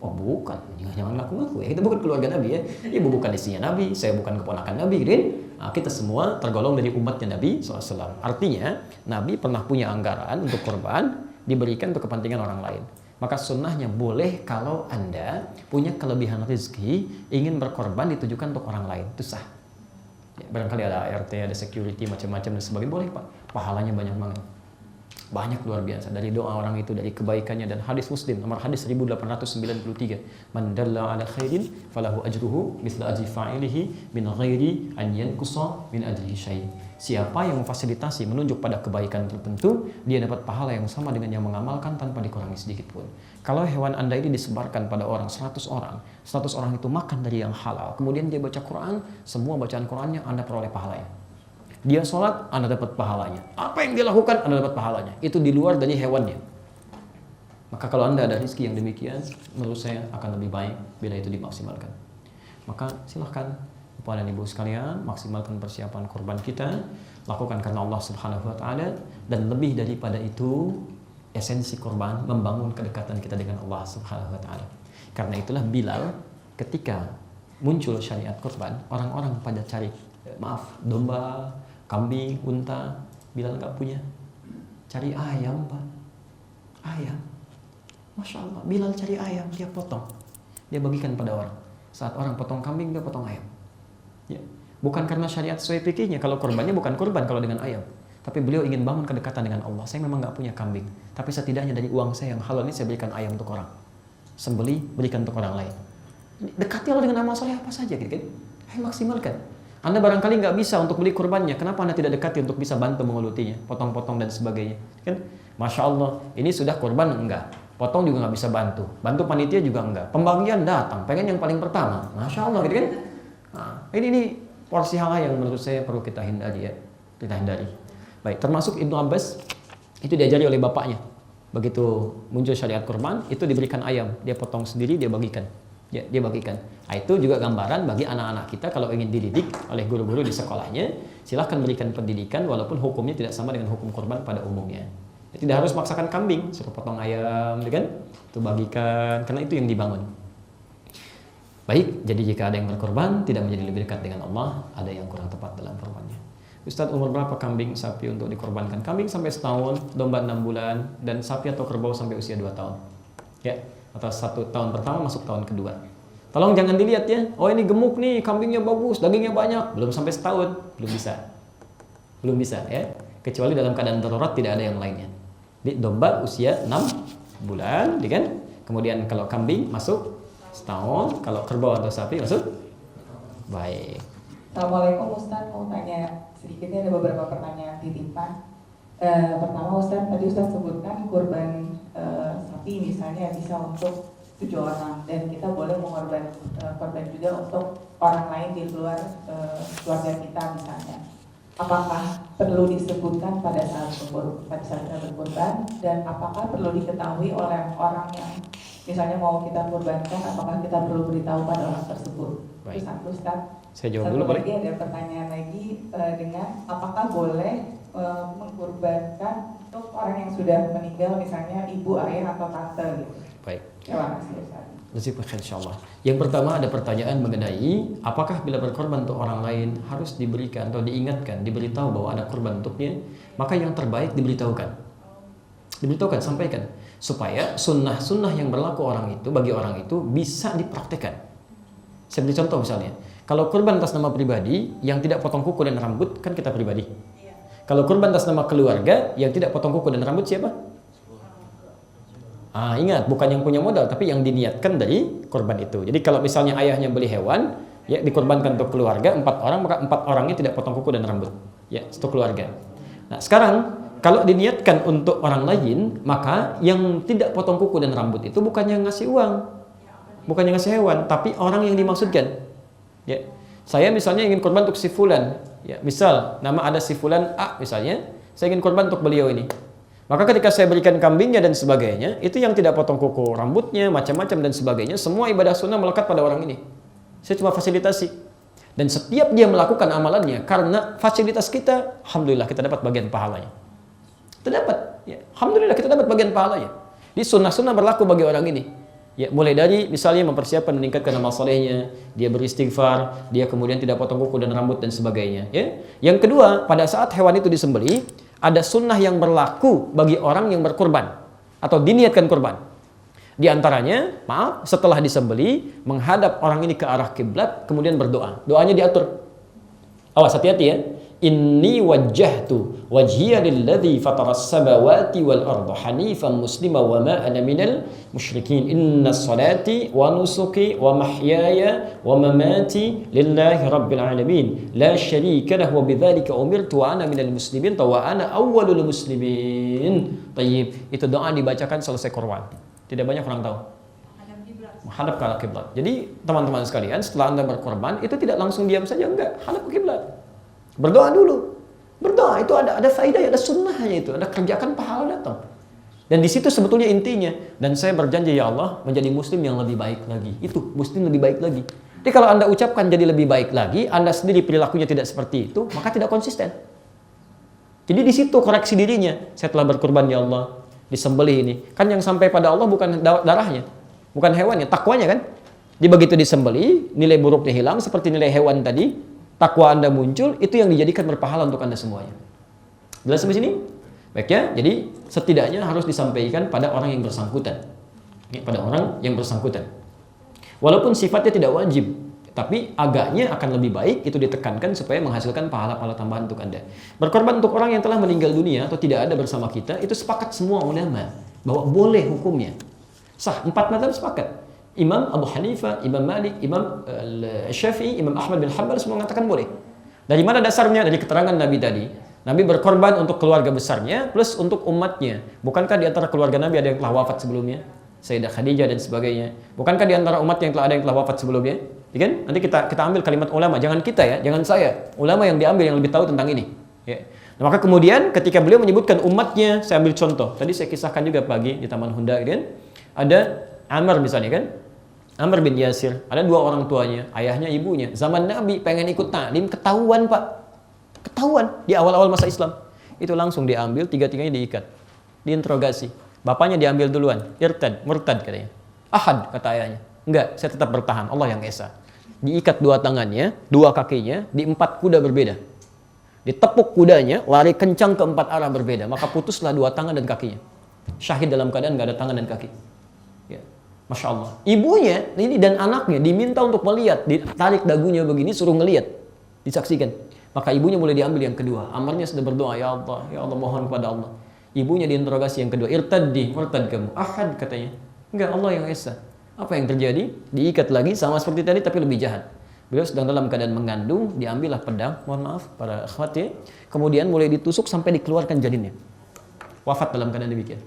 Oh bukan, jangan ngaku-ngaku ya. Kita bukan keluarga Nabi ya. Ibu bukan istrinya Nabi, saya bukan keponakan Nabi, gitu. Nah, kita semua tergolong dari umatnya Nabi SAW. Artinya, Nabi pernah punya anggaran untuk korban, diberikan untuk kepentingan orang lain. Maka sunnahnya boleh kalau Anda punya kelebihan rezeki, ingin berkorban ditujukan untuk orang lain. Itu sah. Ya, barangkali ada ART, ada security, macam-macam dan sebagainya. Boleh Pak, pahalanya banyak banget. Banyak luar biasa dari doa orang itu, dari kebaikannya. Dan hadis Muslim nomor hadis 1893, man dalla ala khairin falahu ajruhu mithla ajri fa'ilihi min ghairi an yanqusa min ajrihi syai'. Siapa yang memfasilitasi, menunjuk pada kebaikan tertentu, dia dapat pahala yang sama dengan yang mengamalkan tanpa dikurangi sedikit pun. Kalau hewan Anda ini disebarkan pada orang 100 orang, 100 orang itu makan dari yang halal, kemudian dia baca Quran, semua bacaan Qurannya Anda peroleh pahalanya. Dia sholat, Anda dapat pahalanya. Apa yang dia lakukan, Anda dapat pahalanya. Itu di luar dari hewannya. Maka kalau Anda ada rezeki yang demikian, menurut saya akan lebih baik bila itu dimaksimalkan. Maka silahkan Bapak dan Ibu sekalian, maksimalkan persiapan korban kita, lakukan karena Allah Subhanahu wa taala, dan lebih daripada itu, esensi korban membangun kedekatan kita dengan Allah Subhanahu wa taala. Karena itulah Bilal ketika muncul syariat korban, orang-orang pada cari domba, kambing, unta. Bilal nggak punya, cari ayam Pak, ayam. Masya Allah, Bilal cari ayam, dia potong, dia bagikan pada orang. Saat orang potong kambing, dia potong ayam. Ya. Bukan karena syariat sesuai fikihnya, kalau korbannya bukan korban kalau dengan ayam. Tapi beliau ingin bangun kedekatan dengan Allah. Saya memang nggak punya kambing, tapi setidaknya dari uang saya yang halal ini saya berikan ayam untuk orang. Sembeli, berikan untuk orang lain. Dekati Allah dengan amal soleh apa saja, gitu kan? Ayo maksimalkan. Anda barangkali nggak bisa untuk beli kurbannya, kenapa Anda tidak dekati untuk bisa bantu mengulutinya, potong-potong dan sebagainya, kan? Masya Allah, ini sudah kurban enggak, potong juga nggak bisa bantu, bantu panitia juga enggak, pembagian datang, pengen yang paling pertama, Masya Allah, gitu kan? Nah, ini porsi hal yang menurut saya perlu kita hindari ya, kita hindari. Baik, termasuk Ibnu Abbas itu diajari oleh bapaknya, begitu muncul syariat kurban, itu diberikan ayam, dia potong sendiri, dia bagikan. Ya, dia bagikan. Nah, itu juga gambaran bagi anak-anak kita kalau ingin dididik oleh guru-guru di sekolahnya, silahkan berikan pendidikan walaupun hukumnya tidak sama dengan hukum korban pada umumnya. Ya, tidak harus maksakan kambing, suruh potong ayam, kan? Itu bagikan, karena itu yang dibangun. Baik, jadi jika ada yang berkorban tidak menjadi lebih dekat dengan Allah, ada yang kurang tepat dalam korbannya. Ustaz, umur berapa kambing, sapi untuk dikorbankan? Kambing sampai setahun, domba 6 bulan, dan sapi atau kerbau sampai usia 2 tahun. Ya. Atau 1 tahun pertama masuk tahun kedua. Tolong jangan dilihat ya, oh ini gemuk nih, kambingnya bagus, dagingnya banyak, belum sampai setahun, belum bisa ya, kecuali dalam keadaan darurat tidak ada yang lainnya. Di domba usia 6 bulan, kan? Kemudian kalau kambing masuk setahun, kalau kerbau atau sapi masuk. Baik. Assalamualaikum Ustaz, mau tanya sedikitnya, ada beberapa pertanyaan titipan. Pertama Ustaz, tadi Ustaz sebutkan kurban sapi misalnya bisa untuk 7 orang dan kita boleh mengorban korban juga untuk orang lain di luar keluarga kita misalnya. Apakah perlu disebutkan pada saat kita berkorban, dan apakah perlu diketahui oleh orang yang misalnya mau kita kurbankan, apakah kita perlu beritahu pada orang tersebut? Itu satu Ustaz. Saya jawab dulu boleh? Ada pertanyaan lagi dengan apakah boleh mengkurbankan untuk orang yang sudah meninggal, misalnya ibu, ayah, atau tante gitu. Baik. Terima kasih Ustaz. Insyaallah. Yang pertama ada pertanyaan mengenai apakah bila berkorban untuk orang lain harus diberikan atau diingatkan, diberitahu bahwa ada korban untuknya, maka yang terbaik diberitahukan. Diberitahukan, sampaikan supaya sunnah-sunnah yang berlaku orang itu bagi orang itu bisa dipraktekkan. Saya beri contoh misalnya, kalau kurban atas nama pribadi yang tidak potong kuku dan rambut kan kita pribadi. Kalau kurban atas nama keluarga yang tidak potong kuku dan rambut siapa? Ingat, bukan yang punya modal, tapi yang diniatkan dari korban itu. Jadi kalau misalnya ayahnya beli hewan, ya dikorbankan untuk keluarga 4 orang, maka 4 orangnya tidak potong kuku dan rambut. Ya, itu keluarga. Nah, sekarang kalau diniatkan untuk orang lain, maka yang tidak potong kuku dan rambut itu bukannya ngasih uang, bukannya ngasih hewan, tapi orang yang dimaksudkan. Ya, saya misalnya ingin korban untuk si fulan. Ya, misal nama ada si fulan A misalnya, saya ingin korban untuk beliau ini. Maka ketika saya berikan kambingnya dan sebagainya, itu yang tidak potong kuku rambutnya, macam-macam dan sebagainya, semua ibadah sunnah melekat pada orang ini. Saya cuma fasilitasi. Dan setiap dia melakukan amalannya, karena fasilitas kita, alhamdulillah kita dapat bagian pahalanya. Kita dapat, ya, alhamdulillah kita dapat bagian pahalanya. Di sunnah-sunnah berlaku bagi orang ini. Ya, mulai dari misalnya mempersiapkan meningkatkan amal solehnya, dia beristighfar, dia kemudian tidak potong kuku dan rambut dan sebagainya. Ya. Yang kedua, pada saat hewan itu disembelih, ada sunnah yang berlaku bagi orang yang berkorban atau diniatkan korban. Di antaranya, maaf, setelah disembelih, menghadap orang ini ke arah kiblat, kemudian berdoa. Doanya diatur. Awas, hati-hati ya. Inni wajjahtu wajhiya lilladzi fataras samawati wal arda hanifan muslima wa ma ana minal musyrikin. Inna salati wa nusuki wa mahyaya wa mamati lillahi rabbil alamin. La syarika lahu wa bidzalika umirtu wa ana minal muslimin wa ana awwalul muslimin. Tayyib. Itu doa dibacakan selesai korban. Tidak banyak orang tahu. Menghadap ke arah kiblat. Jadi teman-teman sekalian, setelah Anda berkorban itu tidak langsung diam saja, enggak, hadap ke kiblat. Berdoa dulu. Berdoa itu ada faedah, ada sunnahnya itu, ada kerjakan pahala datang. Dan di situ sebetulnya intinya, dan saya berjanji ya Allah menjadi muslim yang lebih baik lagi. Itu muslim lebih baik lagi. Jadi kalau Anda ucapkan jadi lebih baik lagi, Anda sendiri perilakunya tidak seperti itu, maka tidak konsisten. Jadi di situ koreksi dirinya. Saya telah berkorban ya Allah, disembelih ini. Kan yang sampai pada Allah bukan darahnya, bukan hewannya, takwanya kan. Jadi begitu disembelih, nilai buruknya hilang seperti nilai hewan tadi. Takwa Anda muncul, itu yang dijadikan berpahala untuk Anda semuanya. Jelas sampai sini? Baik ya, jadi setidaknya harus disampaikan pada orang yang bersangkutan. Pada orang yang bersangkutan. Walaupun sifatnya tidak wajib, tapi agaknya akan lebih baik itu ditekankan supaya menghasilkan pahala-pahala tambahan untuk Anda. Berkorban untuk orang yang telah meninggal dunia atau tidak ada bersama kita, itu sepakat semua ulama bahwa boleh hukumnya. Sah, 4 mazhab sepakat. Imam Abu Hanifah, Imam Malik, Imam Syafi'i, Imam Ahmad bin Hanbal semua mengatakan boleh. Dari mana dasarnya? Dari keterangan Nabi tadi. Nabi berkorban untuk keluarga besarnya plus untuk umatnya. Bukankah di antara keluarga Nabi ada yang telah wafat sebelumnya? Sayyidah Khadijah dan sebagainya. Bukankah di antara umat yang telah ada yang telah wafat sebelumnya? Ya kan? Nanti kita ambil kalimat ulama, jangan kita ya, jangan saya. Ulama yang diambil yang lebih tahu tentang ini. Ya. Nah, maka kemudian ketika beliau menyebutkan umatnya, saya ambil contoh. Tadi saya kisahkan juga pagi di Taman Hunda kan. Ada Amr misalnya kan. Amr bin Yasir, ada 2 orang tuanya, ayahnya, ibunya. Zaman Nabi pengen ikut taklim, ketahuan Pak. Ketahuan di awal-awal masa Islam. Itu langsung diambil, 3-tiganya diikat. Diinterogasi. Bapaknya diambil duluan, irtad, murtad katanya. Ahad kata ayahnya. Enggak, saya tetap bertahan, Allah yang esa. Diikat 2 tangannya, 2 kakinya, di 4 kuda berbeda. Ditepuk kudanya, lari kencang ke 4 arah berbeda. Maka putuslah 2 tangan dan kakinya. Syahid dalam keadaan enggak ada tangan dan kaki. Ya. Masya Allah. Ibunya ini dan anaknya diminta untuk melihat, ditarik dagunya begini, suruh ngelihat, disaksikan. Maka ibunya mulai diambil yang kedua. Amarnya sudah berdoa, ya Allah mohon kepada Allah. Ibunya diinterogasi yang kedua, irtaddi, murtad kamu. Ahad katanya. Enggak, Allah yang esa. Apa yang terjadi? Diikat lagi sama seperti tadi tapi lebih jahat. Beliau sedang dalam keadaan mengandung, diambillah pedang, mohon maaf para akhwat ya. Kemudian mulai ditusuk sampai dikeluarkan janinnya. Wafat dalam keadaan demikian.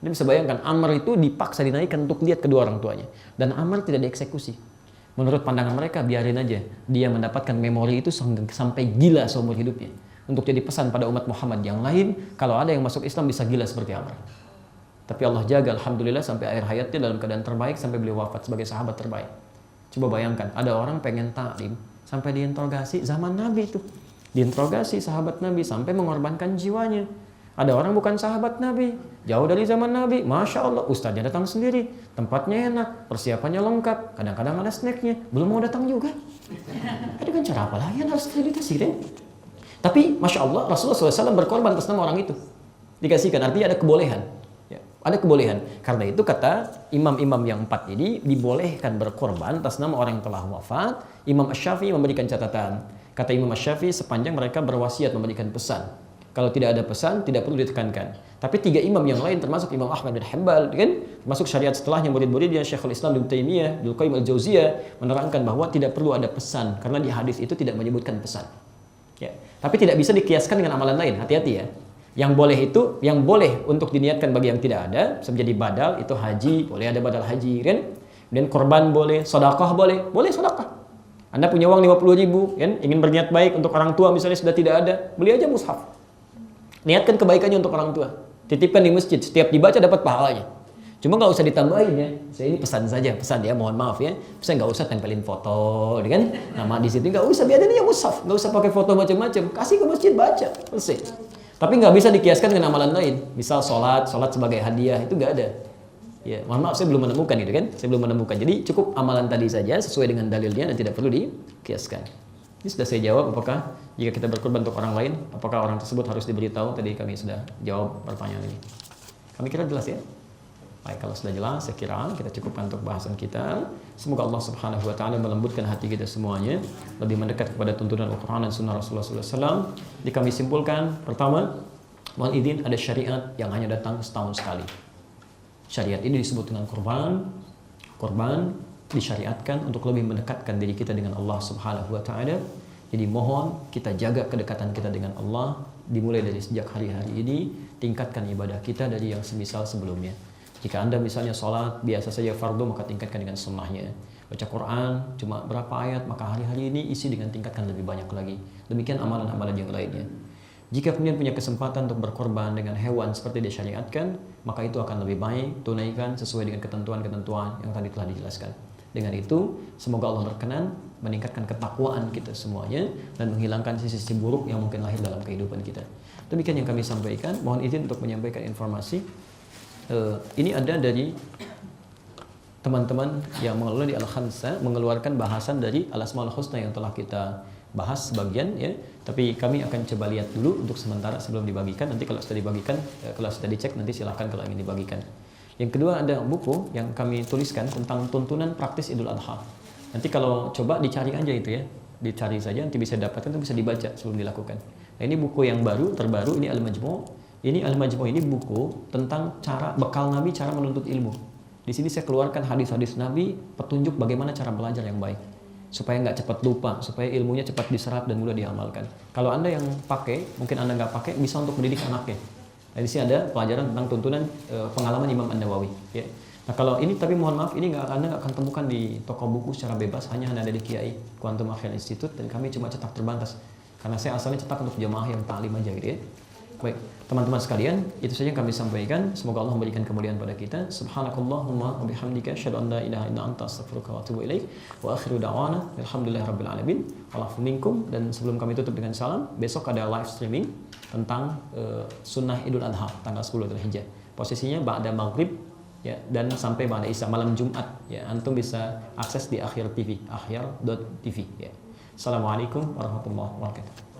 Anda bisa bayangkan, Amr itu dipaksa dinaikkan untuk lihat kedua orang tuanya. Dan Amr tidak dieksekusi. Menurut pandangan mereka, biarin aja. Dia mendapatkan memori itu sampai gila seumur hidupnya. Untuk jadi pesan pada umat Muhammad yang lain, kalau ada yang masuk Islam bisa gila seperti Amr. Tapi Allah jaga, alhamdulillah, sampai akhir hayatnya dalam keadaan terbaik, sampai beliau wafat sebagai sahabat terbaik. Coba bayangkan, ada orang pengen taklim, sampai diinterogasi zaman Nabi itu. Diinterogasi sahabat Nabi sampai mengorbankan jiwanya. Ada orang bukan sahabat Nabi, jauh dari zaman Nabi, Masya Allah, ustadznya datang sendiri, tempatnya enak, persiapannya lengkap, kadang-kadang ada snacknya, belum mau datang juga. Dengan cara apa lagi yang harus difasilitasi kan? Tapi Masya Allah, Rasulullah SAW berkorban atas nama orang itu. Dikasihkan, artinya ada kebolehan. Ya, ada kebolehan. Karena itu kata imam-imam yang 4 ini, dibolehkan berkorban atas nama orang yang telah wafat. Imam Asy-Syafi'i memberikan catatan. Kata Imam Asy-Syafi'i, sepanjang mereka berwasiat memberikan pesan. Kalau tidak ada pesan, tidak perlu ditekankan. Tapi 3 imam yang lain, termasuk Imam Ahmad bin Hanbal, kan? Termasuk syariat setelahnya murid-muridnya Syekhul Islam Ibnu Taimiyah, Ibnu Qayyim al-Jauziyah menerangkan bahwa tidak perlu ada pesan karena di hadis itu tidak menyebutkan pesan. Ya. Tapi tidak bisa dikiaskan dengan amalan lain. Hati-hati ya. Yang boleh itu, yang boleh untuk diniatkan bagi yang tidak ada, menjadi badal itu haji, boleh ada badal haji, kan? Dan korban boleh, sedekah boleh sedekah. Anda punya uang 50.000, kan? Ingin berniat baik untuk orang tua misalnya sudah tidak ada, beli aja mushaf. Niatkan kebaikannya untuk orang tua. Titipkan di masjid, setiap dibaca dapat pahalanya. Cuma nggak usah ditambahin ya. Saya ini pesan saja, pesan ya, mohon maaf ya. Saya nggak usah tempelin foto, kan? Nama di situ nggak usah, biarin dia mushaf, nggak usah pakai foto macam-macam. Kasih ke masjid baca, selesai. Tapi nggak bisa dikiaskan dengan amalan lain. Misal sholat sebagai hadiah itu nggak ada. Ya, mohon maaf saya belum menemukan itu kan. Saya belum menemukan. Jadi cukup amalan tadi saja sesuai dengan dalilnya dan tidak perlu dikiaskan. Ini sudah saya jawab, apakah jika kita berkorban untuk orang lain, apakah orang tersebut harus diberitahu? Tadi kami sudah jawab pertanyaan ini. Kami kira jelas ya? Baik, kalau sudah jelas, saya kira kita cukupkan untuk bahasan kita. Semoga Allah Subhanahu wa Ta'ala melembutkan hati kita semuanya, lebih mendekat kepada tuntunan Al-Quran dan Sunnah Rasulullah SAW. Jadi kami simpulkan, pertama, mohon izin ada syariat yang hanya datang setahun sekali. Syariat ini disebut dengan kurban. Kurban disyariatkan untuk lebih mendekatkan diri kita dengan Allah Subhanahu wa Ta'ala. Jadi mohon kita jaga kedekatan kita dengan Allah dimulai dari sejak hari-hari ini, tingkatkan ibadah kita dari yang semisal sebelumnya. Jika Anda misalnya sholat biasa saja fardu, maka tingkatkan dengan sunnahnya. Baca Quran cuma berapa ayat, maka hari-hari ini isi dengan tingkatkan lebih banyak lagi. Demikian amalan-amalan yang lainnya. Jika kemudian punya kesempatan untuk berkorban dengan hewan seperti disyariatkan, maka itu akan lebih baik, tunaikan sesuai dengan ketentuan-ketentuan yang tadi telah dijelaskan. Dengan itu, semoga Allah berkenan meningkatkan ketakwaan kita semuanya dan menghilangkan sisi-sisi buruk yang mungkin lahir dalam kehidupan kita. Demikian yang kami sampaikan. Mohon izin untuk menyampaikan informasi. Ini ada dari teman-teman yang mengelola di Al-Khansa, mengeluarkan bahasan dari Al-Asmaul Husna yang telah kita bahas sebagian ya. Tapi kami akan coba lihat dulu untuk sementara sebelum dibagikan. Nanti kalau sudah dibagikan, kalau sudah dicek nanti silahkan kalau ingin dibagikan. Yang kedua ada buku yang kami tuliskan tentang tuntunan praktis Idul Adha. Nanti kalau coba dicari aja itu ya, dicari saja nanti bisa dapatkan, itu bisa dibaca sebelum dilakukan. Nah, ini buku yang terbaru, ini Al-Majmu'. Ini Al-Majmu' ini buku tentang cara bekal Nabi, cara menuntut ilmu. Di sini saya keluarkan hadis-hadis Nabi, petunjuk bagaimana cara belajar yang baik. Supaya nggak cepat lupa, supaya ilmunya cepat diserap dan mudah diamalkan. Kalau Anda yang pakai, mungkin Anda nggak pakai, bisa untuk mendidik anaknya. Nah, di sini ada pelajaran tentang tuntunan pengalaman Imam An-Nawawi. Ya. Nah, kalau ini tapi mohon maaf, ini Anda nggak akan temukan di toko buku secara bebas, hanya ada di Kiai Quantum Akhial Institute dan kami cuma cetak terbatas. Karena saya asalnya cetak untuk jamaah yang ta'lim aja gitu ya. Baik, teman-teman sekalian, itu saja yang kami sampaikan. Semoga Allah memberikan kemuliaan pada kita. Subhanakallahumma wa bihamdika asyhadu an la ilaha illa anta astaghfiruka wa atubu ilaik. Wa akhiru da'wana alhamdulillahirabbil alamin. Wa'alafu minkum. Dan sebelum kami tutup dengan salam, besok ada live streaming tentang sunnah Idul Adha tanggal 10 Dzulhijjah. Posisinya ba'da maghrib ya, dan sampai ba'da isya malam Jumat ya. Antum bisa akses di Akhir TV, akhir.tv ya. Assalamualaikum warahmatullahi wabarakatuh.